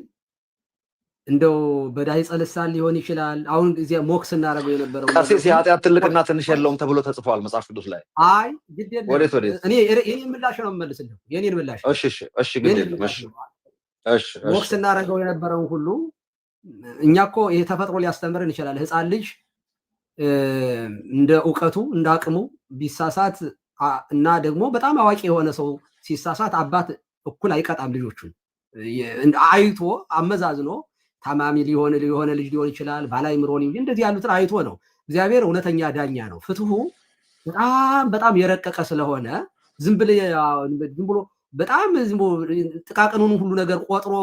እንደው በዳይጸ ልሳን ሊሆን ይችላል። አሁን እዚያ ሞክስ እናደርገው የነበረው ቀሲስ የኃጢአት ትልቅና ትንሽ የለውም ተብሎ ተጽፏል መጽሐፍ ቅዱስ ላይ። አይ ግድ የለም እኔ የኔን ምላሽ ነው የምመልስልህ፣ የኔን ምላሽ። እሺ ግድ የለም እሺ ሞክስ እናደርገው የነበረው ሁሉ እኛ እኮ ይሄ ተፈጥሮ ሊያስተምረን ይችላል። ህፃን ልጅ እንደ ዕውቀቱ እንደ አቅሙ ቢሳሳት እና ደግሞ በጣም አዋቂ የሆነ ሰው ሲሳሳት አባት እኩል አይቀጣም ልጆቹን። አይቶ አመዛዝኖ ታማሚ የሆነ ልጅ ሊሆን ይችላል፣ ባላይምሮ እንደዚህ ያሉትን አይቶ ነው። እግዚአብሔር እውነተኛ ዳኛ ነው። ፍትሁ በጣም የረቀቀ ስለሆነ ዝም ብሎ በጣም ጥቃቅኑን ሁሉ ነገር ቆጥሮ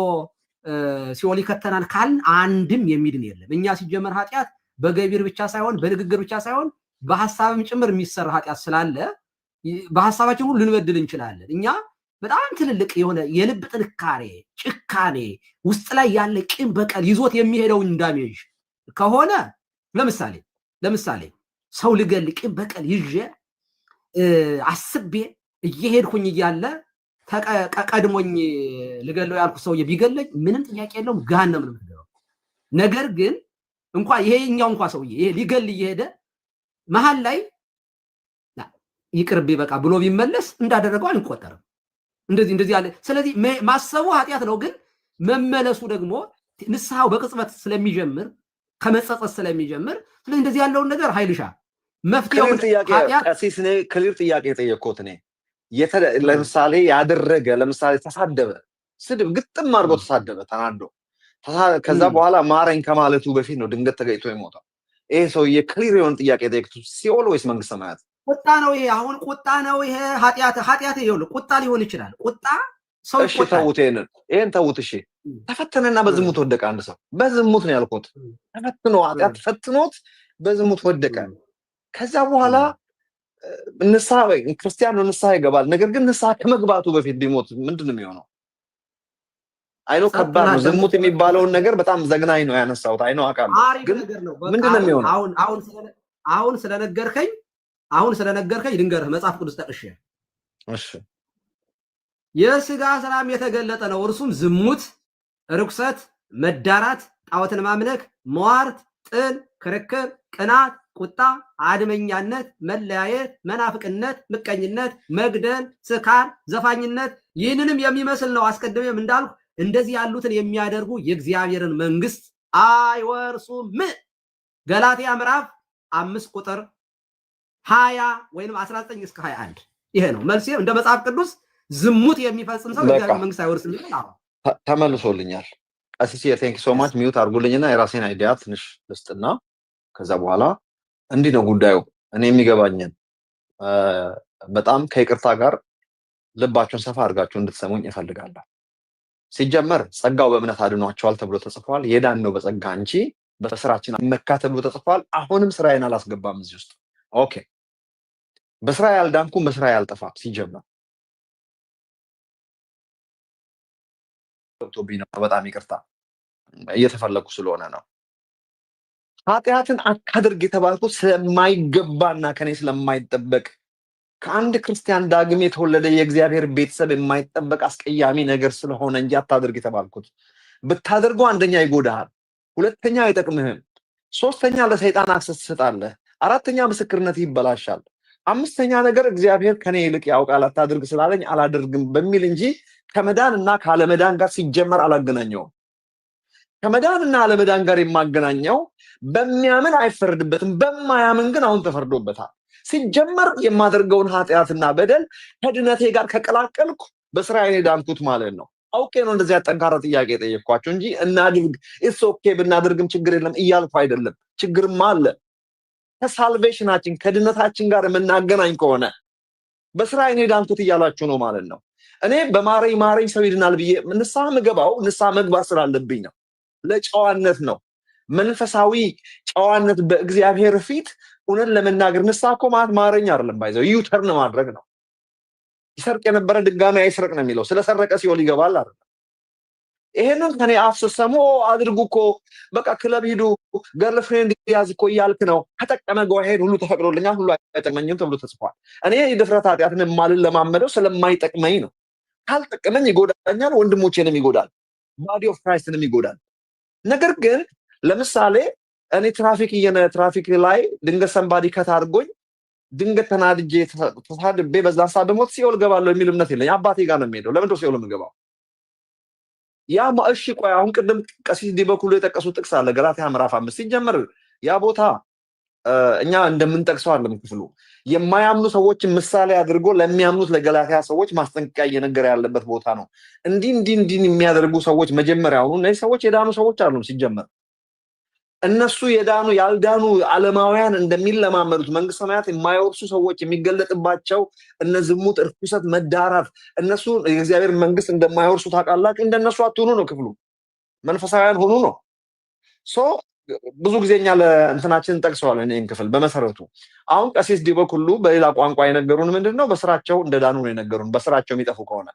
ሲኦል ይከተናል ካልን አንድም የሚድን የለም። እኛ ሲጀመር ኃጢአት በገቢር ብቻ ሳይሆን በንግግር ብቻ ሳይሆን በሐሳብም ጭምር የሚሰራ ኃጢአት ስላለ በሐሳባችን ሁሉ ልንበድል እንችላለን። እኛ በጣም ትልልቅ የሆነ የልብ ጥንካሬ፣ ጭካኔ ውስጥ ላይ ያለ ቂም በቀል ይዞት የሚሄደውን ዳሜጅ ከሆነ ለምሳሌ ሰው ልገል ቂም በቀል ይዤ አስቤ እየሄድኩኝ እያለ ቀድሞኝ ልገለው ያልኩ ሰውዬ ቢገለኝ ምንም ጥያቄ የለውም፣ ገሃነም ነው የምትገባው። ነገር ግን ይሄኛው ሰውዬ ይሄ ሊገል እየሄደ መሀል ላይ ይቅርብ በቃ ብሎ ቢመለስ እንዳደረገው አንቆጠርም። እንደዚህ ያለ ስለዚህ ማሰቡ ኃጢአት ነው። ግን መመለሱ ደግሞ ንስሐው በቅጽበት ስለሚጀምር ከመጸጸት ስለሚጀምር ስለዚህ እንደዚህ ያለውን ነገር ኃይልሻ መፍትሄው ቀሲስ እኔ ክሊር ጥያቄ ጠየቅኩት። እኔ ለምሳሌ ያደረገ ለምሳሌ ተሳደበ፣ ስድብ ግጥም አድርጎ ተሳደበ ተናዶ፣ ከዛ በኋላ ማረኝ ከማለቱ በፊት ነው ድንገት ተገኝቶ የሞተው። ይሄ ሰውዬ ክሊር የሆነ ጥያቄ ጠየቅኩት፣ ሲኦል ወይስ መንግስተ ሰማያት? ቁጣ ነው ይሄ። አሁን ቁጣ ነው ይሄ። ኃጢአት ይኸውልህ ቁጣ ሊሆን ይችላል። ቁጣ ሰው እሺ ተውት፣ ይሄን ተውት። እሺ ተፈተነና በዝሙት ወደቀ አንድ ሰው። በዝሙት ነው ያልኩት። ተፈትኖ ኃጢአት ፈትኖት በዝሙት ወደቀ። ከዛ በኋላ ንስሐ ክርስቲያን ነው ንስሐ ይገባል። ነገር ግን ንስሐ ከመግባቱ በፊት ቢሞት ምንድን ነው የሚሆነው? አይኖ ከባድ ነው። ዝሙት የሚባለውን ነገር በጣም ዘግናኝ ነው ያነሳሁት። አይኖ አውቃለሁ፣ ግን ምንድን ነው የሚሆነው? አሁን ስለነገርከኝ ልንገርህ መጽሐፍ ቅዱስ ጠቅሼ። እሺ የሥጋ ስራም የተገለጠ ነው፣ እርሱም ዝሙት፣ ርኩሰት፣ መዳራት፣ ጣዖትን ማምለክ፣ ሟርት፣ ጥል፣ ክርክር፣ ቅናት፣ ቁጣ፣ አድመኛነት፣ መለያየት፣ መናፍቅነት፣ ምቀኝነት፣ መግደል፣ ስካር፣ ዘፋኝነት ይህንንም የሚመስል ነው። አስቀድሜም እንዳልኩ እንደዚህ ያሉትን የሚያደርጉ የእግዚአብሔርን መንግስት አይወርሱም። ገላትያ ምዕራፍ 5 ቁጥር 20 ወይንም 19 እስከ 21 ይሄ ነው መልሴ። እንደ መጽሐፍ ቅዱስ ዝሙት የሚፈጽም ሰው የእግዚአብሔር መንግስት አይወርስም ይላል። ተመልሶልኛል። ቀሲስ ቴንክ ሶ ማች ሚውት አድርጉልኝና የራሴን አይዲያ ትንሽ ልስጥና ከዛ በኋላ እንዲህ ነው ጉዳዩ። እኔ የሚገባኝን በጣም ከይቅርታ ጋር ልባችሁን ሰፋ አድርጋችሁ እንድትሰሙኝ እፈልጋለሁ። ሲጀመር ጸጋው በእምነት አድኗቸዋል ተብሎ ተጽፏል። የዳን ነው በጸጋ እንጂ በስራችን መካ ተብሎ ተጽፏል። አሁንም ስራዬን አላስገባም እዚህ ውስጥ። ኦኬ በስራ ያልዳንኩም በስራ ያልጠፋም። ሲጀመር በጣም ይቅርታ እየተፈለኩ ስለሆነ ነው። ኃጢአትን አታድርግ የተባልኩት ስለማይገባና ከኔ ስለማይጠበቅ ከአንድ ክርስቲያን ዳግም የተወለደ የእግዚአብሔር ቤተሰብ የማይጠበቅ አስቀያሚ ነገር ስለሆነ እንጂ አታድርግ የተባልኩት። ብታደርገው አንደኛ ይጎዳሃል፣ ሁለተኛ አይጠቅምህም፣ ሶስተኛ ለሰይጣን አክሰስ ትሰጣለህ፣ አራተኛ ምስክርነት ይበላሻል፣ አምስተኛ ነገር እግዚአብሔር ከኔ ይልቅ ያውቃል አታድርግ ስላለኝ አላደርግም በሚል እንጂ ከመዳን እና ካለመዳን ጋር ሲጀመር አላገናኘውም። ከመዳን እና አለመዳን ጋር የማገናኘው በሚያምን አይፈረድበትም፣ በማያምን ግን አሁን ተፈርዶበታል። ሲጀመር የማደርገውን ኃጢአትና በደል ከድነቴ ጋር ከቀላቀልኩ በስራዬ ዳንኩት ማለት ነው። አውቄ ነው እንደዚህ ጠንካራ ጥያቄ ጠየቅኳቸው እንጂ እናድርግ ኢትስ ኦኬ ብናደርግም ችግር የለም እያልኩ አይደለም። ችግርማ አለ። ከሳልቬሽናችን ከድነታችን ጋር የምናገናኝ ከሆነ በስራዬ ዳንኩት እያላችሁ ነው ማለት ነው። እኔ በማረኝ ሰው ይድናል ብዬ ንስሐ ምገባው ንስሐ መግባት ስላለብኝ ነው። ለጨዋነት ነው። መንፈሳዊ ጨዋነት በእግዚአብሔር ፊት እውነት ለመናገር ንስሐ እኮ ማለት ማረኝ አይደለም፣ ባይዘው ዩተርን ማድረግ ነው። ይሰርቅ የነበረ ድጋሚ አይስረቅ ነው የሚለው። ስለሰረቀ ሲኦል ይገባል አይደል? ይሄንን ከኔ አፍ ስትሰሙ አድርጉ እኮ በቃ ክለብ ሂዱ ገርልፍሬንድ ያዝ እኮ እያልክ ነው። ከጠቀመ ጎሄድ ሁሉ ተፈቅዶልኛል፣ ሁሉ አይጠቅመኝም ተብሎ ተጽፏል። እኔ የድፍረት ኃጢአትን የማልለማመደው ስለማይጠቅመኝ ነው። ካልጠቀመኝ ይጎዳኛል፣ ወንድሞቼንም ይጎዳል፣ ባዲ ኦፍ ክራይስትንም ይጎዳል። ነገር ግን ለምሳሌ እኔ ትራፊክ ላይ ድንገት ሰንባዲ ከታርጎኝ ድንገት ተናድጄ ተሳድቤ በዛ ሰዓት በሞት ሲኦል ገባለሁ የሚል እምነት የለኝ። አባቴ ጋር ነው የሚሄደው። ለምን ሲኦል የምገባው? ያ እሺ ቆይ አሁን ቅድም ቀሲስ ዲበኩሉ የጠቀሱት ጥቅስ አለ ገላትያ ምዕራፍ 5 ሲጀመር ያ ቦታ እኛ እንደምንጠቅሰው አይደለም ክፍሉ የማያምኑ ሰዎች ምሳሌ አድርጎ ለሚያምኑት ለገላትያ ሰዎች ማስጠንቀቂያ እየነገረ ያለበት ቦታ ነው። እንዲህ የሚያደርጉ ሰዎች መጀመሪያውኑ እነዚህ ሰዎች የዳኑ ሰዎች አይደሉም። ሲጀመር እነሱ የዳኑ ያልዳኑ ዓለማውያን እንደሚለማመዱት መንግስተ ሰማያት የማይወርሱ ሰዎች የሚገለጥባቸው እነ ዝሙት፣ እርኩሰት፣ መዳራት እነሱ የእግዚአብሔር መንግስት እንደማይወርሱ ታውቃላችሁ። እንደነሱ አትሆኑ ነው ክፍሉ። መንፈሳውያን ሆኑ ነው። ብዙ ጊዜኛ ለእንትናችን እንጠቅሰዋለን ይህን ክፍል። በመሰረቱ አሁን ቀሲስ ዲበኩሉ በሌላ ቋንቋ የነገሩን ምንድነው? በስራቸው እንደዳኑ ነው የነገሩን። በስራቸው የሚጠፉ ከሆነ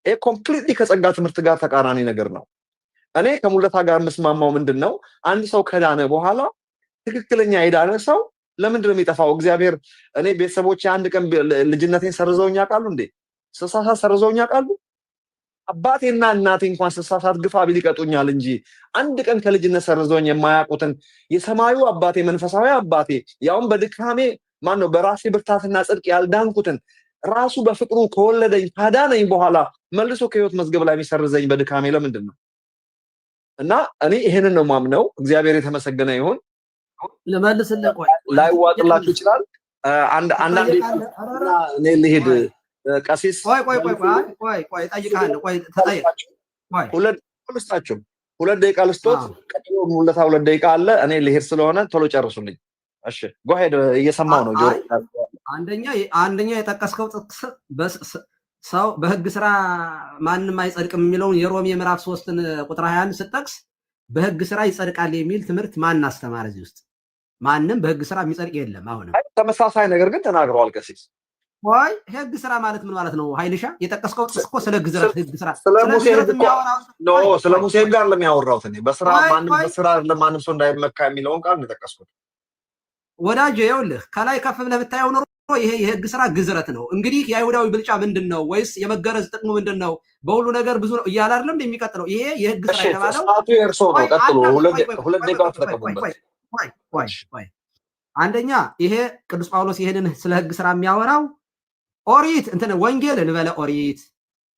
ይሄ ኮምፕሊትሊ ከጸጋ ትምህርት ጋር ተቃራኒ ነገር ነው። እኔ ከሙለታ ጋር የምስማማው ምንድነው? አንድ ሰው ከዳነ በኋላ ትክክለኛ የዳነ ሰው ለምንድነው የሚጠፋው? እግዚአብሔር እኔ ቤተሰቦች አንድ ቀን ልጅነቴን ሰርዘውኝ ያውቃሉ እንዴ? ስሳሳት ሰርዘውኝ ያውቃሉ? አባቴና እናቴ እንኳን ስሳሳት ግፋ ቢል ይቀጡኛል እንጂ አንድ ቀን ከልጅነት ሰርዘውኝ የማያውቁትን የሰማዩ አባቴ መንፈሳዊ አባቴ ያውም በድካሜ ማነው በራሴ ብርታትና ጽድቅ ያልዳንኩትን ራሱ በፍቅሩ ከወለደኝ ካዳነኝ በኋላ መልሶ ከህይወት መዝገብ ላይ የሚሰርዘኝ በድካሜ ለምንድን ነው? እና እኔ ይሄንን ነው ማምነው። እግዚአብሔር የተመሰገነ ይሁን። ለማለስልህ ቆይ ላይዋጥላችሁ ይችላል። አንዳንዴ እኔ ልሄድ ቀሲስ ቆይ እጠይቅሃለሁ። ቆይ ተጠይቅ። ሁለት ደቂቃ ልስጦት። ቀጥሎ ሙለታ 2 ደቂቃ አለ። እኔ ልሄድ ስለሆነ ቶሎ ጨርሱልኝ። እሺ ጎሄድ እየሰማው ነው። አንደኛ የጠቀስከው ጥቅስ ሰው በህግ ስራ ማንም አይጸድቅም የሚለውን የሮሜ ምዕራፍ 3 ቁጥር 21 ስጠቅስ በህግ ስራ ይጸድቃል የሚል ትምህርት ማን አስተማረ? እዚህ ውስጥ ማንም በህግ ስራ የሚጸድቅ የለም። አሁንም ተመሳሳይ ነገር ግን ተናግረዋል ቀሲስ። ወይ ህግ ስራ ማለት ምን ማለት ነው? ኃይልሻ የጠቀስከው ጥቅስ እኮ ስለ ህግ ስራ ስለ ሙሴ ጋር ለሚያወራው እኔ በስራ ለማንም ሰው እንዳይመካ የሚለውን ቃል ነው የጠቀስኩት። ወዳጄ ይኸውልህ ከላይ ከፍ ብለህ ብታየው ኖሮ ይሄ የህግ ስራ ግዝረት ነው። እንግዲህ የአይሁዳዊ ብልጫ ምንድነው? ወይስ የመገረዝ ጥቅሙ ምንድነው? በሁሉ ነገር ብዙ ነው እያለ አይደለም የሚቀጥለው። ይሄ የህግ ስራ የተባለው አንደኛ ይሄ ቅዱስ ጳውሎስ ይሄንን ስለ ህግ ስራ የሚያወራው ኦሪት እንትን ወንጌል እንበለ ኦሪት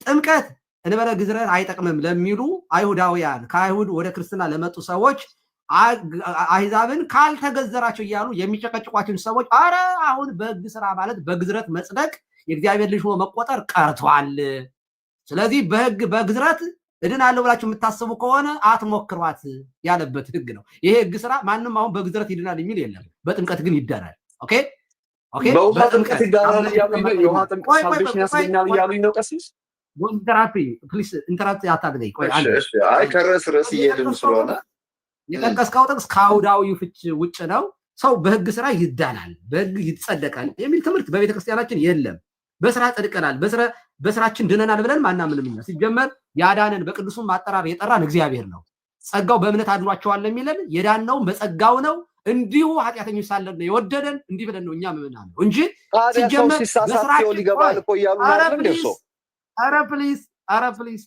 ጥምቀት እንበለ ግዝረት አይጠቅምም ለሚሉ አይሁዳውያን ከአይሁድ ወደ ክርስትና ለመጡ ሰዎች አህዛብን ካልተገዘራቸው እያሉ የሚጨቀጭቋቸው ሰዎች አረ አሁን በህግ ስራ ማለት በግዝረት መጽደቅ የእግዚአብሔር ልጅ ሆኖ መቆጠር ቀርቷል። ስለዚህ በግዝረት እድናለሁ ብላችሁ የምታስቡ ከሆነ አትሞክሯት ያለበት ህግ ነው። ይሄ ህግ ስራ ማንም አሁን በግዝረት ይድናል የሚል የለም። በጥምቀት ግን ይዳናል። ኦኬ ኦኬ። በጥምቀት ይዳናል ያሉኝ የውሃ ጥምቀት ሳልቬሽን ያስገኛል ያሉኝ ነው ቀሲስ። ወንድራፊ ፕሊስ ኢንተራፕት አታድርገኝ። ቆይ አንዴ አይ ከርዕስ እየሄድን ስለሆነ የጠቀስከው ጥቅስ ከአውዳዊው ፍች ውጭ ነው። ሰው በህግ ስራ ይዳናል፣ በህግ ይጸደቃል የሚል ትምህርት በቤተክርስቲያናችን የለም። በስራ ጸድቀናል፣ በስራችን ድነናል ብለን ማናምንም። እኛ ሲጀመር ያዳነን በቅዱሱም አጠራር የጠራን እግዚአብሔር ነው። ጸጋው በእምነት አድኗቸዋል የሚለን የዳነውም በጸጋው ነው። እንዲሁ ኃጢአተኞች ሳለን ነው የወደደን። እንዲህ ብለን ነው እኛ ምናምን እንጂ ሲጀመር በስራችን ሊገባል እኮ ያሉ ማለት ነው። ኧረ ፕሊዝ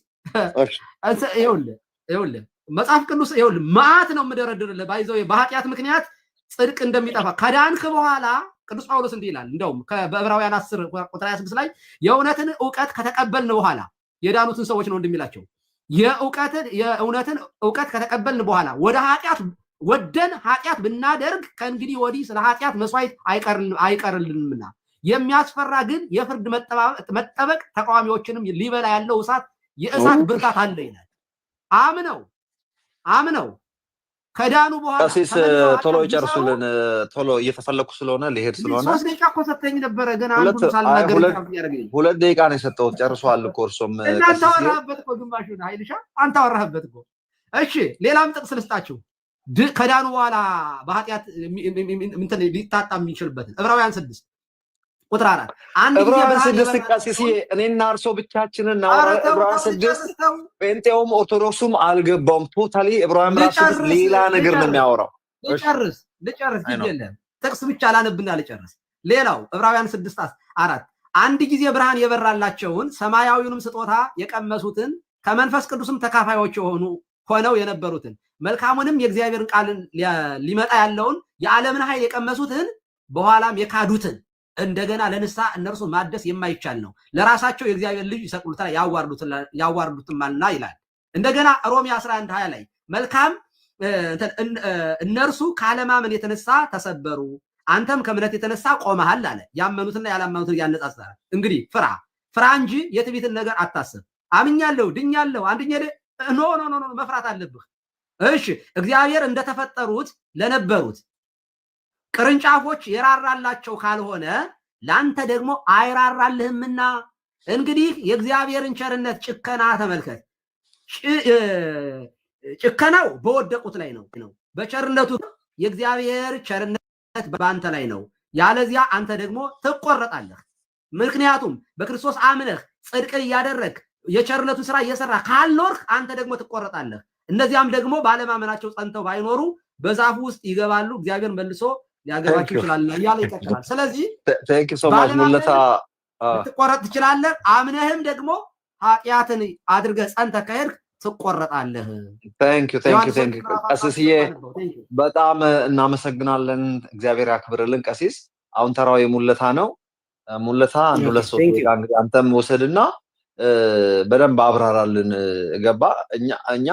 ይኸውልህ መጽሐፍ ቅዱስ ይኸውልህ መዓት ነው የምደረድርልህ። ባይዘው በኃጢአት ምክንያት ጽድቅ እንደሚጠፋ ከዳንክ በኋላ ቅዱስ ጳውሎስ እንዲህ ይላል። እንደውም በዕብራውያን 10 ቁጥር 26 ላይ የእውነትን ዕውቀት ከተቀበልን በኋላ የዳኑትን ሰዎች ነው እንደሚላቸው የእውነትን ዕውቀት ከተቀበልን በኋላ ወደ ኃጢአት ወደን ኃጢአት ብናደርግ ከእንግዲህ ወዲህ ስለ ኃጢአት መስዋዕት አይቀርልንምና የሚያስፈራ ግን የፍርድ መጠበቅ ተቃዋሚዎችንም ሊበላ ያለው እሳት የእሳት ብርታት አለ ይላል። አምነው ከዳኑ በኋላ ቀሲስ ቶሎ ይጨርሱልን። ቶሎ እየተፈለኩ ስለሆነ ልሄድ ስለሆነ 3 ደቂቃ እኮ ሰጠኝ ነበረ፣ ግን አንዱን ሳልናገር ያደርገኝ 2 ደቂቃ ነው የሰጠሁት። ጨርሷል እኮ እርሶም እናንተ አወራህበት እኮ ግማሹን ኃይልሻ አንተ አወራህበት እኮ። እሺ ሌላም ጥቅስ ልስጣችሁ ከዳኑ በኋላ በኃጢአት እንትን ሊታጣ የሚችልበትን ዕብራውያን 6 ቁጥር 4 አንድ ጊዜ ዕብራውያን 6 ቀሲስ እኔና እርሶ ብቻችንን እናወራ። ዕብራውያን 6 ጴንጤውም ኦርቶዶክሱም አልገባውም። ቶታሊ ዕብራውያን 6 ሌላ ነገር ነው የሚያወራው። ልጨርስ ይጀለም ጥቅስ ብቻ ላነብና ልጨርስ። ሌላው ዕብራውያን 6:4 አንድ ጊዜ ብርሃን የበራላቸውን ሰማያዊውንም ስጦታ የቀመሱትን ከመንፈስ ቅዱስም ተካፋዮች ሆነው የነበሩትን መልካሙንም የእግዚአብሔርን ቃል ሊመጣ ያለውን የዓለምን ኃይል የቀመሱትን በኋላም የካዱትን እንደገና ለንስሐ እነርሱ ማደስ የማይቻል ነው፣ ለራሳቸው የእግዚአብሔር ልጅ ይሰቅሉታል ያዋርዱትማልና ይላል። እንደገና ሮሜ 11:20 ላይ መልካም እነርሱ ካለማመን የተነሳ ተሰበሩ፣ አንተም ከእምነት የተነሳ ቆመሃል አለ። ያመኑትና ያላመኑትን ያነጻጽራል። እንግዲህ ፍራ እንጂ የትዕቢትን ነገር አታስብ። አምኛለሁ ድኛለሁ አንደኛ ኖ መፍራት አለብህ። እሺ እግዚአብሔር እንደተፈጠሩት ለነበሩት ቅርንጫፎች የራራላቸው ካልሆነ ላንተ ደግሞ አይራራልህምና እንግዲህ የእግዚአብሔርን ቸርነት ጭከና ተመልከት። ጭከናው በወደቁት ላይ ነው። በቸርነቱ የእግዚአብሔር ቸርነት በአንተ ላይ ነው። ያለዚያ አንተ ደግሞ ትቆረጣለህ። ምክንያቱም በክርስቶስ አምነህ ጽድቅን እያደረግ የቸርነቱን ስራ እየሰራ ካልኖርህ አንተ ደግሞ ትቆረጣለህ። እነዚያም ደግሞ ባለማመናቸው ጸንተው ባይኖሩ በዛፉ ውስጥ ይገባሉ፣ እግዚአብሔር መልሶ ሊያገባቸው ይችላል እያለ ይቀጥላል። ስለዚህ ትቆረጥ ትችላለህ። አምነህም ደግሞ ኃጢአትን አድርገህ ጸንተህ ከሄድክ ትቆረጣለህ። ቀሲስዬ በጣም እናመሰግናለን። እግዚአብሔር ያክብርልን። ቀሲስ አሁን ተራው የሙለታ ነው። ሙለታ 1-2 ደቂቃ እንግዲህ አንተም ወሰድና በደንብ አብራራልን። ገባ እኛ